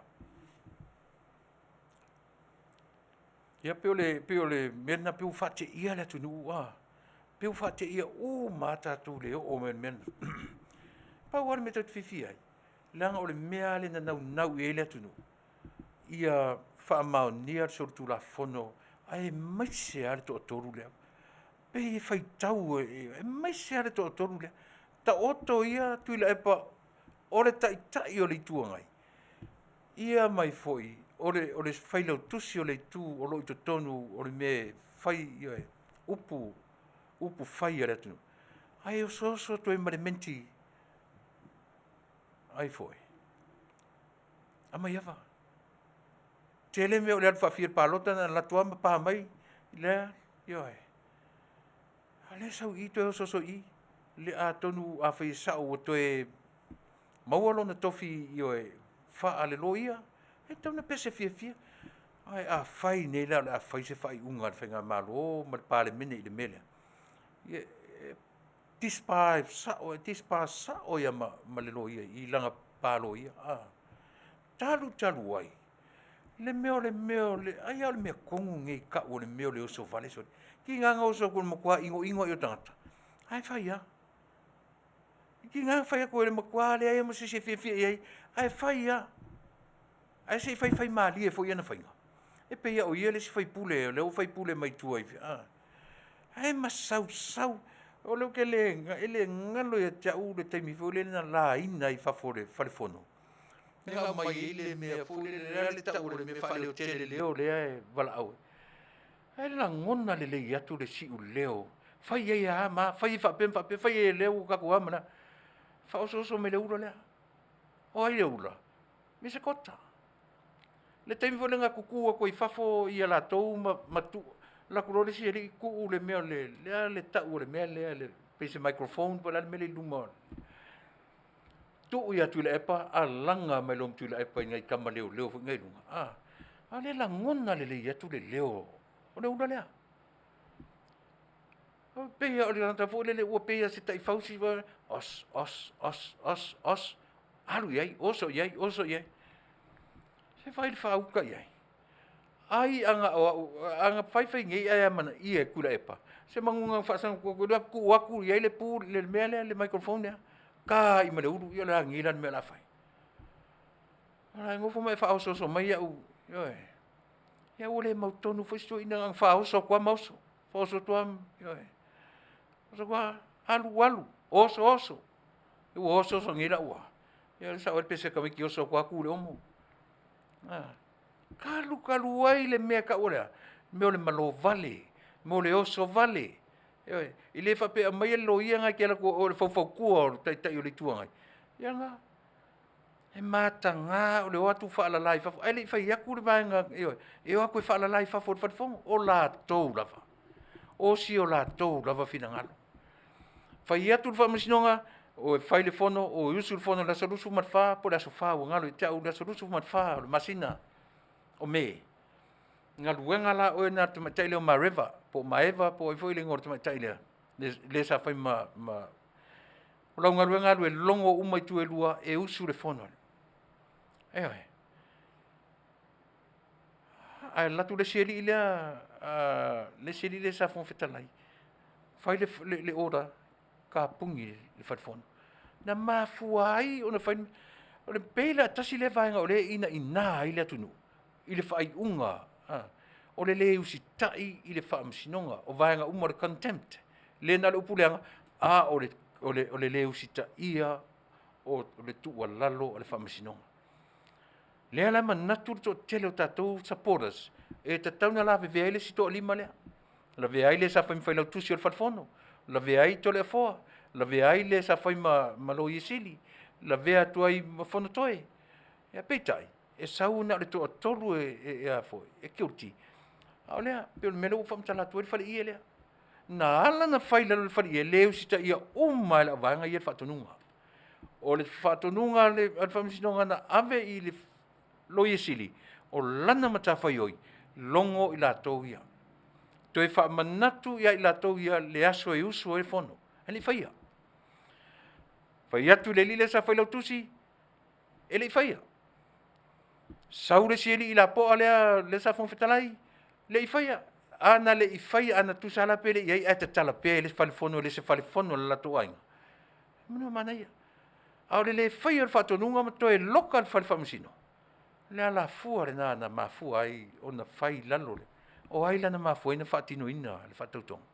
Speaker 3: Ia pe ole mena pe fate ia le tunu a. Pe fate ia o mata tu le o men. Pa war me tot fifi ai. Langa ole mea le na nau ele tunu. Ia fa maonia so tu la fono ai mai se ar to toru le. Pe fai tau e mai se ar to toru le. Ta oto ia Tuilaepa ore tai o le tuangai. Ia mai foi ore fai lau tusi o le tu o lo to tonu o le me fai ia upu fai ara tu. Ai o so to e menti. Ai foi. Ama ia Tele me o le alfa fir palota na la tua pa mai le yo e. Ale sau I to so I le a tonu a fai sa o to e maualo na tofi yo e fa ale loia e tona pese fia. Ai a fai nei la a fai se fai unga fenga malo ma pale mene I le mele. Ye tispa sa o ya ma le loia I langa palo ia. Talu ai. Le meo le ai ale me kongu ngai ka o le meo le oso vale so ki nganga oso ko mo kwa ingo yo tangata ai fai ya ki nganga fai ko le mo kwa le ai mo se fia ai fai ya ai se fai mali e fo ia na fai e pe ia o ia le se fai pule le o fai pule mai tu ai ai ma sau o le ke le ngalo ya tau le taimi fo le na la ina I fa fore fono Nga mai ile me fule le ta ule me fale o tele leo le wala au. Ai la ngona le ya tu le si u leo. Fai ia ma fai fa fai leo ka ko amana. Fa so me le ula le. O ai le ula. Me se kota. Le taimi fo nga kuku ko I fafo ia la tou ma tu. La ko le si le ku le me le ta ule me le pese microphone para me le luma. Tu ia Tuilaepa a langa mai lom Tuilaepa ngai kama leo ngai lunga. Ale la ngona le ia tu le leo. O le ula lea. O pe ia o le ranta fo le o pe ia se tai fausi wa os. Alu iai, oso iai. Se fai fa uka iai. Ai anga fai ngai ai mana ia Tuilaepa. Se mangunga fa sang ko ku iai le pu le mele le microphone ya. Ka I male uru ia la ngilan me la fai. Ala ngofo mai fa so mai ia u. Yo e. Ia ole mau tonu fo sto ina ang fa so kwa mauso. Fo so tuam yo e. So kwa alu. Oso. Eu oso so ngira ua. Ia sa o pese ka ki oso kwa ku le omo. Kalu ai le me ka ora. Me ole malo vale. Me ole oso vale. Ile fa pe mai lo ia nga ke la ko o fofokua tai o le tuanga ia nga e mata nga o le watu fa la life ai le fa ia ku le nga e o ko fa la life fo o la tou lava o si o la tou lava fina ngalo fa ia tu fa masinonga o fa le fono o usul fono la solusu mat fa po la sofa o ngalo te o la solusu mat fa o masina o me ngalu ngala o na te matai ma river po maeva po foi le ngor te matai le sa fai ma o la ngalu longo o mai tu e lua e usu le fono ai la tu le seri le sa fon fetalai fai le ora ka pungi le fat fono na mafuai o na fai o le pela tasi le vai o le ina ile tunu ile fai unga o le usi tai I le whaamsinonga o vaenga umare contempt le na le upuleanga o le usi tai ia o le tua lalo o le whaamsinonga le ala manatu to tele o tatou supporters e tatau na la vevea ile si to lima lea la vea ile sa whaim whailau tusi o le whatfono la vea I to le afoa la vea ile sa whaim malo Iesili la vea tuai mawhono toe e peitai e sau na le to tolu e afoi e kiuti Olha, pelo menos o fam tala tu fali ele. Na ala na faila le fali ele si ta ia uma la vanga ia fatonunga. O le fatonunga le fam sinonga na ave I le lo Iesili. O lana mata faioi longo I la toia. To e fa manatu ia I la toia le aso e uso e fono. Ele faia. Faia tu le lile sa faila tusi. Ele faia. Saure si ele I la po alea le sa fon fetalai. le i faia ana le i faia ana tu sala pele ia ai tala pele falifono le se falifono la toainga mano manai au le faia fa tonunga ma toe local falfamusino le ala fua le na mafua ai ona fai lalo le o ai lana mafua ina fatino ina le fatautonga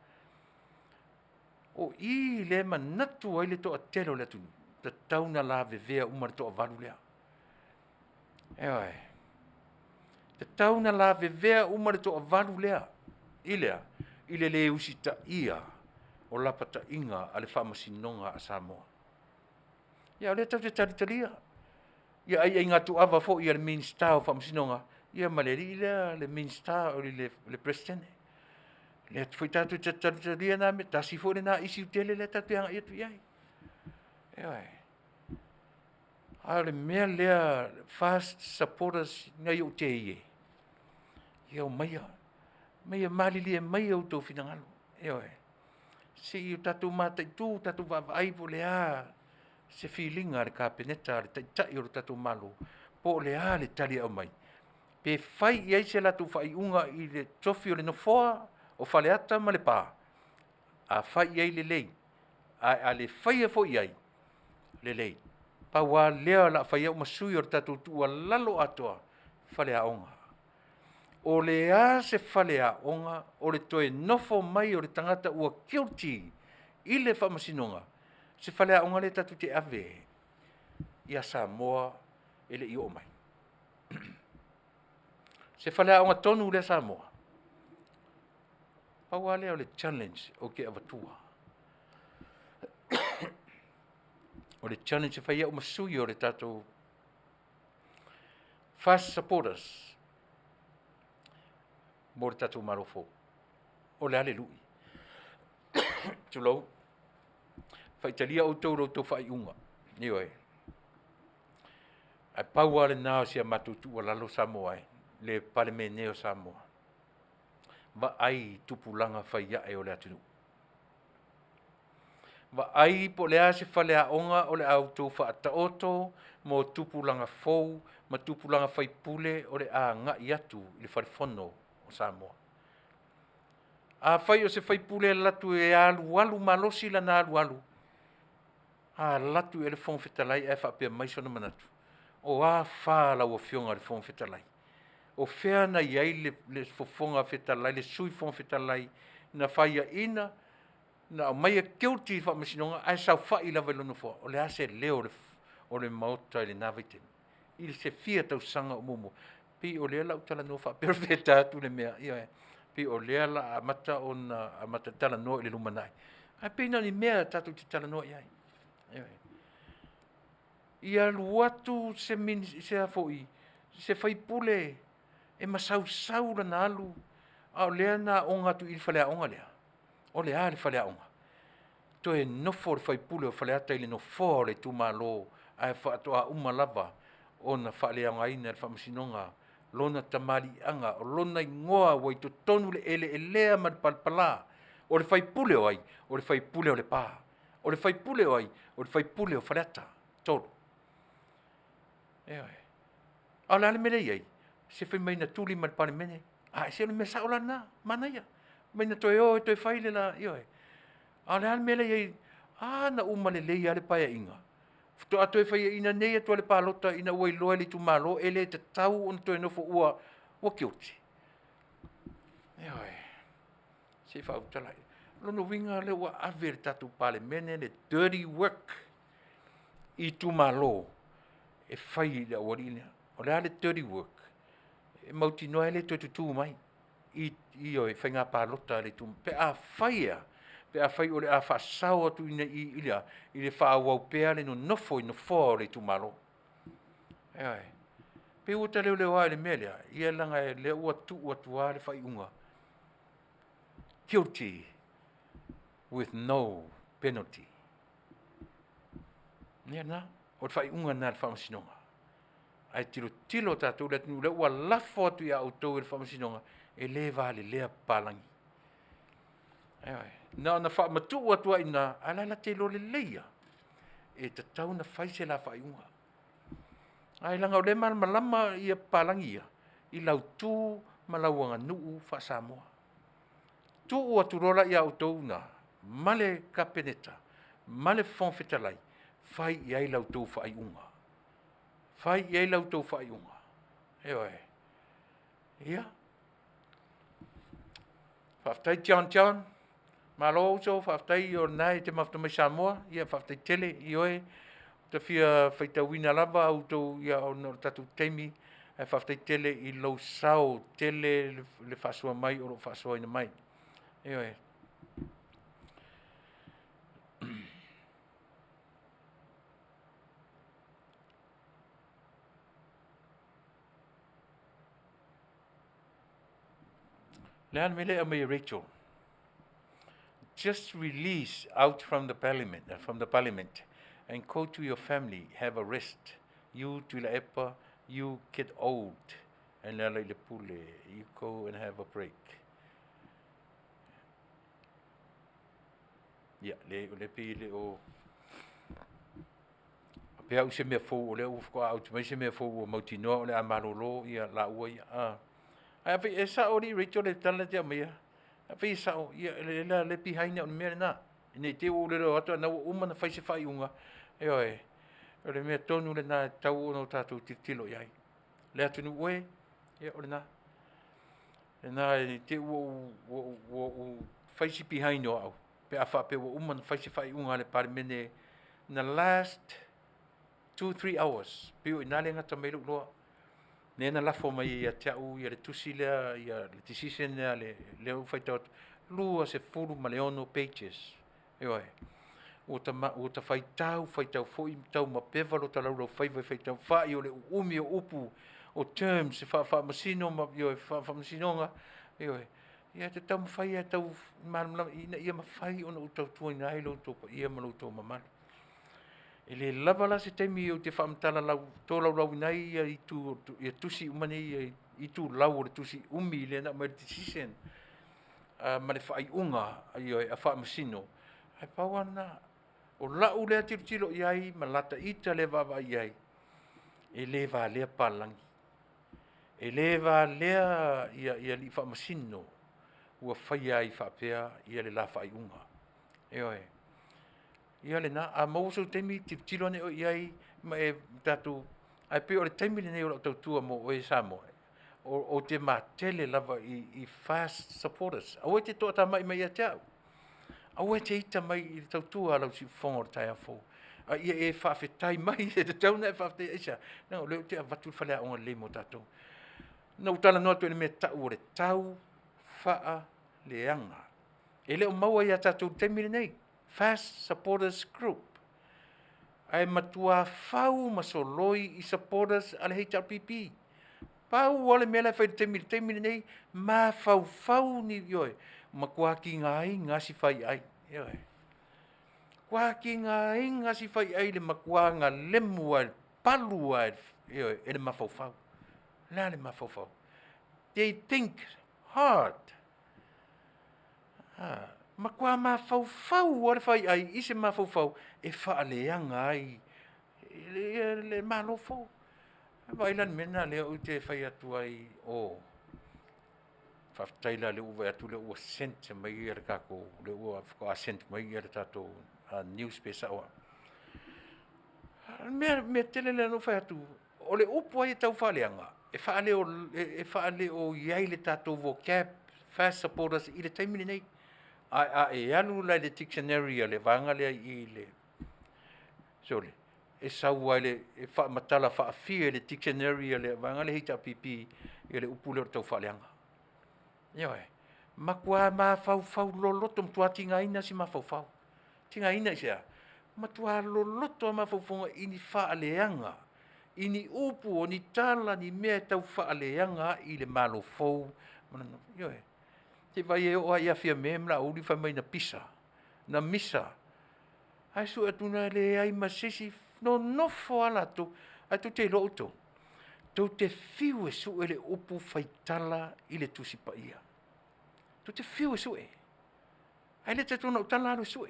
Speaker 3: o i le manatu ai le to atelo le tu ta tauna la vevea uma to avalu lea ai te tauna la vevea uma le to avalu lea ilea ile le usita ia o la pata inga ale famasinonga a Samoa ia le tau te taritalia ia ai inga tu ava fo ia le minister o famasinonga ia maleri le minister o le president le foi tatu te taritalia na me tasi fo le na isi utele le tatu ia ia tu ia ai ale mea lea fast supporters ngai o te ie ia o maia malili e maia o tō finangalo e se i tatu mata i tū tatu vavai po lea se feelinga le kapeneta le tai o tatu malo po lea le tali au mai pe fai i aise la tu fai unga i le tofi o le nofoa o faleata ma le pā a fai i ai le lei a le fai e fo i ai le lei pa wa lea la fai au masui o tatu tua lalo atoa falea onga o le a se falea onga o le toe nofo mai o le tangata ua guilty i le whamasinonga se falea onga le tatu te ave ia Samoa ele i o mai se falea onga tonu le Samoa paua lea o le challenge o ke avatua o le challenge fai au masui o le tatu fast supporters mo tatu marofo o le ale lui tulo fai talia o to fai unga ni oi ai paua le nao sia matutu o lalo Samoa le parlemeneo Samoa va ai tupulanga fai ia e o le atunu va ai po le ase falea onga o le auto fa ataoto mo tupulanga fou ma tupulanga fai pule o le a nga iatu i le farifono o Samoa. A fai o se fai pule latu e alu malosi la na alu. A latu e le fong fetalai e fa pe mai sona manatu. O a fa la o fionga le fong fetalai. O fea na iai le fofonga fetalai, le sui fong fetalai, na fai a ina, na mai a guilty fa masinonga, ai sau fai la velono fo. O le ase leo o le mauta le navite. Il se fia tau sanga o mumu. Pi o lea la utala no fa perfecta tu le mea ia pi o lea la amata ona amata tala no le lumanai ai pe na ni mea tatu te tala no ia ia luatu se foi se fai pule e masau la nalu a lea na onga tu il falea onga lea o lea le falea onga to e no for fai pule o falea tai le no for le tu malo ai fa to a uma lava ona fa le anga ina fa masinonga lona tamari anga o lona ingoa wai to tonu le elea ma palpala o le fai pule o ai o le fai pule o le pa o le fai pule o ai o le fai pule o faleta todo ala le mele ai se fai mai na tuli ma pale mene a se le mesa ola na manaya mai na to fai le la ala le mele ai na uma le ale pa inga to atoe fai ina nei to le palota ina wai loeli tu malo ele te tau on to no fo ua kiuti se fa utala lo no winga le wa aver tatu pale mene le dirty work i tu malo e fai le orina o le dirty work e mauti no ele to tu mai i o fai nga palota le tu pe a fai pe a fai o le a fasao tu ina i le fa au pea le no foi no fore tu malo pe o te le wa le melia ia langa le o tu le fai unga guilty with no penalty na o fai unga na fa masinonga ai tilo tatu le tu le wa la foto ia auto le fa masinonga e le vale le palangi na fa matu atua ina ala la te lo le leia e te tau na fai se la fai unga ai langa o le malama ia palangia i lau tu malauanga nuu fa Samoa. Tu ua turola ia utou na male kapeneta, male Faafetai, fai iai lau tau fai unga. Fai iai lau tau fai unga. Eoe. Ia. Faafetai tian, malo so faafetai o nai te maftamai Samoa, ia faafetai Tele, ioe, ta fia faitauina lava au tau ia o no tatu teimi, faafetai Tele I lau sao, Tele le fasua mai o lo fasua ina mai. Eoe. Lean mele amai Rachel. Just release out from the parliament, and go to your family, have a rest. You Tuilaepa, you get old, and le pule, you go and have a break. Yeah, le pi le o. Pea u se mea fou o le u fko au mai se mea fou o mautinoa o le amarolo ia la ua ia. Ai pe esa ori Rachel le tala te mea. Ai sa o ia le pi haina o mea na. Nei te o le ro na uma na fai se fai unga. Oi. O le mea tonu le na tau no tatu titilo iai. Le atu nu we ia o le na. Le na te o fai se pi haina au. Pe afa pe o uma na fai se fai unga le parmene na last 2-3 hours. Pio inale ngata melu loa. Nena la fo mai ia tau ia le tusi le ia le decision le u fai tau lua se fulu maleono pages. Eoi. O ta fai tau fo I tau ma pevalo ta lau fai tau fai o le umi o upu o terms fa masino ma yo fa masinonga. Eoi. Ia te tau fai ia tau mal ia ma fai ona u tau tuina ai lo to ia ma lo to mama. Ele lava la se temi o te whamtala lau, tō lau nei I tusi umani I tu lau o le tusi umi le na mai decision. Ma le whai unga a wha masino. Ai pawana, o lau lea tiro iai, ma lata ita le wawa iai. E le va lea palangi. E le va lea ia li wha masino. Ua whai ai whapea ia le la whai unga. Eoe. Ia le na a mauso temi tiro ne o iai ma e tatu ai pe o le temi ne o tau tua mo o e Samoa o te matele lava I fast supporters a o te to ta mai mai ate a o te ita mai I tau tua lau si fongo tai afo a ia e Faafetai mai e te tau na Faafetai isa no le te vatu fale o le mo tatu no tala no to me tau o le tau faa leanga ele o maua ia tatu temi nei Fast Supporters Group. Ai matua fau masoloi I supporters ale HRPP. Pau ole mele fai temi nei ma fau ni yoi. Ma kua ki ngai ngasi fai ai. Yoi. Kua ki ngai ngasi fai ai le makua nga lemu ai palu ai. Yoi, ele ma fau. La le ma fau. They think hard. Ma kua ma fau ora fai ai ise ma fau e fa leanga ai le malo fo vai lan mena le o te fai atu ai o Faafetai la le uva atu le ua sent mai ia le kako le ua fko sent mai ia le tato newspaper o me tele le no fai atu o le upo ai tau fa leanga e fa le o iai le tato vocab fast supporters I le taimini nei e anu la le dictionary le vanga le I le sole e sau ai le e fa matala fa afia le dictionary le vanga le HRPP le upule o tau faleanga yoe makua ma fau loloto mtua tinga ina si ma fau tinga ina sia matua loloto ma fau ini fa leanga ini upu o ni tala ni me tau fa leanga I le malo fau yoe te vai o ia fia mem la uli fa mai na pisa na misa ai su atuna le ai masisi no fo ala tu atu te loto tu te fiu su ele upu faitala I le tusi pa ia tu te fiu su ai le te tuna utala lo su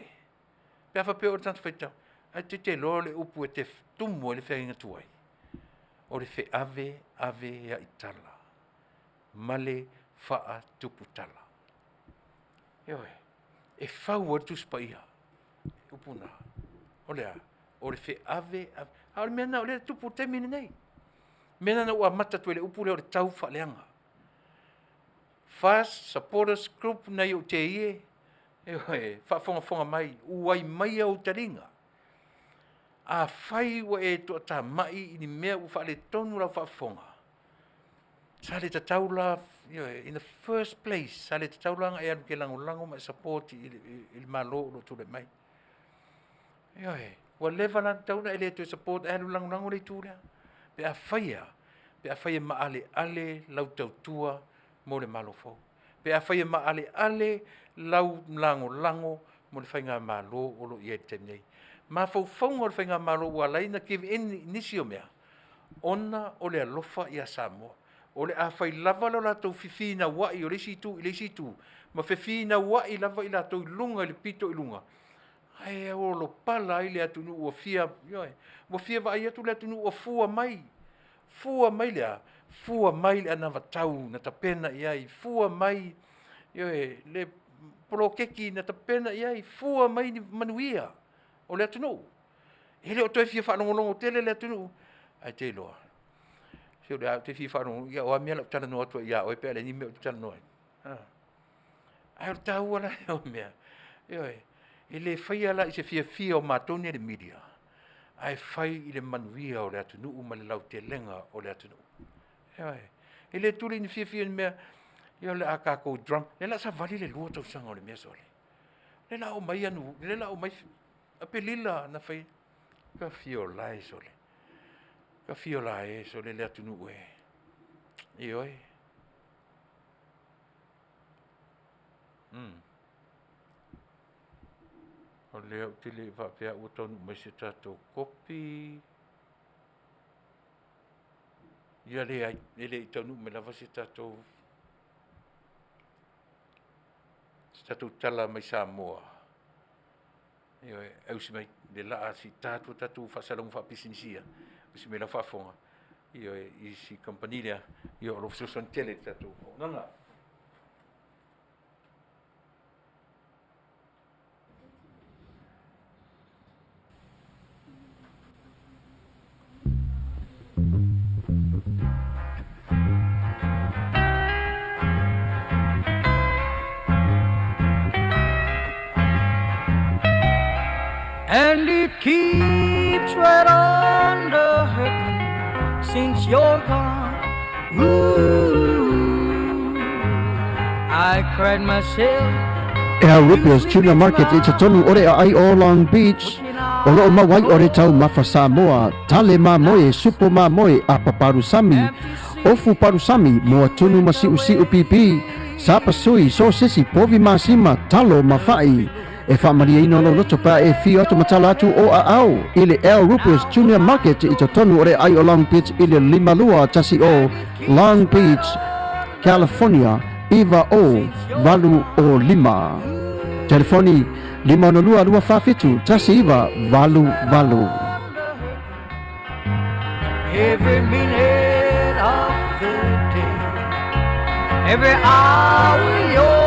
Speaker 3: pe fa pe o tanto faitala ai te lo le upu te tumo le feinga tuai o le fe ave ia itala male faa tuputala. Ioe, e fau atu spaia. Upuna. Olea, ole fe ave, ole mena ole tupu te mine nei. Mena na ua mata tuele upule ole tau fa leanga. Fast supporters group na yo te ie. Ioe, fonga mai, uai mai au taringa. A fai wa e to ta mai ni mea u fa le tonu la fa fonga. Sa le taula in the first place, sa le taula e al ke lango ma support il malo lo tu le mai. Ioe, wa leva la taula ele to support e lango le tu le. Pe a fai ma ale lau tautua mo le malo fo. Pe a fai ma ale lau lango mo le fainga malo o lo ie te nei. Ma fau le fainga malo wa laina give in nisio mea. Ona o le alofa ia Samoa. O le a fai lava lo la tau fifina wai o le situ. Ma fifina wai lava i la tau lunga le pito i lunga. Ai o lo pala i le atunu ua fia. Ua fia wa ai atu le atunu ua fua mai. Fua mai le ana vatau na tapena iai. Fua mai le polokeki na tapena iai. Fua mai ni Manuia. O le atunu. Ele o toi fia whanongolongo tele le atunu. Ai te loa. Se o le au te fia whanongo. Ia o amia la utana noa tua ia. O e pēle ni mea utana noa. Ai o tau ala o mea. Ele whai ala i se fia o mātoni le media. Ai whai i le Manuia o le atunu. Ma le lau te lenga o le atunu. Ele tuli ni fia ni mea. Ia le akako drum. Le la sa vali le lua tau sanga o le mea sole. Le la o mai anu. Le la o mai apelila na fai ka fio lai sole. Ka fio lai sole le atunu e. Ioi. O le au tili whapea ua tonu mai se tātou kopi. Ia le ai, ele i tonu me lava se tātou tala mai Samoa. Ioe, au si mai, le laa si tātou whasalongu whapisinisia. Si me la whafonga. Ioe, i si kompanilia, io alo fsosan Tele tātou. Nanga.
Speaker 4: And it keeps right under her since you're gone. Ooh, I cried myself.
Speaker 5: Rupia's Tuna Market i te tonu ore ai o Long Beach. O loo mawai ore tau mafa Samoa. Tale mamoe, supo mamoe, apa parusami. Ofu parusami, moa tunu masiu pipi. Sapa sui, so sisi, povi masima, talo mafai. E whamaria ino lo loto pa e fio atu matala atu o a au. Ile Rupia's Junior Market i te tonu ore ai o Long Beach ile limalua tasi o Long Beach, California. Iva o valu o lima. Telefoni 502 tasi iva valu.
Speaker 4: Every minute of the day, every hour you're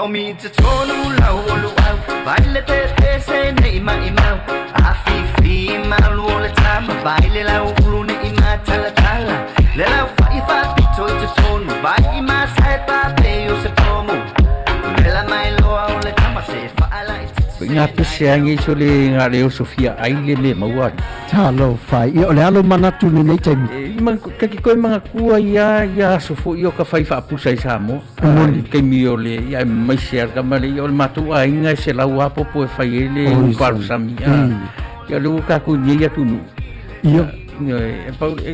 Speaker 4: Omi te tonu lau olu au Vale te se ne ima Afifi malu o le tama Vale lau ulu ne ima tala Le lau fai pito i te tonu Vai ima sae pape o se tomo Le la mai loa o le tama se faala i te
Speaker 3: Ngā pese angi so le ngā leo Sofia aile le mauari.
Speaker 5: Talo fai, i o le alo manatu ni nei taimi.
Speaker 3: Kaki koe mga kua ia sofo i o ka whai whaapusa i Samoa. Kei mi o le, ia mai se arka male, i o le matu a inga se lau apopo e whai e le parusami. Ia le uka ku ni ia tunu.
Speaker 5: Ia.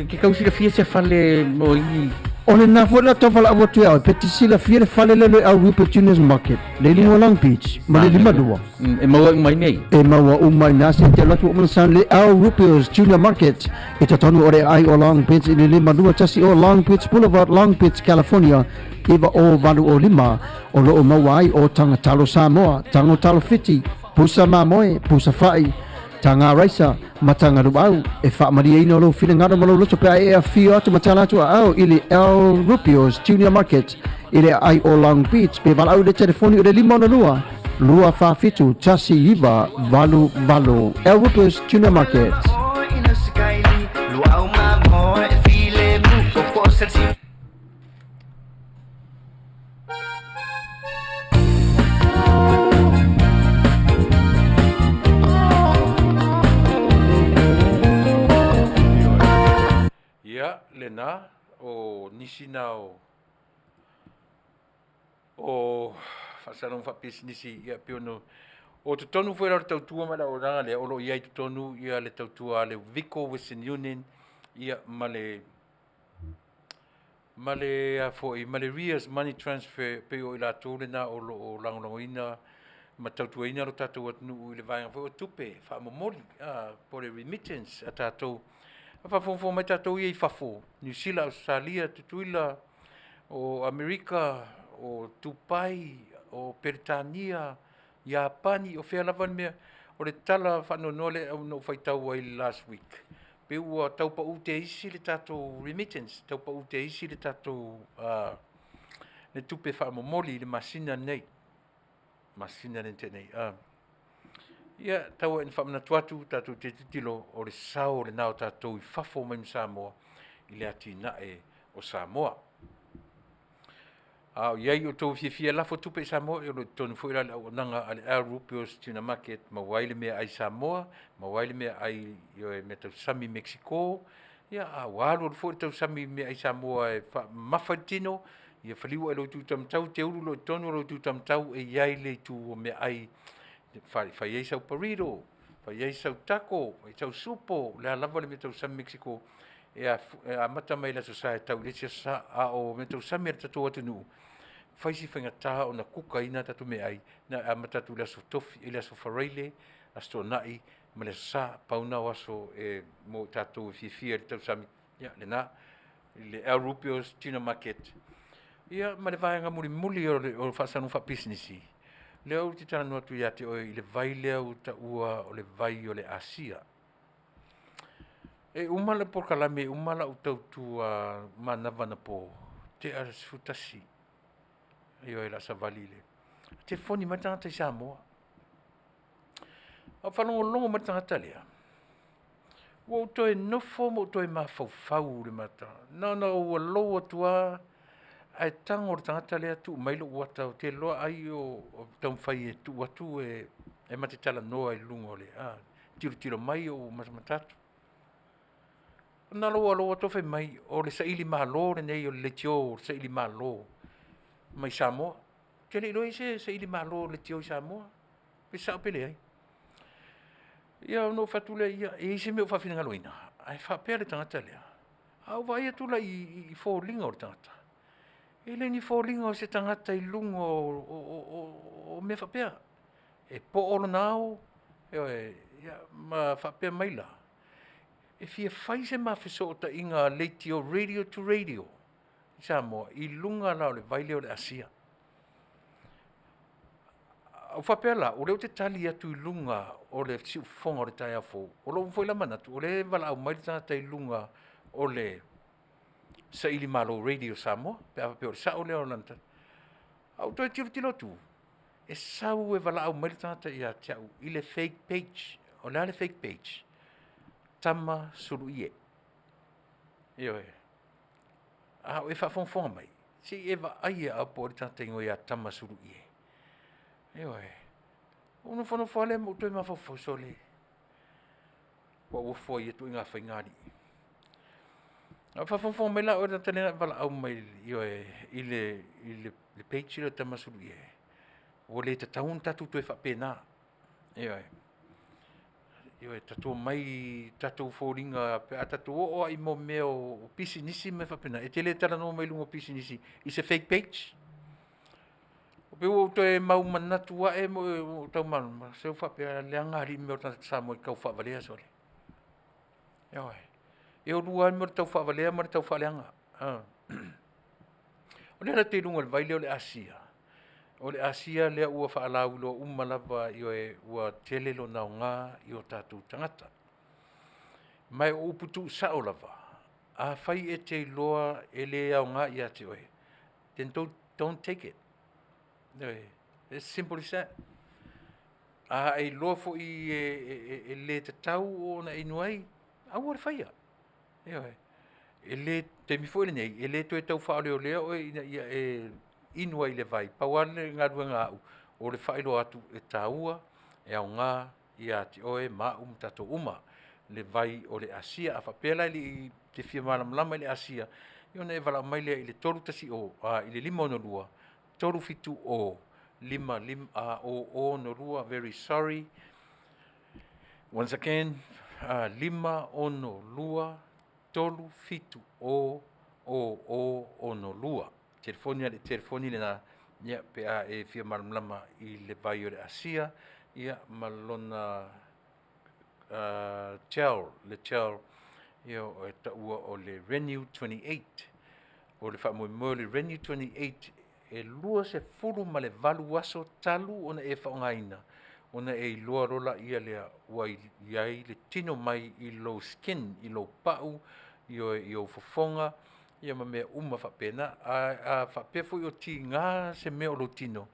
Speaker 3: Ke kausi le fia se whale mo i
Speaker 5: Ole na fola tofala avotu au petisila fiere fale le au Rupert Juniors Market. Le lingo Long Beach, ma le lima dua.
Speaker 6: E maua mai nei.
Speaker 5: E maua umai nasi te latu umalasan le au Rupert Junior Market. E tatonu ore ai o Long Beach le lima dua tasi o Long Beach Boulevard, Long Beach, California. Iwa o valu o lima o lo o mawai o tangatalo Samoa, tangotalo fiti, pusa mamoe, pusa fai. Tanga raisa matanga rubau e fa maria ino lo fina ngara malo loto pe ai fio atu matala atu au ili El Rupios Junior Market ili ai o Long Beach pe valau de telefoni de lima lua lua fa fitu tasi iva valu El Rupios Junior Market.
Speaker 3: Ia, lena, o nisina o whasanong whapis nisi, ia piono, o te tonu whera tau tua mara o ranga le, olo iai te tonu, ia le tau tua le Vico Western Union, ia male Rias Money Transfer, pe o ila tōle na o langolangoina, ma tau tua ina ro tātou atunu i le vaenga whao tupe, wha momori, po le remittance a tātou, Fafo mai tātou i fafo. New Zealand, Australia, Tuilaepa, o Amerika, o Tupai, o Peritania, Japani, o whea lawan mea, o le tala whanonua le au no whaitau ai last week. Pe ua tau pa ute isi le tātou remittance, tau pa ute isi le tātou le tupe whamomoli, le masina nei. Masina nei tenei. Ia, tau en whamana tuatu, tātou te titilo o le sao le nao tātou i whafo mai Samoa, i le ati nae o Samoa. Iai o tau fia lafo tupe Samoa, i o le tonu fwira le au nanga ale El Rupios Tuna Market, ma waile mea ai Samoa, ma waile mea ai me tau sami Mexico, ia walu o le fwira tau sami mea ai Samoa e mawhaitino, ia whaliwa e lo tu tamtau, te uru lo tonu lo tu tamtau, e iai le tu o mea ai fai ei sau pariro, fai ei sau taco, ei sau supo, le alava le me tau San Mexico, e a mata mai la sosae tau le sa a o me tau San Mexico tatu atunu, fai si whainga taha o na kuka ina tatu me ai, na a mata tu le aso tofi, e le aso whareile, asto nai, ma le sa pauna o aso e mo tatu fia le tau San Mexico, le na, le El Rupios Tuna Market, ia ma le vaenga muli o le whasanu wha businessi, leo te tana noa tui ate oi le vai leo ta ua o le vai o le Asia. E umala por kalame, umala u tau tua manavana po, te aras futasi, io e la savalile. Te foni matangata i Samoa. A whanongo longo matangata lea. Ua utoe nofo mo utoe mawhauwhau le mata. Na ua loa tua, ai tango o tangata lea tu mailo wata o te loa ai o tau whai e tu watu e mate tala noa i lungo le. Tiro mai o matatu. Nā loa tofe mai o le saili malo le nei o le tio o saili malo mai Samoa. Te le iloi se saili malo le tio i Samoa. Pe sao pele ai. Ia no fatule ia e se me o whawhina ngaloina. Ai whapea le tangata lea. Au vai atula i fō linga o le tangata. Ele ni fōlinga o se tangata i lungo o me whapea. E po olo nao, ma whapea maila. E fia whaise ma whiso o ta inga leiti o radio to radio. I Samoa, i lunga nao le vaile o le Asia. O whapea la, o leo te tali atu i lunga o le siu fonga o le tai afo. O lo mfoi la manatu, o le wala au mai tangata i lunga o le sa ili malo radio Samoa, pe apa peor sa o leo lanta. Au toi tilo tu. E sau e wala au mai tangata i a tiau, i le fake page, o le fake page. Tama suru ie. Io e. E whafonga mai. Si ewa aia a po tangata ingo i a tama suru ie. Io e. Uno whano whale mo toi mawhau sole. Wa wafo i tu inga whaingari. Whafonga mai la o na tane wala au mai io e. I le page le tama suru ie. O le te taun tatu toi whapena. Io e. Io e tatou mai tatou fōringa pe a tatou o ai mo meo pisi nisi me whapena. E tele tara no mai lungo pisi nisi. Is a fake page. O pe o to e mau manatu wa e mo tau manu. Ma se o whapea leanga hari meo tata Samoa i kau whavalea sore. Io e. E o rua mo tau whavalea mo tau whaleanga. O le ana te lunga le vaile o le Asia. O le Asia lea ua whaalau lo umalava i e ua tele lo nao ngā i o tātou tangata. Mai o uputu sao lava. A whai e te loa e le au ngā i a te oe. Then don't take it. It's simple as that. A e loa fo i e le te tau o na inuai. A ua le whaia. E le te mifo ele nei. E le to e tau whaole o lea oe e inua i le vai. Pauane ngā rua ngā au. O le whaelo atu e tāua, e au ngā, i a te oe, mā tato uma. Le vai o le Asia, a whapela i te whia mālam i le Asia. I ona e wala mai lea i le toru tasi o, i le lima ono lua. Toru fitu o, lima o no lua, very sorry. Once again, lima ono lua, toru fitu o ono lua. Telefoni le na ia pe a e fia malamlama i le vai o le Asia ia malona le tell ia o e taua o le Renew 28 o le whamoe le Renew 28 e lua se furu ma le valu aso talu ona e whaongaina ona e lua rola ia lea ua iai le tino mai i lo skin i lo pau i o fofonga ia ma mea whapena, a whapea fo i o ti ngā se mea o lo tino.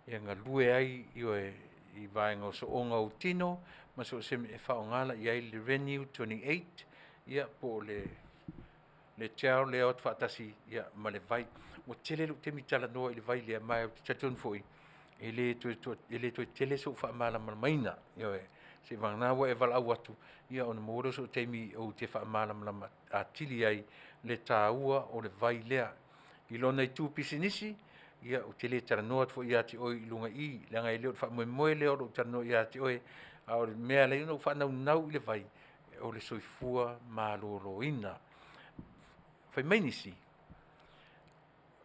Speaker 3: Ia ngā lue ai i vaenga o so o ngā o tino, ma so se me e whao ngāla i ai le Renew 28, ia po le tiao lea o te whaatasi, ia ma le vai. Mo tele lu te mitala noa i le vai lea mai o te tatun foi. E le to tele so wha mala maina, ia e. Se wangnawa e wala au atu, ia o na mōra so teimi o te wha mala a tili ai, le tāua o le vai lea. I lona i tū pisinisi, ia o te le taranoa fo ia te oi lunga i, langa i leo te wha moe leo o taranoa ia te oi, a o le mea leo no wha nau i le vai, o le soifua māloro ina. Whai mainisi,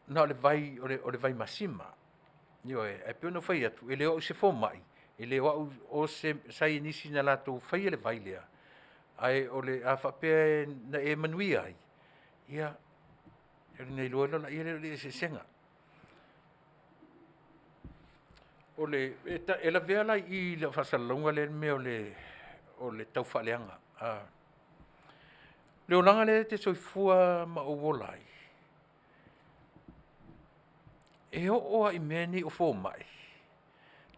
Speaker 3: na o le vai masima, ia e pio no whai atu, e leo o se fō mai, e leo o se sai nisi na lato whai le vai lea, ai o le a whapea na e Manuia ai, ia nei loa lona ia le se senga o le e la vela i le fasalonga le me o le tau faleanga le olanga le te soifua ma o volai e o ai meni o fo mai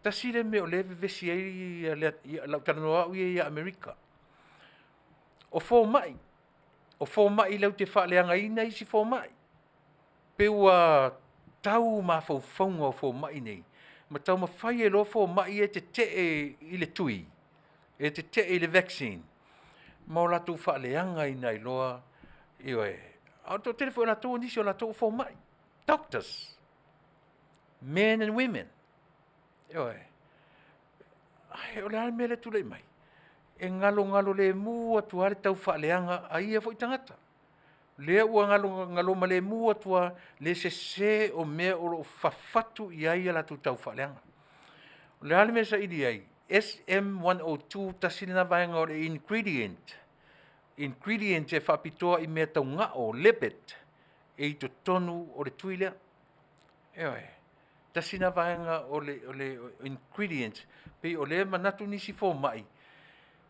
Speaker 3: tasile me o le vesi ai la tanoa i Amerika o fo mai o fo mai lau te whaaleanga ina i si fo mai. Pe ua tau ma fo fonga o fo mai nei. Ma tau ma whai e lo fo mai e te i le tui. E te i le vaccine. Ma o lato whaaleanga ina i loa. Iwe. A to telefo lato nisi o lato fo mai. Doctors. Men and women. Iwe. Ai, o le ale mele tu le mai. E ngalo le mua tua le tau whaaleanga a ia fo i tangata. Lea ua ngalo ma le mua tua le se o mea o whawhatu i aia la tu tau whaaleanga. Le hale mea sa ili ai, SM102 tasina vaenga o le ingredient. Ingredient e whapitoa i mea tau ngā o lepet e i to tonu o le tuilea. Ewe, tasina vaenga o le ingredient pe o le manatu nisi fo mai.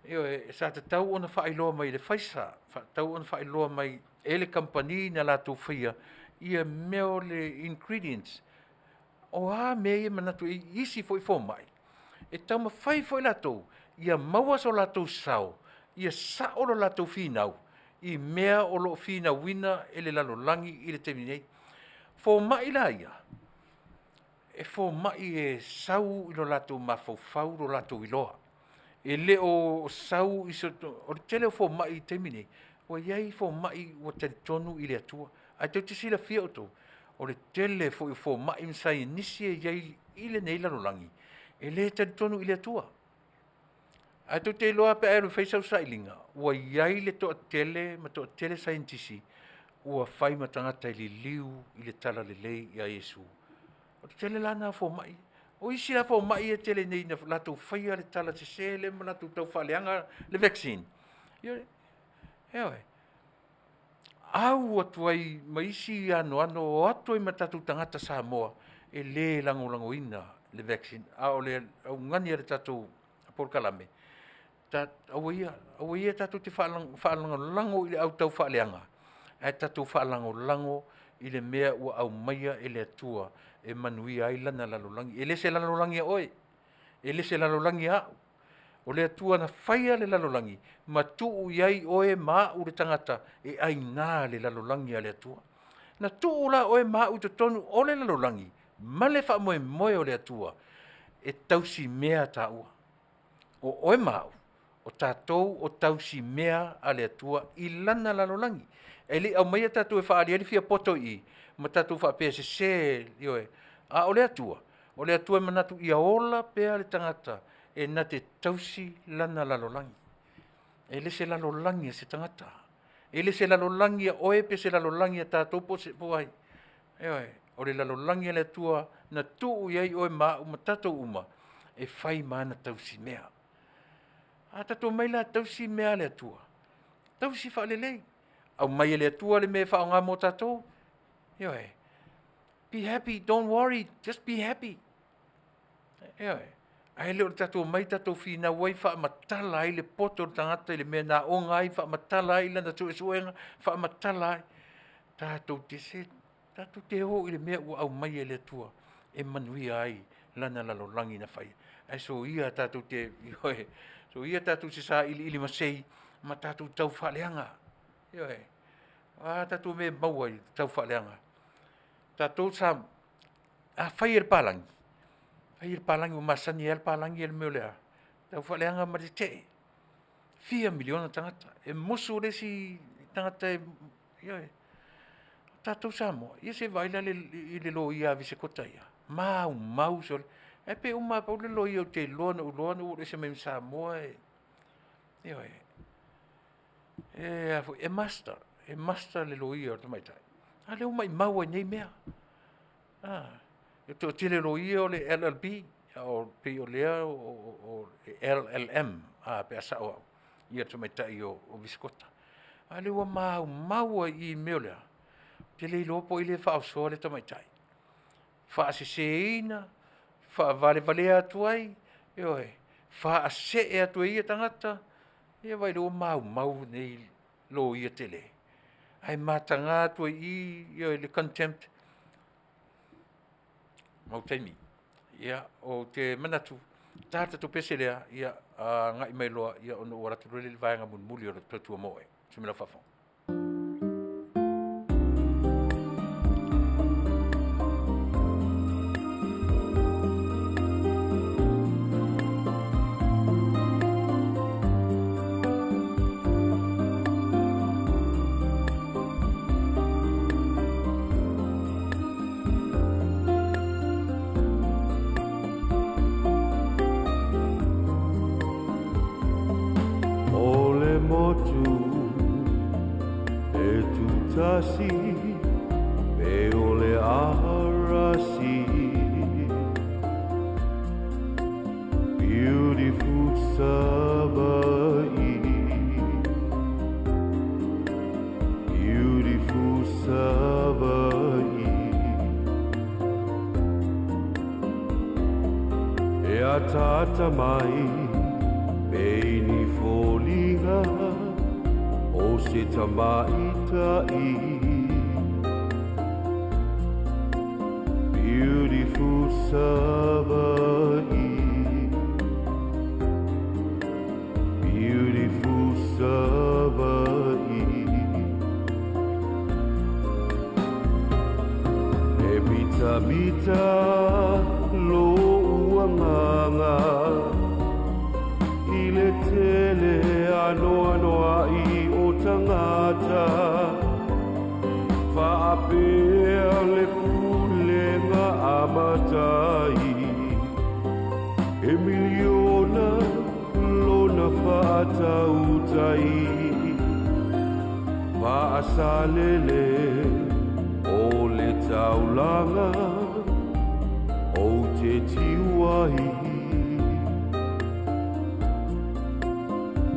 Speaker 3: Io sa te tau ona whaailoa mai le Fasa, tau ona whaailoa mai ele company na la tō whia, ia meo le ingredients. O a mea manatu i isi foi fo mai. E tau ma whai foi la tō, ia maua so la tō sao, ia sa olo la tō whinau, i mea o lo whinau wina ele lalo langi i le temi nei. Fo mai la ia, e fo mai e sau i lo la tō mawhau lo la tō iloa. E le o sau iso o tele fo mai temine o iai fo mai o te tonu i le atua a te sila fia o to o le tele fo mai msai nisi e iai i le nei lalolangi e le te tonu i le atua A tu te loa pe aeru whaisau sailinga. Ua iai le toa tele, ma toa tele saintisi. Ua whai ma tangata ili liu, ili tala le lei i a Yesu. O te tele lana fo mai. O isi la fo mai e tele nei na lato whaia le tala te sele, ma lato tau whaleanga le vaccine. Ewe. Au atu ai maisi ano o atu ai matatu tangata Samoa e le lango ina le vaccine. Au ngani le tatu por kalame. Au ia tatu te whaalango i le au tau whaaleanga. E tatu whaalango i le mea ua au maia e le atua e Manuia ai lana lalolangi. E le se lalolangi a oe. E le se lalolangi a o le atua na whaia le lalolangi. Ma tuu iai oe maa u le tangata e ai nā le lalolangi a le atua. Na tuu la oe maa u te tonu o le lalolangi. Ma le wha moe o le atua e tausi mea ta ua. O oe maa o tātou o tausi mea a le atua i lana lalolangi. E li au maia tātou e whaari ali fia poto i. Ma tātou wha pēse se ioe. A o le atua. O le atua manatu ia ola pēa le tangata. E na te tausi lana lalolangi. E le se lalolangi se tangata. E le se lalolangi a oe pe se lalolangi a tātou po se poai. Eoe, o le lalolangi a le atua na tuu iai oe maa uma tātou uma. E whai maana tausi mea. A tātou mai la tausi mea le atua. Tausi wha le lei. Au mai le atua le me wha o ngā mo tātou. Eoe, be happy, don't worry, just be happy. Eoe. Ai leo tātou mai tātou whina wai wha matala ai le poto tangata i le mea nā o ngai wha matala ai lana tō e suenga wha matala ai. Tātou te se, tātou te ho i le mea ua au mai e le tua e Manuia ai lana lalolangi na whai. Ai so ia tātou te, ioe, so ia tātou se sā ili masei ma tātou tau whaleanga. Ioe, tātou me maua i tau whaleanga. Tātou sa, a whai el pālangi. Ai palangi o masani el palangi el meu lea. Tau whaleanga ma te 4 miliona tangata. E musu le si tangata e... Ioe. Tātou Samoa. Ia se vaila i le lo ia vise kota ia. Mau sol. E pe uma pau le lo ia o te loana u le se mei Samoa e... Ioe. E master. E master le lo ia o te maitai. A le uma i maua nei mea. Eu tile lo ia o le LLB, o pe o lea o LLM, pe asa o ia te maitai o viskota. A le ua maua i meo lea. Te le lopo i le wha o soa le te maitai. Wha aseseina, wha vale atu ai, ioe, wha ase e atu ia tangata, ia vai lo mau nei lo ia te le. Ai matanga atu i, ioe, le contempt, mau taimi. Ia, o te manatu, tāta tu pese lea, ia, ngai mai loa, ia, ono ora tu rele vaenga mun muli o le tatua moe. Sumila whawhong.
Speaker 6: Me ole arasi, beautiful Savai, beautiful Savai. E a tata mai, beini folinga, o se tamaitai. Beautiful Savai, beautiful Savai. E mita lo uanganga, i le tele anoa i o tangata, whaapea le pulenga amatai, e miliona lona whaatautai Vaasalele o le taulanga o te tiwai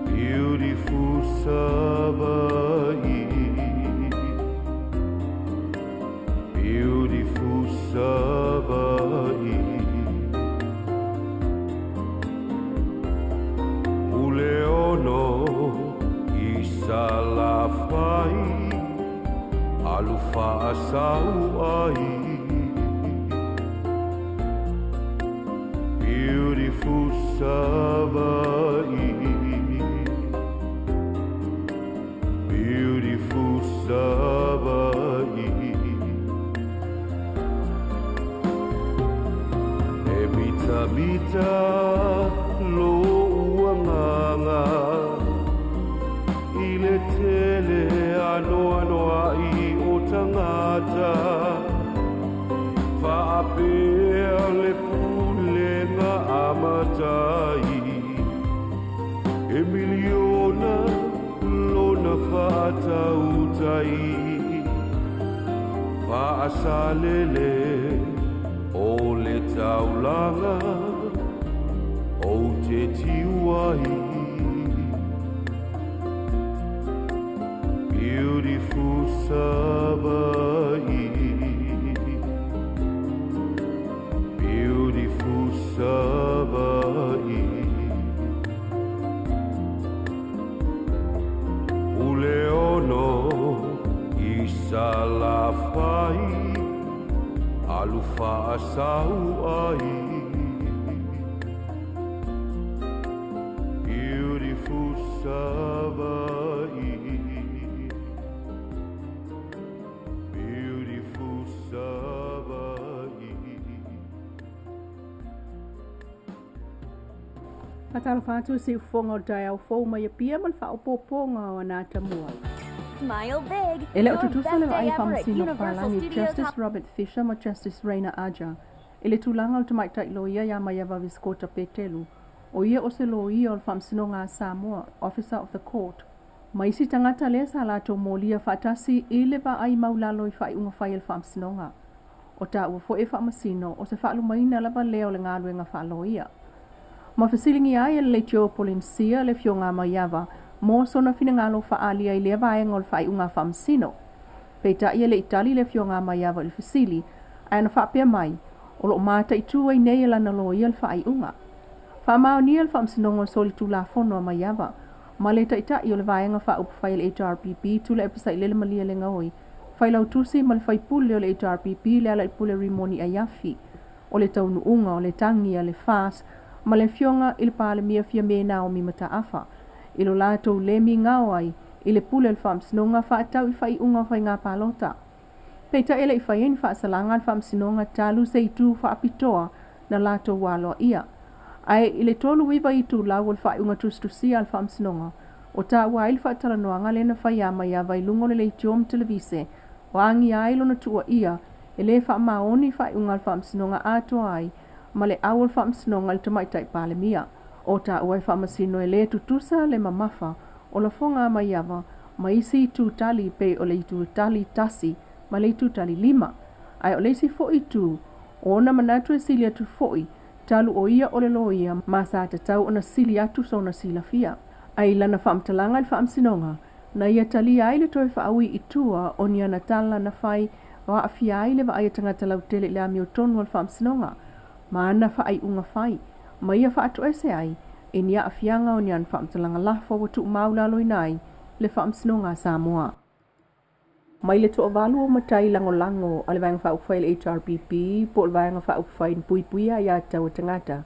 Speaker 6: Beautiful Savai Beautiful Savai Uleono Isalafai Alufa Asauai Beautiful Savai Beautiful Savai Emita mita lo uanganga Ile tele anoa I o tangata Faapea le pulenga amatai Emiliona lona whaatautai Vaasalele o le taulanga o te tiwai Beautiful Savai Beautiful Savai Uleono Isalafai Alufa Asauai Beautiful Savai Beautiful Savai
Speaker 7: Patalo fatu si fonga dai au fo mai pia mal fa opoponga o na tamua.
Speaker 8: Smile big.
Speaker 7: Ele o
Speaker 8: Your
Speaker 7: tutu
Speaker 8: best
Speaker 7: sale
Speaker 8: day
Speaker 7: ai
Speaker 8: ever at
Speaker 7: famasino
Speaker 8: Universal
Speaker 7: palangi
Speaker 8: Studios
Speaker 7: Justice Robert Fisher ma Justice Reina Aja. Ele tulanga o tamai tai loia ya mai ava viskota petelu. O ia o se loia o famasino ngā Samoa, Officer of the Court. Mai si tangata le sa la to molia fatasi ile va ai maulalo I fai unga fai el famasino ngā. O ta ua fo e famasino o se faalu maina lava leo le ngā luenga fa loia. Ma fasilingi ai le tio polinsia le fionga maiava mo sona fina ngalo fa alia I le vaenga o fai unga famsino. Peita ia le itali le fionga maiava le fasili ana fa pe mai o lo mata I tu ai nei la na lo ia le fai unga. Fa mao ni le famsino ngo soli tu la fono maiava. Ma le taita I le vaenga fa up file HRPP tu le episai le malia le ngoi. Fai lau tusi mal fai pule le HRPP le ala pule rimoni ayafi. O le Taunu'u o le tangi le Fasa ma le fionga I le pale mia fia mena o mi mata afa. I lo lato le mi ngau ai, I le pule le whamsinonga whaatau I whai unga whai ngā palota. Peita ele I whai eni whaasalanga le whamsinonga talu se I tu whaapitoa na lato waloa ia. Ai I le tolu iwa I tu lau le whai unga tustusia le whamsinonga. O ta ua ili whaatala noanga le na whai ama ia vai lungo le le tiom televise. O angi ai lo na tua ia, ele wha maoni whai unga le whamsinonga ato ai, ma le awal whamsinonga le tamaitai pale mia. O ta ua whamasino le tutusa le mamafa, o la fonga maiava, ma isi tu tali pe o le tu tali tasi, ma le tu tali lima. Ai o le si foi tu, o na manatu e sili atu foi, talu o ia o le lo ia, ma sa tatau o na sili atu so na sila fia. Ai lana whamtalanga le whamsinonga, na ia tali ai le toi whaawi I tua o ni ana tala na whai, wa a fia ai le wa ai tangata lau tele le ami o tonu al whamsinonga. Ma ana whaai unga whai, ma ia whaatu ese ai, e nia a fianga o ni an whamtalanga lafo wa tu maula loi nai, le whamsinonga Samoa. Mai le toa walu o matai lango lango, ale vanga whaukwhai le HRPP, po le vanga whaukwhai pui pui a ia tau tangata.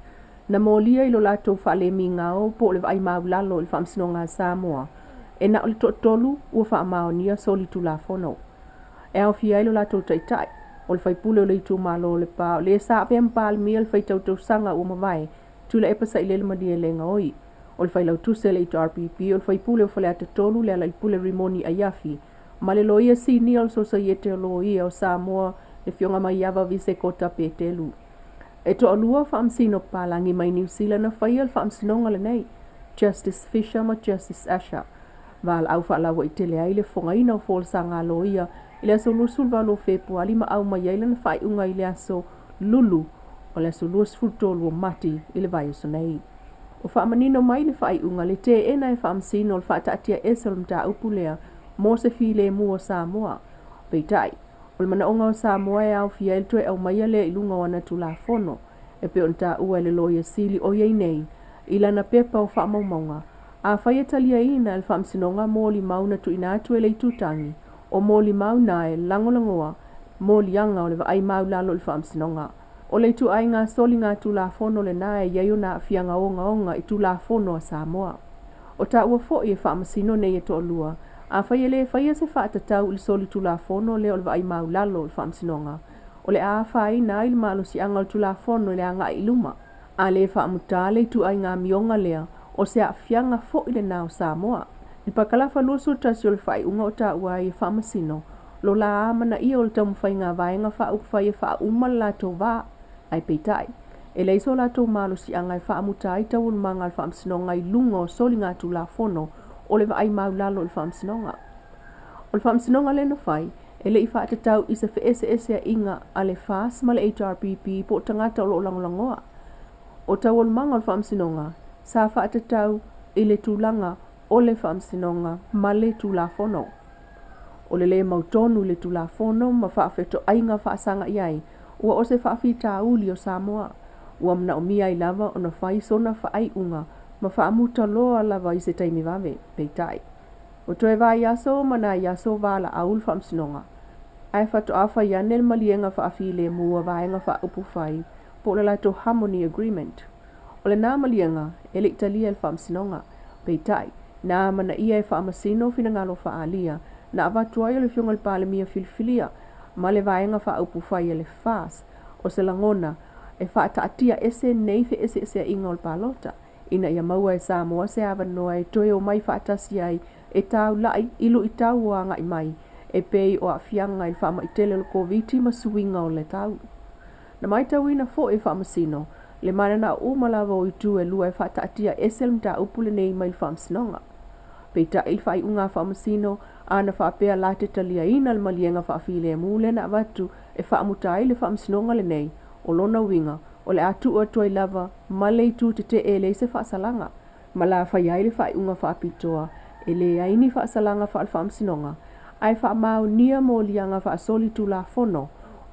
Speaker 7: Na molia ilo lato whaale mi ngao, po le vai maulalo le whamsinonga Samoa. E na o le toa tolu, ua wha maonia soli tu la fono. E au fia ilo lato taitai, o le whaipule o le itu malo le pa, le sa ape mpal mia le whaitau tau sanga ua mawai, Tuilaepa sa ilele madia le ngoi. O le whailau tuse le HRPP, o le whaipule o whale ate tolu le ala ipule rimoni ayafi, ma le loia si ni o so iete o loia o Samoa le fionga mai ava vise kota petelu. E to alua whaamsino palangi mai New Zealand na whai al whaamsinonga le nei. Justice Fisher ma Justice Asher. Vale au whaalawa I Tele ai le Fofogaina o Folsanga loia I le aso lusul valo Februari ma au mai aila na whai unga I le aso lulu o le aso luas fultolu o mati I le vai o nei. O whaamanino mai le whai unga le te ena e whaamsino o le whaataatia esel mta upulea mo se file mua o Samoa. Peitai, o le manaonga o Samoa e au fia il tue au mai ale ilunga wana tula fono e pe onta ua le loia sili o yei nei ila na pepa o whaamaumaunga. A whaia talia ina le whaamsinonga mōli mauna tu ina atu e le tutangi o mōli mauna e langolangoa mōli anga o le vai mau lalo le whaamsinonga. O le tu ai ngā soli ngā tula fono le nae iaio na fianga onga I tula fono a Samoa. O ta ua fo I e whaamasino nei e to lua. A whaia le whaia se whaatatau I le soli tula fono le o le vai mau lalo le whaamsinonga. O le a whai na il malo si anga le tula fono le anga I luma. A le whaamutale tu ai ngā mionga lea o se a fianga fo I le nao Samoa. I pakalafa lusu tasi o le whai unga o ta ua I whaamasino. Lo la amana I o le tamu whai ngā vaenga wha ukwhai e wha umala to vā. Ai peitai. E leiso la tau malo si anga I whaamutai tau ul manga le whaamsinonga I lunga o soli ngā tula fono o le vai mau lalo le whaamsinonga. O le whaamsinonga le na whai, e le I whaatatau I se ese a inga a le Fasa ma le HRPP po tangata o lo langolangoa. O tau ul manga le whaamsinonga, sa whaatatau I le tūlanga o le whaamsinonga ma le tula fono. O le mautonu le tula fono ma whaafeto ainga whaasanga iai, ua o se Faafetai o Samoa, ua mna o mia I lava o na whai sona whaai unga, ma whaamuta loa lava I se taimi vave, peitai. O toe vai aso mana yaso Vale Aoauli whaamsinonga. Ai whato awha ianel malienga whaafile mua vaenga whaupu whai, po le lato Harmony Agreement. O le nā malienga, ele Italia le whaamsinonga, peitai, nā mana ia e whaamasino fina ngalo whaalia, na avatuai o le fionga le palemia filifilia, ma le vaenga whaupu whai le Fasa, o se langona, e whaataatia ese nei fe ese inga o le palota, ina ia maua e Samoa se avanoa e toe o mai whaatasi ai, e tau lai ilu I tau o anga I mai, e pei o a fianga I whaama I tele le koviti ma suinga o le tau. Na mai tau ina fo e whaamasino, le mana na umalawa o I tu e lua e whaataatia ese le mta upule nei mai le whaamsinonga. Peita il whai unga whaamasino, ana whaapea la te talia ina le malienga whaafile mule na avatu e whaamutai le whaamsinonga le nei, o lona winga, o le atu o toi lava, ma le tu te ele se whaasalanga, ma la whaiai le whai unga whaapitoa, e le aini whaasalanga whaamsinonga, ai whaamau nia mo lianga whaasoli tula fono,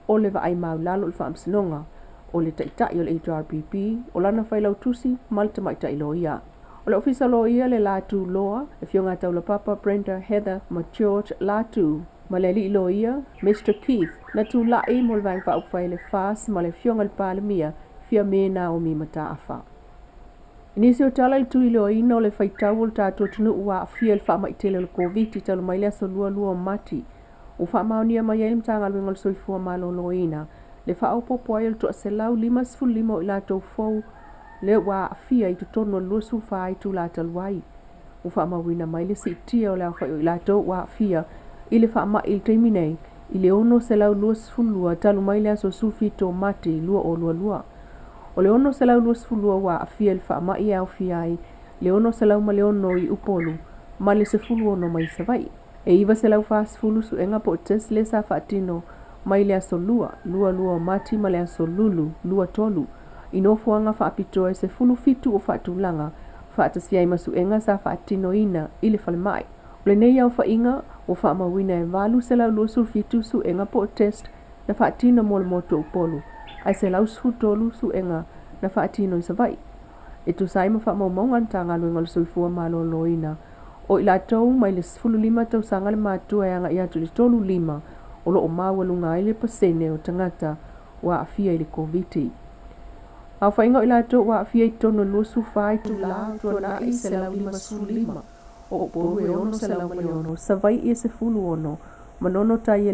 Speaker 7: o le vai mau lalo le whaamsinonga, o le taitai o le HRPP, o lana whailau tusi, malta maitai loia. O le ofisa loia le latu loa, e fionga taula papa Brenda Heather ma George latu, ma le li loia, Mr. Keith, na tu lai mo le vai whaupwhai le Fasa ma le fionga le palemia, fia mena o mi mata afa. Inisi o tala I tui loa ina o le whaitau o le tātua Taunu'u wa fia le whaama I tele le COVID talu mai le aso lua mati. O whaamaunia mai ele mtanga luenga le Soifua malo loa ina, le whaopopo ai le toa se lau 5 o I lātou fau, le wa fia I tutono lusu whai tu la talwai. O whaamawina mai le sitia o le awhai o I lātou wa fia, I le whaama I le teiminei, I le ono se lau luasfulua talu mai le aso sulfito mati lua o lua. O le ono se lau luasfulua wa fia le whaama I au fia ai, le ono se lau ma le ono I upolu, ma le se fulu ono mai se vai. E iwa se lau whaasfulu su enga po tes le sa whaatino, mai le aso lua mati ma le aso lua tolu. Ino fuanga whaapitoa e se fulu fitu o whaatulanga, whaatasi ai masu enga sa whaatino ina I le whalemai. O le nei au whainga o whaamawina e walu se lau luasul fitu su enga po test na whaatino mo le moto upolu. Ai se lau sfutolu su enga na whaatino I sa vai. E tu sai ma whaamaumaunga tanga luenga le Soifua malo loina. O I lātou mai le 15 tau sanga le mātua e anga I atu le 5, o lo o mawalunga I le pasene o tangata wa afia I le COVID. Au whainga I lātou wa afia I tono luasu whai tu la tuana I se lau 5, o poru e ono se lau mali ono, sa vai I se fulu ono, manono tai e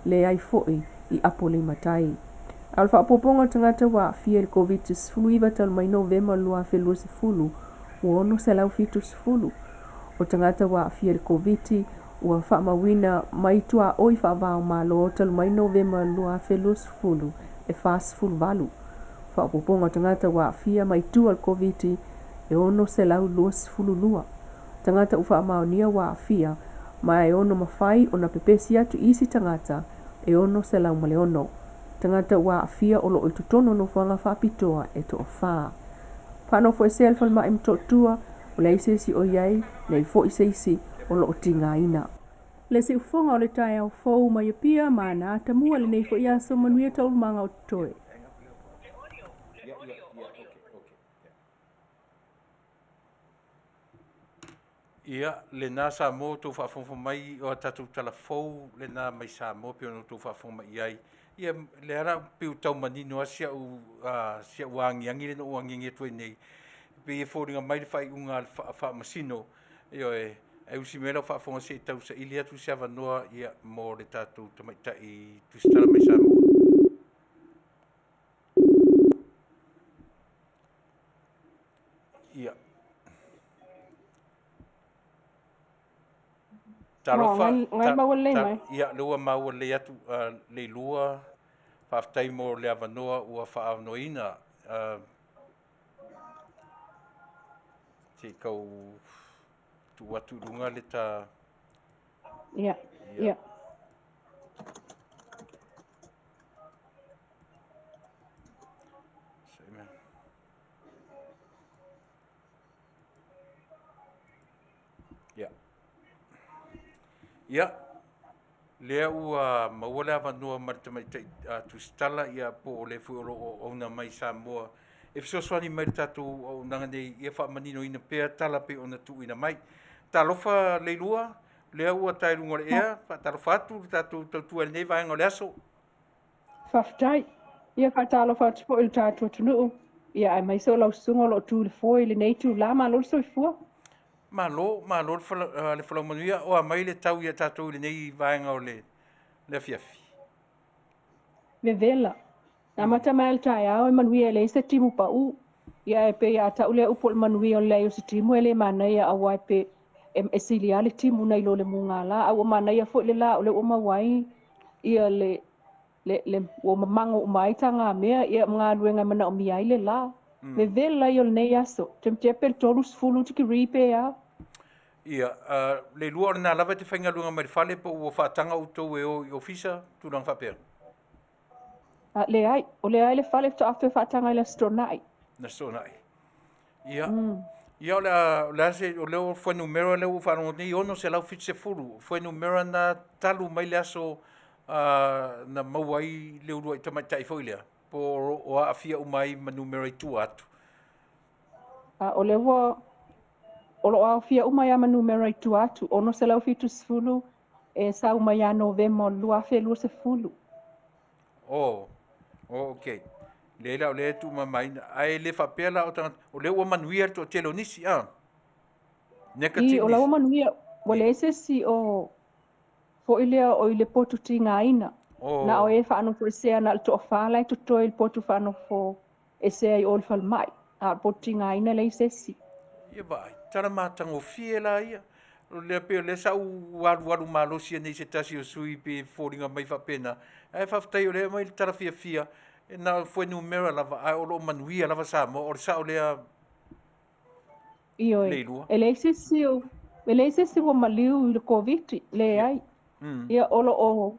Speaker 7: le ai foi I apo le matai. Al whaapoponga tangata wa afia le COVID se fulu iwa tal mai November lua fe lua se fulu, o ono se lau fitu se fulu. O tangata wa afia le COVID ua whaamawina mai tua oi whaavao malo talu mai November lua fe lua se fulu, e fast fulu valu. Whaapoponga tangata wa afia mai tua le COVID e ono se lau luas fululua. Tangata ufa maonia wa afia, ma e ono mawhai o na pepesi atu isi tangata e ono se lau male ono. Tangata wa afia o lo itutono no whanga whapitoa e to wha. Whano fo e selfal ma im totua o le isesi o iai, le fo isesi o lo tinga ina. Le se ufonga o le tae au fau ma ia pia ma na atamua le nei fo ia so manuia taulu manga o toe.
Speaker 3: Ia, le nā Samoa tō whaafonga mai o tatou talafou, le nā mai Samoa pio no tō whaafonga mai iai. Ia, le ara piu tau manino a sia u angiangi le no angiangi e tue nei. Pe e fōringa mai le whai unga wha masino, io e usi mera whaafonga se tau sa ili atu se avanoa ia mō le tatou tamaita i tustara mai Samoa. Ia.
Speaker 9: Ngai mawale mai.
Speaker 3: Ia, lua mawale atu le lua, Faafetai mo le avanoa ua whaavanoina. Te kau tu atu runga le ta...
Speaker 9: Ia, ia.
Speaker 3: Ia, lea ua mawale avanua martamaita tustala ia po o le fuoro o una mai Samoa. E fisoswani mai tatu o nanga nei ia wha manino ina pea tala pe ona tu ina mai. Talofa leilua, lea ua tairunga le ea, talofa atu tatu tautua nei vaenga le aso.
Speaker 9: Faafetai, ia talofa atu po il Taunu'u. Ia ai mai so lau sungo lo tu le foi le nei tu lama lo Soifua.
Speaker 3: Malo le whalau Manuia, o a mai le tau ia tatou le nei vaenga o le fiafi.
Speaker 9: Me vela. Na mata mai le tae au e Manuia le se timu pa u. Ia e pe ia tau le upo le Manuia o le o se timu e le Manuia a wai pe e sili a le timu nei lo le munga la. A o Manuia fo le la o le o mawai. Ia le o mamango o mai tanga mea ia mga luenga mana o miai le la. Me vela i o le nei aso. Temtepe le tolu sfulu tiki ripe a.
Speaker 3: Ia, le lua o na lava te whainga lunga mai whale po ua whaatanga o tau e o ofisa turang whapea.
Speaker 9: Le ai, o le ai le whale to afe whaatanga i la stonai.
Speaker 3: Na stonai. Ia, ia o le ase o leo fwe numero leo whanongo nei ono se lau fit se furu. Fwe numero na talu mai le aso na mauai leo rua i tamaitai foilea. Po o a afia umai ma numero i tu atu.
Speaker 9: O leo o lo au fia umaya ma numero i tu atu. Ono se lau fitu sfulu e sa umaya novemo lua fe lua se fulu.
Speaker 3: Oh, ok. Leila o le tu mamaina. Ai le whapela o tangata. O le ua Manuia to telo nisi,
Speaker 9: I o lau Manuia. Wale se si o fo ilea o ile potu tinga ina. Na o e whaano fo esea na to whalai to toi il potu whaano fo esea i ol whal mai. A potu tinga ina le se si.
Speaker 3: Ia vai. Tara mātango fie la ia. Le peo le sa waru malosia nei se tasi o sui pe fōringa mai whapena. Ai Faafetai o lea mai le tara fia. E na fwe numera lava. Ai o lo Manuia lava Samoa. O le sa o lea leilua.
Speaker 9: E le se si o maliu i le COVID le ai. Ia o lo o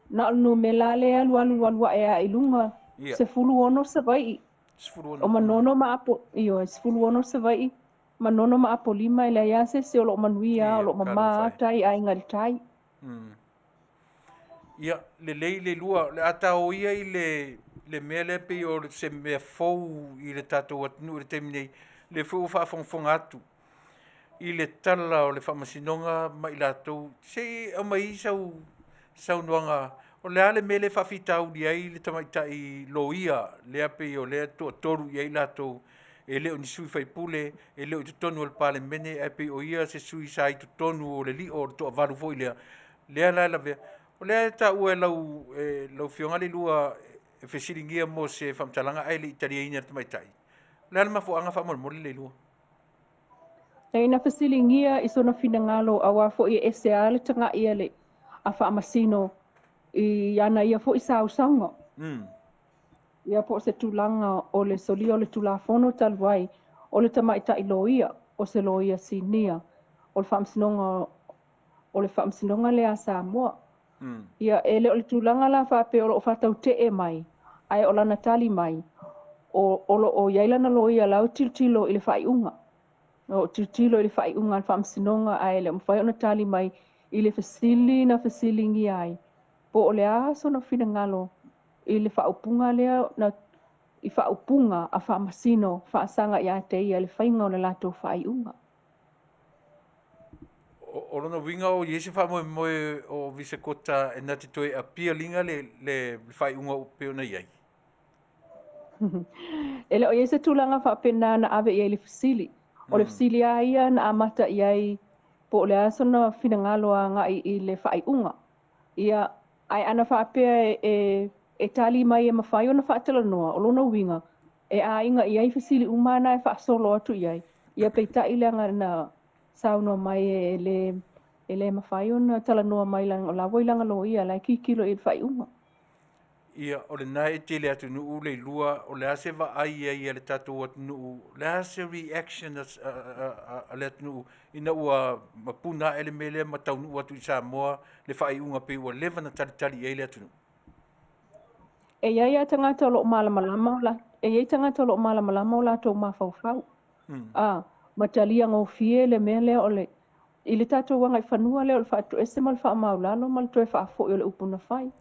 Speaker 9: na numela le alu ea i lunga. Se fulu ono se vai. O manono ma apo. Se fulu ono se vai. Manono ma apo lima ile ya se o lo Manuia o lo mama tai ai ngal tai.
Speaker 3: Ia le lua le ata o ia i le mele pe o se me fou i le tatou atunu le temine le fou fa fonfonga atu. I le tala o le whamasinonga mai latou se o mai sau nuanga o le ale mele whawhitau di ai le tamaitai loia le ape o le toru i ai latou e leo ni sui fai pule, e leo i tutonu o le pale mene, e pe o ia se sui sa i tutonu o le li o toa varu foi lea. Lea la la vea. O lea ta ue lau fiongali lua e fesiringia mo se whamtalanga ai le itaria ina tamaitai. Lea la mafuanga whamolmoli le lua.
Speaker 9: E ina fesiringia i sona finangalo awa fo i SCA le tanga ia le a whaamasino i ana ia fo i sausaunga. Ia po se tulanga o le soli o le tulafono talwai o le tamaita i loia, o se loia sinia, o le whaamsinonga le a Samoa. Ia ele o le tūlanga la whape o lo whatau te e mai, ai o lana tali mai, o iailana loia lau tiltilo i le whaiunga. O tiltilo i le whaiunga le whaamsinonga ai le mwhai o na tali mai i le fasili ngi ai. Po o le aso na whina ngalo i le whaupunga lea na i whaupunga a whaamasino whaasanga i a te ia le whainga o le lato whaiunga.
Speaker 3: O lona winga o yesi fa moe o visa kota e nati toi a pia linga le fai unga o peo na iai.
Speaker 9: Ele o yesi tūlanga wha pena na ave iai le fasili. O le fasili a ia na amata iai po le aso na whina ngalo a ngai i le fai unga. Ia ai ana wha pea e tali mai e mawhai o na wha tala noa o lona winga. E a inga iai fasili umana e wha solo atu iai. Ia peita ilanga na sauna mai ele mawhai ona tala noa mai lang o lawa ilanga lo ia lai kikilo i whai unga.
Speaker 2: Ia, o le nai e tele atu nuu le lua, o le ase wa ai ai le tatou atu nuu, le ase reaction a le atu nuu, ina ua mapuna ele mele ma Taunu'u atu i Samoa, le whai unga pe ua lewa na tali ai le atu nuu.
Speaker 9: E iai a tangata o lo malamalama o la tau mawhauwhau. Matalia ngau fie le mele o le i le tatou wanga i whanua leo le whaatu ese mal wha maulalo mal toe whaafo i le upuna whai.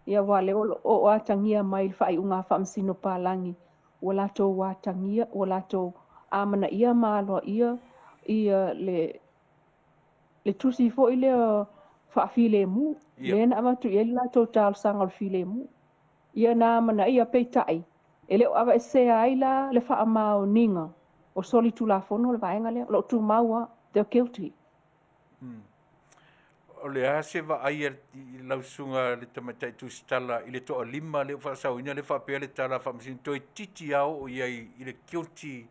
Speaker 9: Ia wale o atangia mai le whai unga whaamsino pālangi. O latou wātangia, o latou amana ia maaloa ia le tusi fo i le whaafile mu. Lena amatu ia le latou tālo sanga le file mu. Ia na amana ia peitai. E leo awa ese aila le wha mao ninga. O soli tulafono le vaenga leo. Lo tu maua, they're guilty.
Speaker 2: O le ase wa ai i lausunga le tamatai tu stala i le toa lima le whaasauina le whapea le tala whaamasin toi titi au o iai i le guilty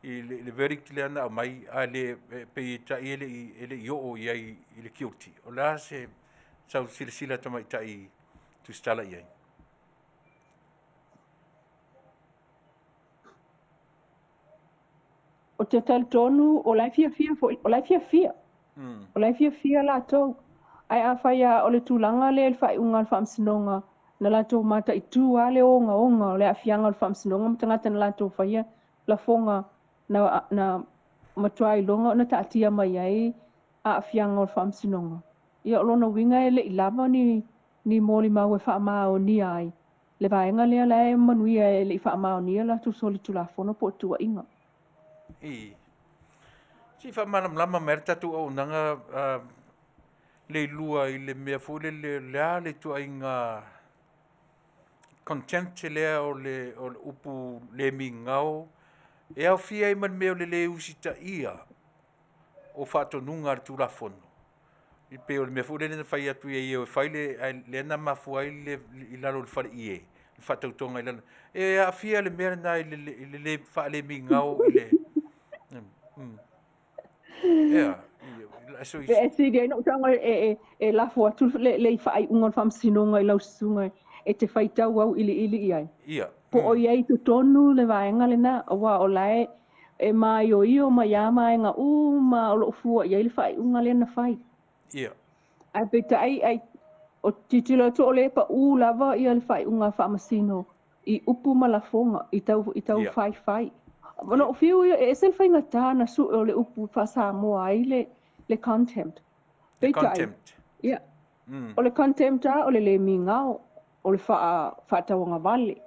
Speaker 2: i le verdict le ana o mai a le peita i ele i o iai i le guilty. O le ase sau sila tamatai tu stala iai.
Speaker 9: O te tal tonu o lai fia. O lai fia la tau. Ai a whaia o le tūlanga le whai unga le whaamsinonga. Na la tau mata i tū a le onga o le a fianga le whaamsinonga. Matangata na la tau whaia la fonga na matuai longa o na taatia mai ai a fianga o le whaamsinonga. Ia o lona winga e le ilava ni mōli mau e whaamao ni ai. Le vaenga lea lai manuia e le whaamao ni la tu soli tulafono po tua inga.
Speaker 2: Si fa lama merta tu o nanga le lua i le mea fu le tu ainga contempt le o le upu le mingao e au fia i man mea le usita ia o whatonunga tu la fono. I pe o le mea fu le na fai atu e o fai le na mafu ai i lalo le fai ie. Whatautonga i lalo. E a fia le mea na i le wha le mingao i le...
Speaker 9: E si dia no tanga e la fo tu le fai unga whaamsinonga i lausunga e te whaitau au ili ai. Po o iei tu tonu le vaenga le na wa o lai e mai o io mai ama e nga ma o lo fua iei le whai unga le na whai. Ai peta ai o titilo to o le pa lava i le whai unga whaamasino i upu malafonga i tau whai. Mana o fiu e sen whainga tāna su o le upu Fasa moa ai le contempt.
Speaker 2: Le contempt?
Speaker 9: Ia. O le contempt o le mingao, o le whaatawanga Vale,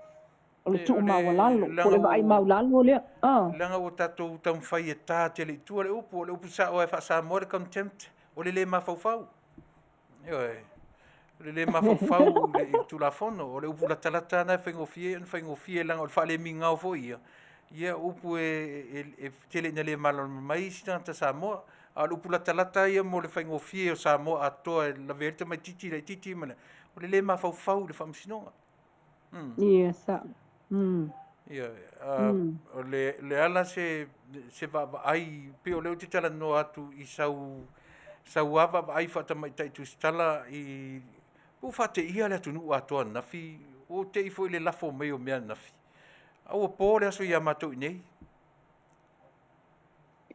Speaker 9: o le tuu mawalalo, o le vai maulalo lea.
Speaker 2: Langa o tatou tau whai e tā te le tua le upu sa o e Fasa moa le contempt, o le mawhauwhau. Le mawhauwhau i tulafono, o le upu la talata na whaingofie langa o le whale mingao fo ia. Ia upu e tele na le malon mai sita ta Samoa a upu la talata ia mo le whaingofie o Samoa atoa la verita mai titi mana o le mawhauwhau le whaamsinonga.
Speaker 9: Sa.
Speaker 2: Ia o le ala se va ai pe o leo te tala no atu i sau ava ai whata mai tai tu stala i u whate ia le atunu atoa nafi o te ifo i le lafo mai o mea nafi. Au po le aso ia matou nei.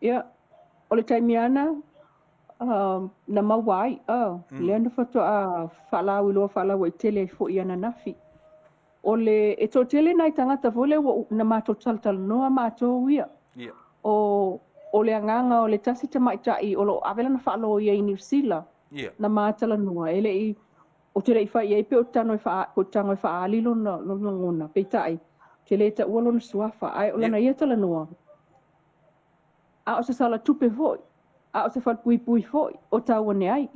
Speaker 9: Ia, o le taimiana, na mawai, lea na fatoa whalau iloa whalau i tele fo i ana nafi. O le, e tō tele nai tangata vole na mātou taltal noa mātou ia.
Speaker 3: Ia.
Speaker 9: O le anganga o le tasi tamaitai o lo avela na whaalo ia i New Zealand.
Speaker 3: Ia.
Speaker 9: Na mātala noa, ele i, o tele i whai ei pe o tango i whaalilo na ngona, peitai. Tele ta ualo na suafa, ai o lana ia tala noa. A o se sala tupe voi, a o se whalpui pui foi, o tau ane ai.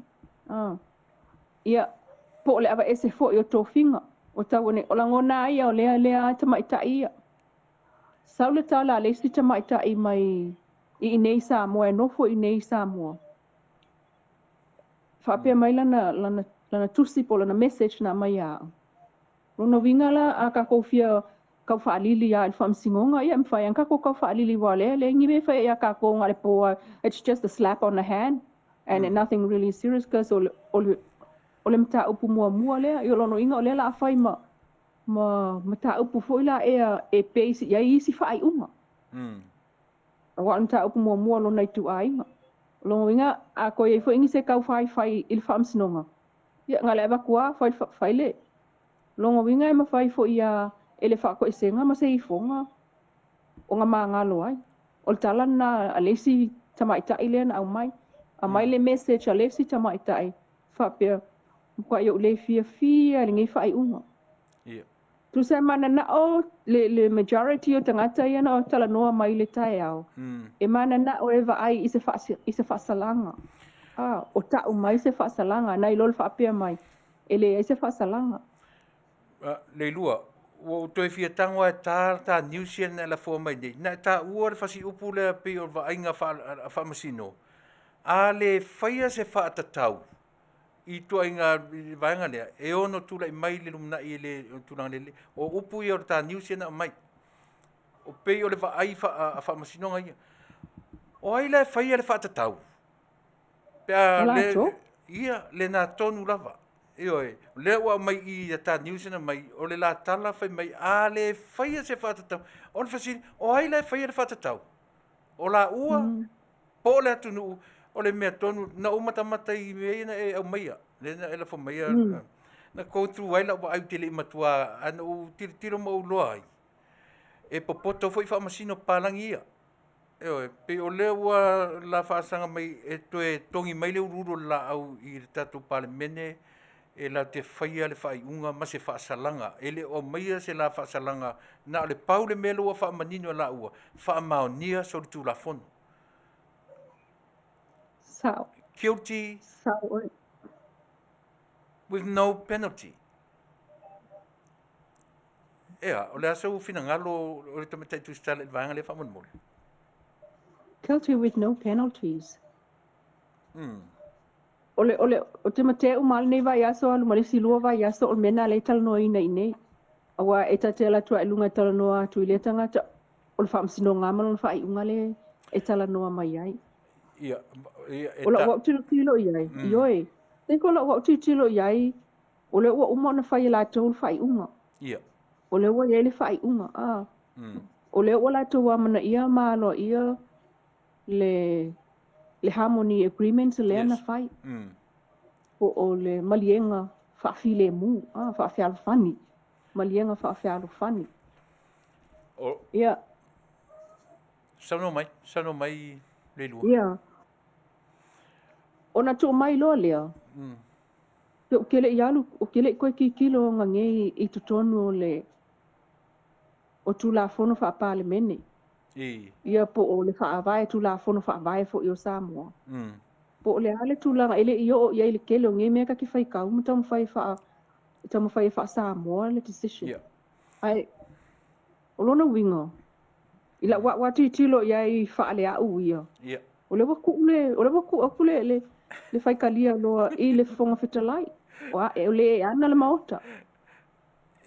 Speaker 9: Ia, po le awa ese foi o tō whinga, o tau ane, o langona ai o lea tamaitai ia. Saule tala le si tamaitai mai i nei Samoa, e nofo i nei Samoa. Whapea mai lana tusi po lana message na mai a. Rona winga la a ka kofia kau whaalili a il whamsingonga ia mwhai an kako kau whaalili wale le ngi me whai a kako ngare po it's just a slap on the hand and nothing really serious because ole mta upu mua le i lono inga ole la whai mta upu foila e peisi ia isi whai unga. Wa mta upu mua lona i tu a inga. Lono inga a ko e fo ingi se kau whai il whamsinonga. Ia ngale eva kua whai le. Longo winga e mawhai fo ia ele whako e senga ma se i fonga o ngā māngalo ai. O le tala na a lesi tamaitai le na au mai. A mai le message a lesi tamaitai. Whapea mkwa i o le fia le ngai whai unga. Tu se mana na o le majority o tangata ia na o tala noa mai le tae au. E mana na o eva ai i se whasalanga. O tau mai se whasalanga. Nai lol whapea mai. Ele i se whasalanga.
Speaker 3: Le lua, o toi fia tango e tā New Zealand la fo mai nei. Na tā ua le fasi upu le pe o vainga whamasino. A le whaia se whaatatau. I tua inga vainga lea. E ono tula i mai le lumna i le tulang lele. O upu i o tā New Zealand mai. O pe o le vai whamasino ngai. O ai le whaia le whaatatau. Pea le... Ia, le nā tonu lava. Ioi, le ua mai i ta New Zealand mai, o le la tala fai mai, a le whaia se whatatau. O le fasini, o ai le whaia le whatatau. O la ua, po le Taunu'u, o le mea tonu, na umatamata i meina e au maia. Le na ela fa maia, na koutu waila wa au tele imatua, ana u tiro ma uloa ai. E popoto foi whamasino palangi ia. Ioi, pe o le ua la whaasanga mai, e toe tongi mai le ururo la au i tatu pale mene, e la te whaia le whai unga ma se whaasalanga. E le o maia se la whaasalanga na o le pau le melo a whaamanino la ua. Whaamaonia so le tū la fono.
Speaker 9: Sao.
Speaker 3: Guilty.
Speaker 9: Sao.
Speaker 3: With no penalty. Ea, o le asa u fina ngalo o le tamatai tu stale vanga le whaamanmole.
Speaker 9: Guilty with no penalties. O te mate o mal nei vai aso alu malisi lua vai aso o mena le tala noa ina ine. Awa e ta te la tua ilunga tala noa tuile tangata. O le whaamsino ngama lon whai unga le e tala noa mai ai.
Speaker 3: Ia.
Speaker 9: O la wau tilo iai. Ioi. Tenko la wau tilo iai. O le ua uma na whai la tau whai unga.
Speaker 3: Ia.
Speaker 9: O le ua iai le whai unga. O le ua la tau amana ia maalo ia le harmony agreements le na fai. O le malienga whaafile mu, whaafialo whani. Malienga whaafialo whani. Ia.
Speaker 3: Sano mai le lua.
Speaker 9: Ia. Ona tō mai loa lea. O kele i alu, o kele koe ki kilo ngangei i tutonu o le o tūla fono whaapale mene. Ia po o le whaavai tūla fono whaavai fo i o Samoa. Po le ale tūlanga ele i o ia i le kele o nge mea ka ki whai kau, tamu whai wha Samoa le decision. Ai, o lona winga. I la wati tilo ia i wha le au ia. O le waku aku le whai kalia loa i le fonga whitalai. O le ana le maota.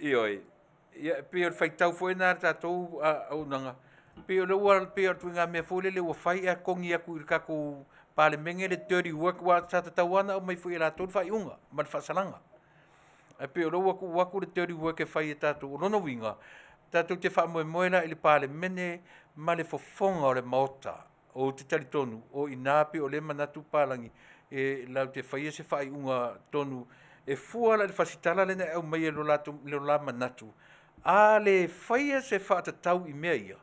Speaker 3: Ioi. Ia, pe o whai tau fo ena tātou au nanga. Pe o le ua pe o tuinga mea fo le ua whai a kongi aku i kako pale menge le dirty work wa tata tawana o mai fu ila ton fai unga ma fa salanga e pe o waku le dirty work e fai tatu o no winga tatu te fa mo moena ile pale mene ma le fofonga o le mota o te tali tonu, o inapi o le manatu palangi, e lau te whaia se whai unga tonu, e fua la le fasitala le na au mai e lo la manatu. A le whaia se whaatatau I mea ia.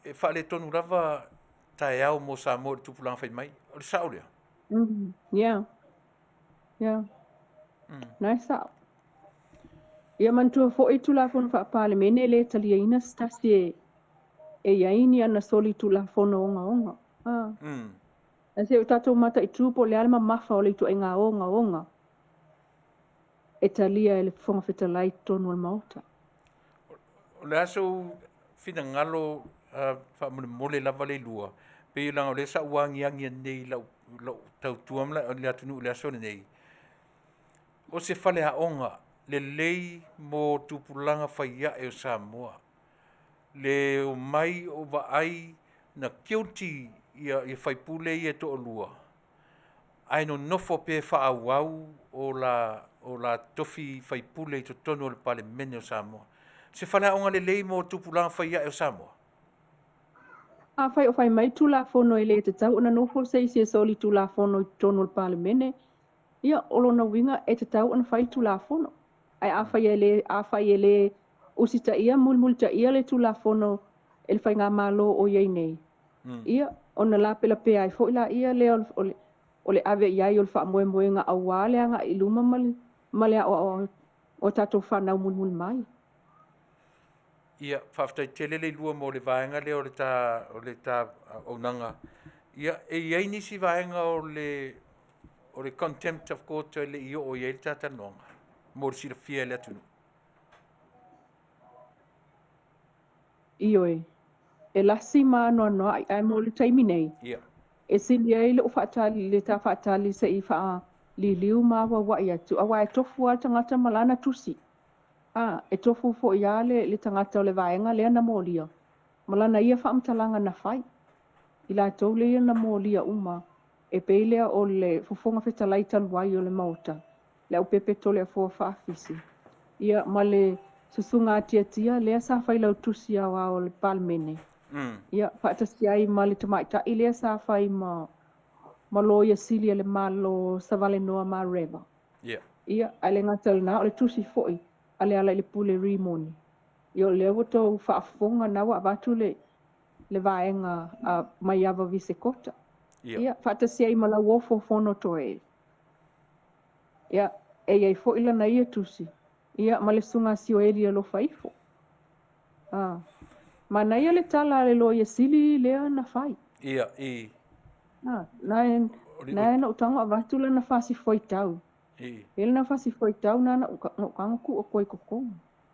Speaker 3: E wha le tonu rava tae au mo Samoa le tupulanga whai mai, o le sao lea.
Speaker 9: Yeah. Nice out. Ia mantua fo I tulafono whaapale mene le talia ina stasi e yaini ana soli tulafono onga. A se o tatou mata I tupo le alma mafa o le tu enga onga. E talia e le fonga fetalai tonu al mauta.
Speaker 3: O le aso fina ngalo whaamole lava le lua. Pe langa o le sa uangi nei lau tau tuamla o le atunu le aso nei. O se whale onga le lei mo tupulanga whaia e o Samoa. Le o mai o vaai na guilty ia whaipule ia to o lua. Ai no nofo pe whaawau o la tofi whaipule I to tonu o le pale mene o Samoa. Se whale onga le lei mo tupulanga whaia e o Samoa.
Speaker 9: A whai o whai mai tulafono e le te tau ona nofo sei se soli tulafono I tonu al pale mene. Ia olona winga e te tau ana whai tulafono. Ai a whai e le usita ia mulmulta ia le tulafono e le whai ngā malo o iei nei. Ia ona la pela pe ai fo ila ia le o le ave iai o le wha moe ngā Aoauli anga I luma male o tatou whanau mulmul mai.
Speaker 3: Ia Faafetai Tele le lua mo le vaenga le o le ta onanga. Ia e iei nisi vaenga o le contempt of court le io o iei tata nonga. Mo le sira fia le atunu.
Speaker 9: Ioe. E lasi no ai mo le taimi nei.
Speaker 3: Ia.
Speaker 9: E sili ai le o whaatali le ta whaatali se I wha li liu mawa wai atu. Awa e tofu a tangata malana tusi. E tofu fo ia le tangata o le vaenga lea na molia. Malana ia whaamtalanga na whai. I la tau lea na molia uma. E peilea o le fofonga fetalai taluai o le mauta. Le au pepe tole a fua whaafisi. Ia ma le susunga tia lea sa whai lau tusi a o le palmene. Ia whaatasi ai ma le tamaita I lea sa whai ma loia silia le malo sa Vale noa ma reva. Ia ale ngatal na o le tusi foi. Ale ala le pule rimoni. Ia le wato whaafonga na wa watu le vaenga mai ava vise kota. Ia whaatasi ai ma la wofo fono toe. Ia e iei fo ila na ia tusi. Ia ma le sunga sio elia lo faifo. Ma na ia le tala le loia sili lea na fai.
Speaker 3: Ia
Speaker 9: na na utanga avatu le na fasi foi tau. Ele na fasi foi tau na kanga ku o koi koko.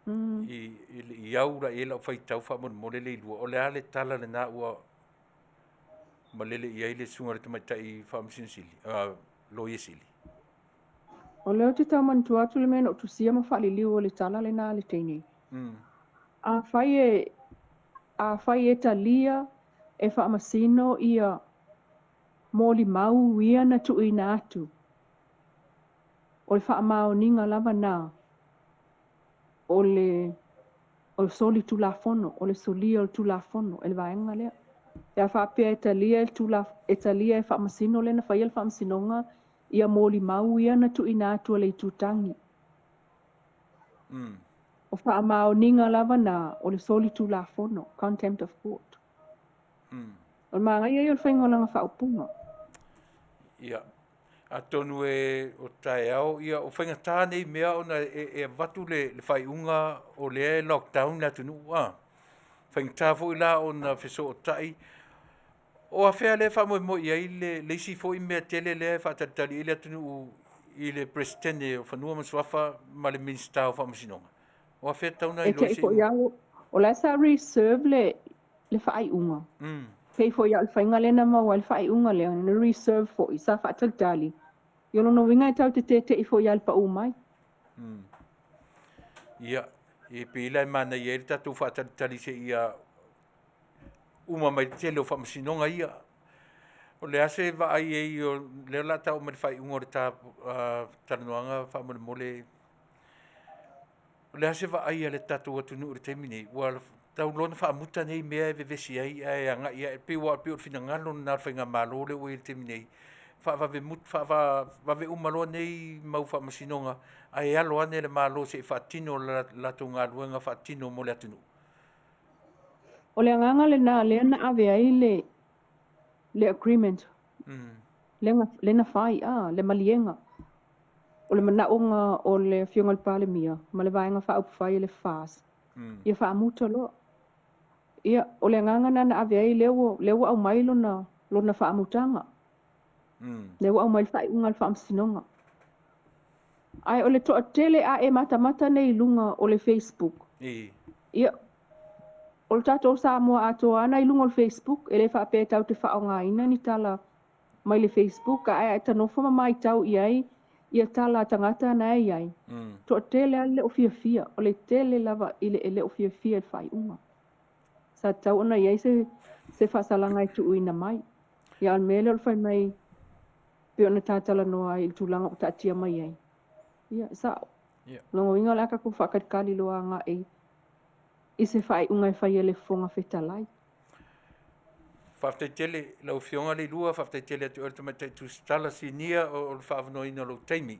Speaker 3: Iau ra ela o fai tau wha mole le lua. O le ale tala le na ua malele iai le sunga re tamaitai wha msina sili. Loia sili.
Speaker 9: O leo te tau mantu atu le mena o tusia ma wha li liu o le tala le na le teini. A whai e talia e wha masino ia moli mau ia na tuina atu. O le wha mao ninga lava na o le soli tulafono, o le solia o tulafono, e le vaenga lea. E a wha pia e talia e wha masino le na whai e wha masinonga ia moli mau ia na tuina atu o le tutangi. O wha mao ninga lava na o le soli tulafono, contempt of court. O le maanga ia i o le whaingolanga wha upunga.
Speaker 3: Ia. A tonu o tae au, ia o whainga tā nei mea ona e watu le whaiunga o le lockdown la tunu. Whainga tā fo ila o na wheso o tai. O a whea le wha mo iai le isi fo I mea tele le whaatatari ile tunu I le presidente o whanua maswafa ma le minister o whamasinonga. O a whea tauna I loisi.
Speaker 9: O la sa reserve le whaiunga. Pei fo ia le whainga le na maua le whaiunga le na reserve fo I sa whaatatari. Yolo no winga tau te I fo ia le pa umai.
Speaker 3: Ia, e pila mana ia le tatu whaatatari se ia uma mai tele o whamasinonga ia. O le ase wa ai e o leo la tau mai whaiunga o le tā taranuanga whamole. O le ase wa ai le tatu o tunu o le teimine. Ua tau lona whaamuta nei mea e vevesi ai e anga ia e piwa piwa finangalo na whainga malo le ui te minei. Whave umaloa nei mau whamasinonga ai alo ane le malo se whaatino la tu ngā ruenga whaatino mo le atunu.
Speaker 9: O le anganga le na ave ai le agreement. Le na whai le malienga. O le manaonga o le fionga le pale mia. Ma le vaenga whaupu whai le Fasa. Ia whaamuta loa. Ia, o le anganga na ave ai leo au mailo na lona whaamutanga. Leo au mailo whai unga le whaamsinonga. Ai, o le toa tele a e mata nei lunga o le Facebook. Ia, o le tatou Samoa atoa ana i lunga o le Facebook, e le whaapea tau te whaonga ina ni tala mai le Facebook, a e tanofo ma mai tau iai, ia tala tangata na iai. Toa tele a le o fia, o le tele lava i le o fia e whai unga. Sa tau ona iai se whasalanga i tu uina mai. Ia al mele o le whai mai, pe ona tātala noa i tūlanga o tātia mai iai. Ia, sao. Longo inga laka ku whakatikali loa nga i se whai unga i whai ele fonga whetalai.
Speaker 3: Faafetai tele, lau fionga le lua, faafetai tele atu orta mai tu stala sinia o le whaafanoina lo taimi.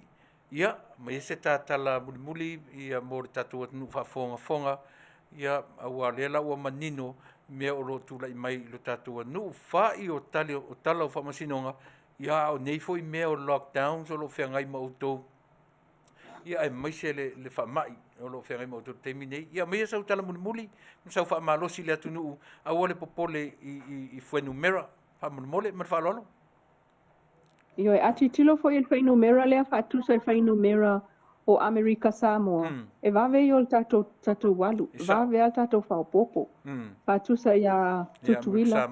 Speaker 3: Ia, mai se tātala muli ia mo le tatu atu whaafonga, ia aua lela ua manino mea o lo tula i mai lo tatu anu. Whai o tala o whamasinonga, ia o neifo i mea o lockdowns o lo whiangai mautou. Ia ai mai se le whamai o lo whiangai mautou taimi nei. Ia mai sau tala muli, sau whaamalosi le Taunu'u, aua le popole i whenu mera, whaamole, ma whaalolo.
Speaker 9: Io e ati tilo fo il whainu mera lea whaatusa i whainu mera o Amerika Samoa. E vave i o tatou walu, vave al tatou whaopopo. Whaatusa i a tutuila.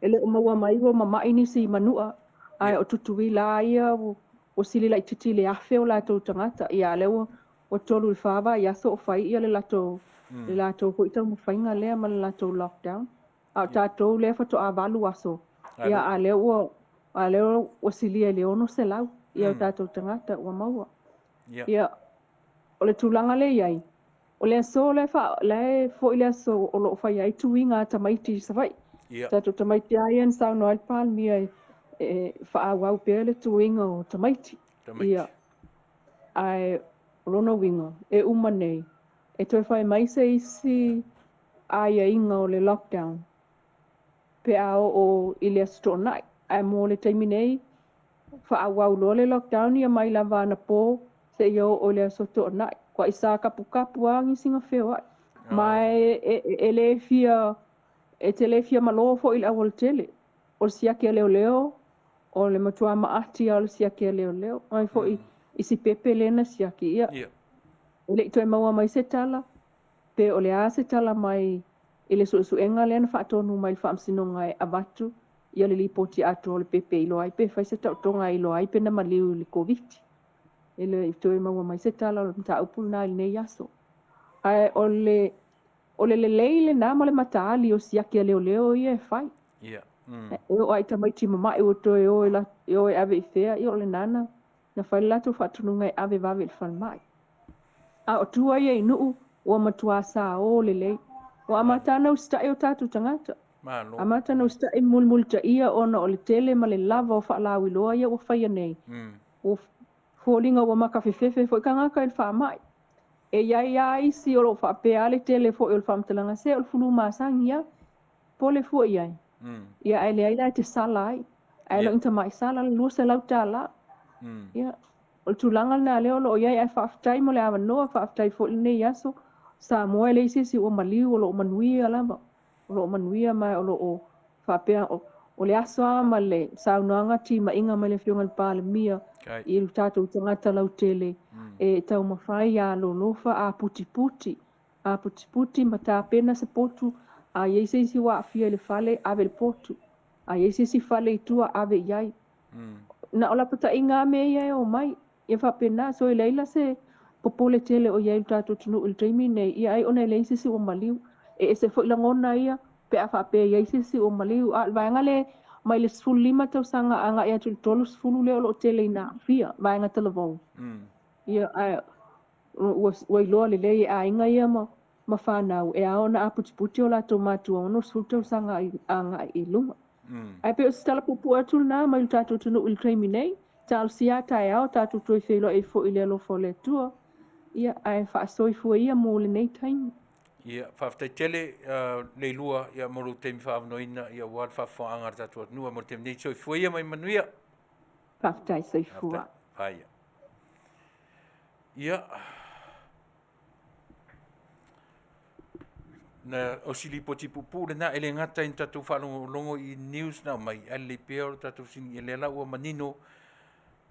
Speaker 9: Ele o maua maiwa mamai nisi i Manua. Ai o tutuila ia o silila i titi le afe o latou tangata. Ia leo o tolu i whaava i aso o whai ia le latou ko i tau mawhainga lea ma le latou lockdown. A tatou lea whato a walu aso. Ia a leo o silia le ono se lau. Ia o tatou tangata ua maua. Ia o le tūlanga le iai. O le aso le fo i le aso o lo whai ai tuinga tamaiti sa whai. Tatou tamaiti ai an sao noa pal mia whaawau pēr le tuinga o tamaiti. Ia ai rono winga e umanei. E toi whai mai se isi aia inga o le lockdown. Pe ao o i le aso nai. Ai mo le taimi nei whaawau lo le lockdown ia mai lava ana pō se iau o le aso nai. Kwa isa kapu a ngisinga wheo ai. Mai e le fia e te le fia malo fo i le awal tele. O le siake leo o le matua maati a le siake leo. Ai fo i si pepe lena siake ia. O le itoe maua mai se tala. Pe o le a se tala mai i le suenga lena whaatonu mai le whaamsinonga e avatu. Ia le lipoti ato o le pepe ilo ai pe whai se tautonga ilo ai pe na maliu le COVID. Ele itoe maua mai se tala o le mta upul na ili nei aso. Ai o le leile na mo le mataali o siake leo ia e whai. O ai tamaiti mama e o toe o e ave i whea i o le nana. Na whai lato whaatununga e ave vave le whalmai. A o tua ia i nuu o matua sa o le lei. O amatana ustai o tatu tangata. Amatana ustai mulmulta ia ona o le tele ma le lava o whaalau iloa ia o whaia nei. O fōlinga o makawhewhewhe fo i kangaka il whaamai. E iai isi o lo whaapea le tele fo i o le whaamtalanga se o le fulu maasangi ia. Po le fo iai. Ia ai le aila te sala ai. Ai lo inta mai sala le lua se lau tāla. Ia. O le tūlanga na leo lo iai ai Faafetai mo le awa noa Faafetai fo i nei aso. Samoa le isi o maliu o lo Manuia lava. O lo Manuia mai o lo o whaapea o le aso ama le saunoanga ti ma inga mai le fionga le pāle mia. I lu tātou tangata lau tele. E tau mawhai a lo lofa a puti. A puti ma tā pena se potu. A isi wa afia le fale ave le potu. A isi fale i tua ave iai. Na ola pata inga me iai o mai. Ia whapena so i leila se popole tele o iai lu tātou tunu il taimi nei. Ia ai ona i le isi o maliu. E se fo ilangona ia. Pe a whapea iai isi o maliu. A vaenga le mai le sfulu lima tau sanga anga ia tu tolu sfulu leo lo tele ina fia. Vaenga talavou. Ia ai ua iloa le lei a inga ia ma mawhanau e ao na aputi o lato matua ono sultau sanga anga I lunga. Ai pe o stala pupu atu na mai tato tunu il cremine tal sia tai ao tato toi felo e fo ile lo fo le tua. Ia ai fa soifua ia mo le nei taimi.
Speaker 3: Ia Faafetai Tele le lua ia moro temi faavanoina ia wal faafoaga tatou atunua mo temi nei soifua ia mai Manuia.
Speaker 9: Faafetai soifua.
Speaker 3: Paia. Ia na o sili poti pupu le na ele ngata in tatou whalongo I news na mai ele pia o tatou sini ele la ua manino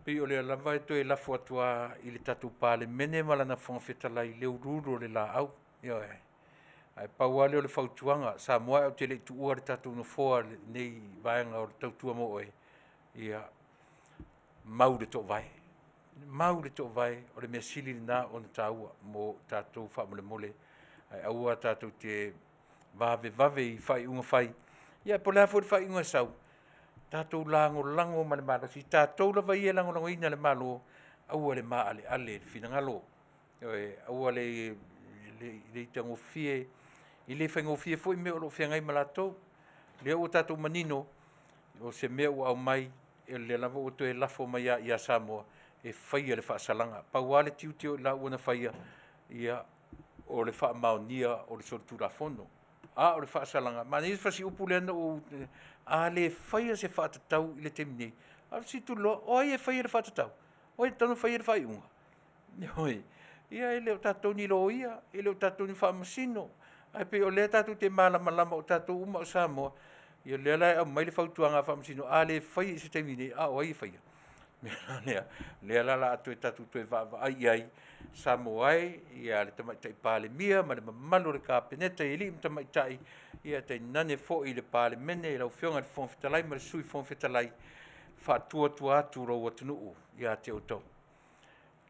Speaker 3: pe o le lava e toe lafo atua I le tatou pale mene malana Faafetai le ururo le la au ia ai pauale o le fautuanga Samoa o tele tu ua le tatou no foa nei vaenga o le tautua mo oe ia mau le to vai o le mea sili na o na taua mo tatou whamole mole ai aua tatou te vave I whai unga whai ia po lea fo le whai unga sau tatou lango ma le malo si tatou la vai e lango ina le malo aua le maa ale le finangalo aua le itango fie I le whaingo fie fo I mea o lo whiangai malatou le o tatou manino o se mea o au mai e le lava o toe lafo mai ia Samoa e whaia le whaasalanga pauale tiutio la ua na whaia ia o le whaamaonia o le sotura fono o le whaasalanga ma nisi whasi upu le ana o le whaia se whaatatau I le temine si tu lo o e whaia le whaatatau o e tanu whaia le whaiunga ia e leo tatou ni lo ia e leo tatou ni whaamasino ai pe o le tatou te malama o tatou uma o Samoa ia le la mai le fautuanga whaamasino le whaia se temine o ai whaia le la atu tatou toe va ai Samoa ia le tamaitai pale mia ma le mamalo le kapeneta I li tamaitai ia te nane fo I le pale mene lau whionga le Faafetai ma le sui Faafetai whaatua atu rau Taunu'u ia te otau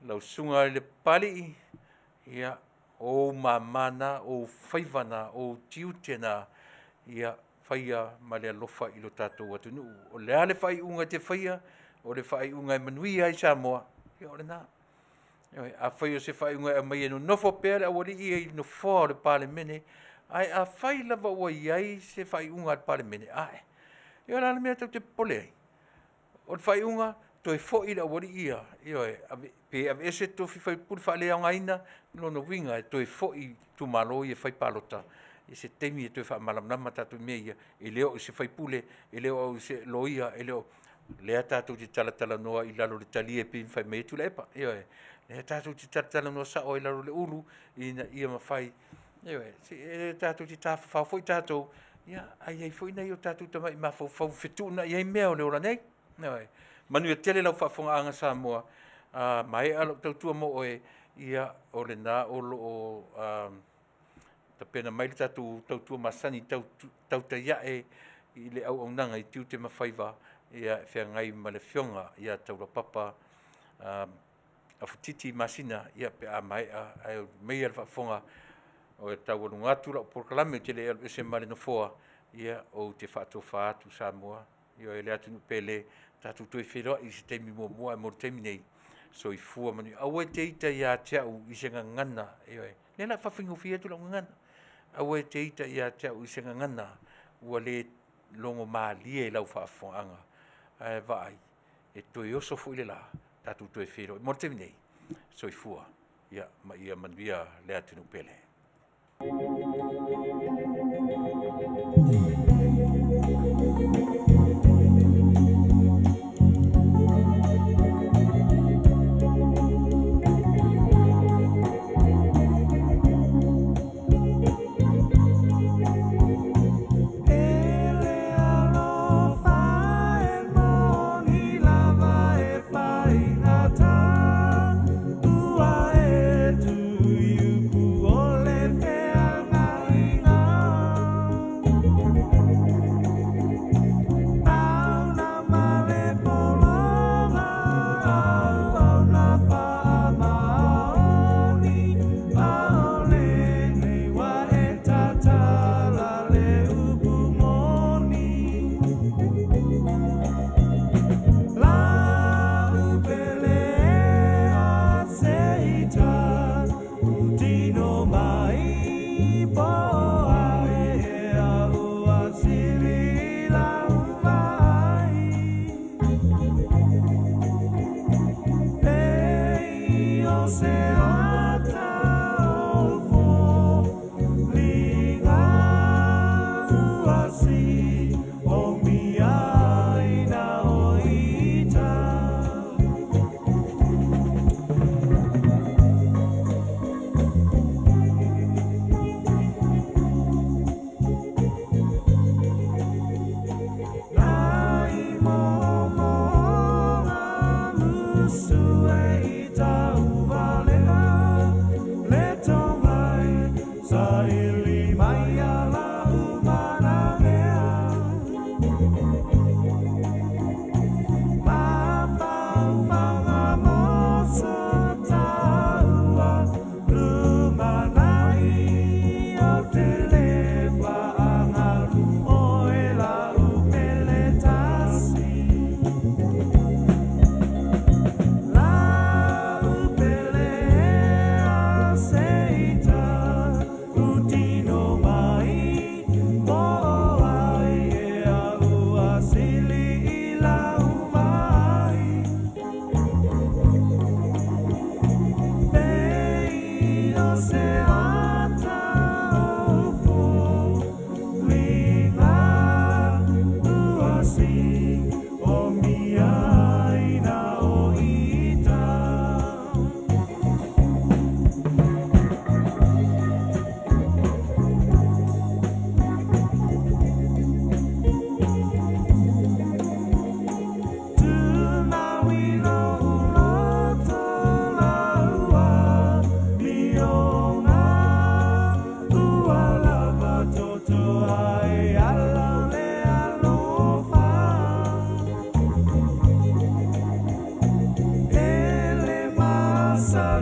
Speaker 3: lau sunga le pali ia o mamana o whaivana o tiutena ia whaia ma le alofa I lo tatou Taunu'u o le ale whai unga te whaia o le whai unga e Manuia I Samoa ia o le nā a whai o se whai unga e mai eno nofo pere a wari I no fo le pale mene ai a whai lava ua iai se whai unga le pale mene ia o lana mea tau te pole ai o le whai unga toi fo I la wari ia pe ave ese tofi whai puri whale au ngaina lono winga e toi fo I tu malo I e whai palota e se temi e toi wha malamnama tatou mea ia e leo I se whai pule e leo au se loia e leo lea tatou te talatala noa I lalo le talie pe whai mei Tuilaepa lea tatou te talatala noa sao I lalo le ulu ia mawhai e tatou te tawhawhau foi tatou ia ai foi nei o tatou tamai mawhau whetuna ia mea o le ora nei Manuia Tele lau whaafonga Samoa mai alo tautua mo oe ia o le nā o lo ta pena mai le tautua masani tau ta iae I le au nanga I tiu te mawhaiva ia whiangai ma le whionga ia taura papa a futiti masina ia pe a mai a mei al whaafonga o e tau alungatu la o porkalame o tele alu ese mare no foa ia o te whaatofa atu Samoa ia e le atu pele tatou toi wheroa I se teimi mua e mor teimi nei Soifua Manuia aua te ita ia te au I se ngangana le la whawhingo fia tu la ngangana aua te ita ia te au I se ngangana ua le longo maalie lau whaafonga vai e toi oso fu ile la tatou toi wheroa mor teimi nei Soifua ia ma ia Manuia le atu pele
Speaker 10: Ele masa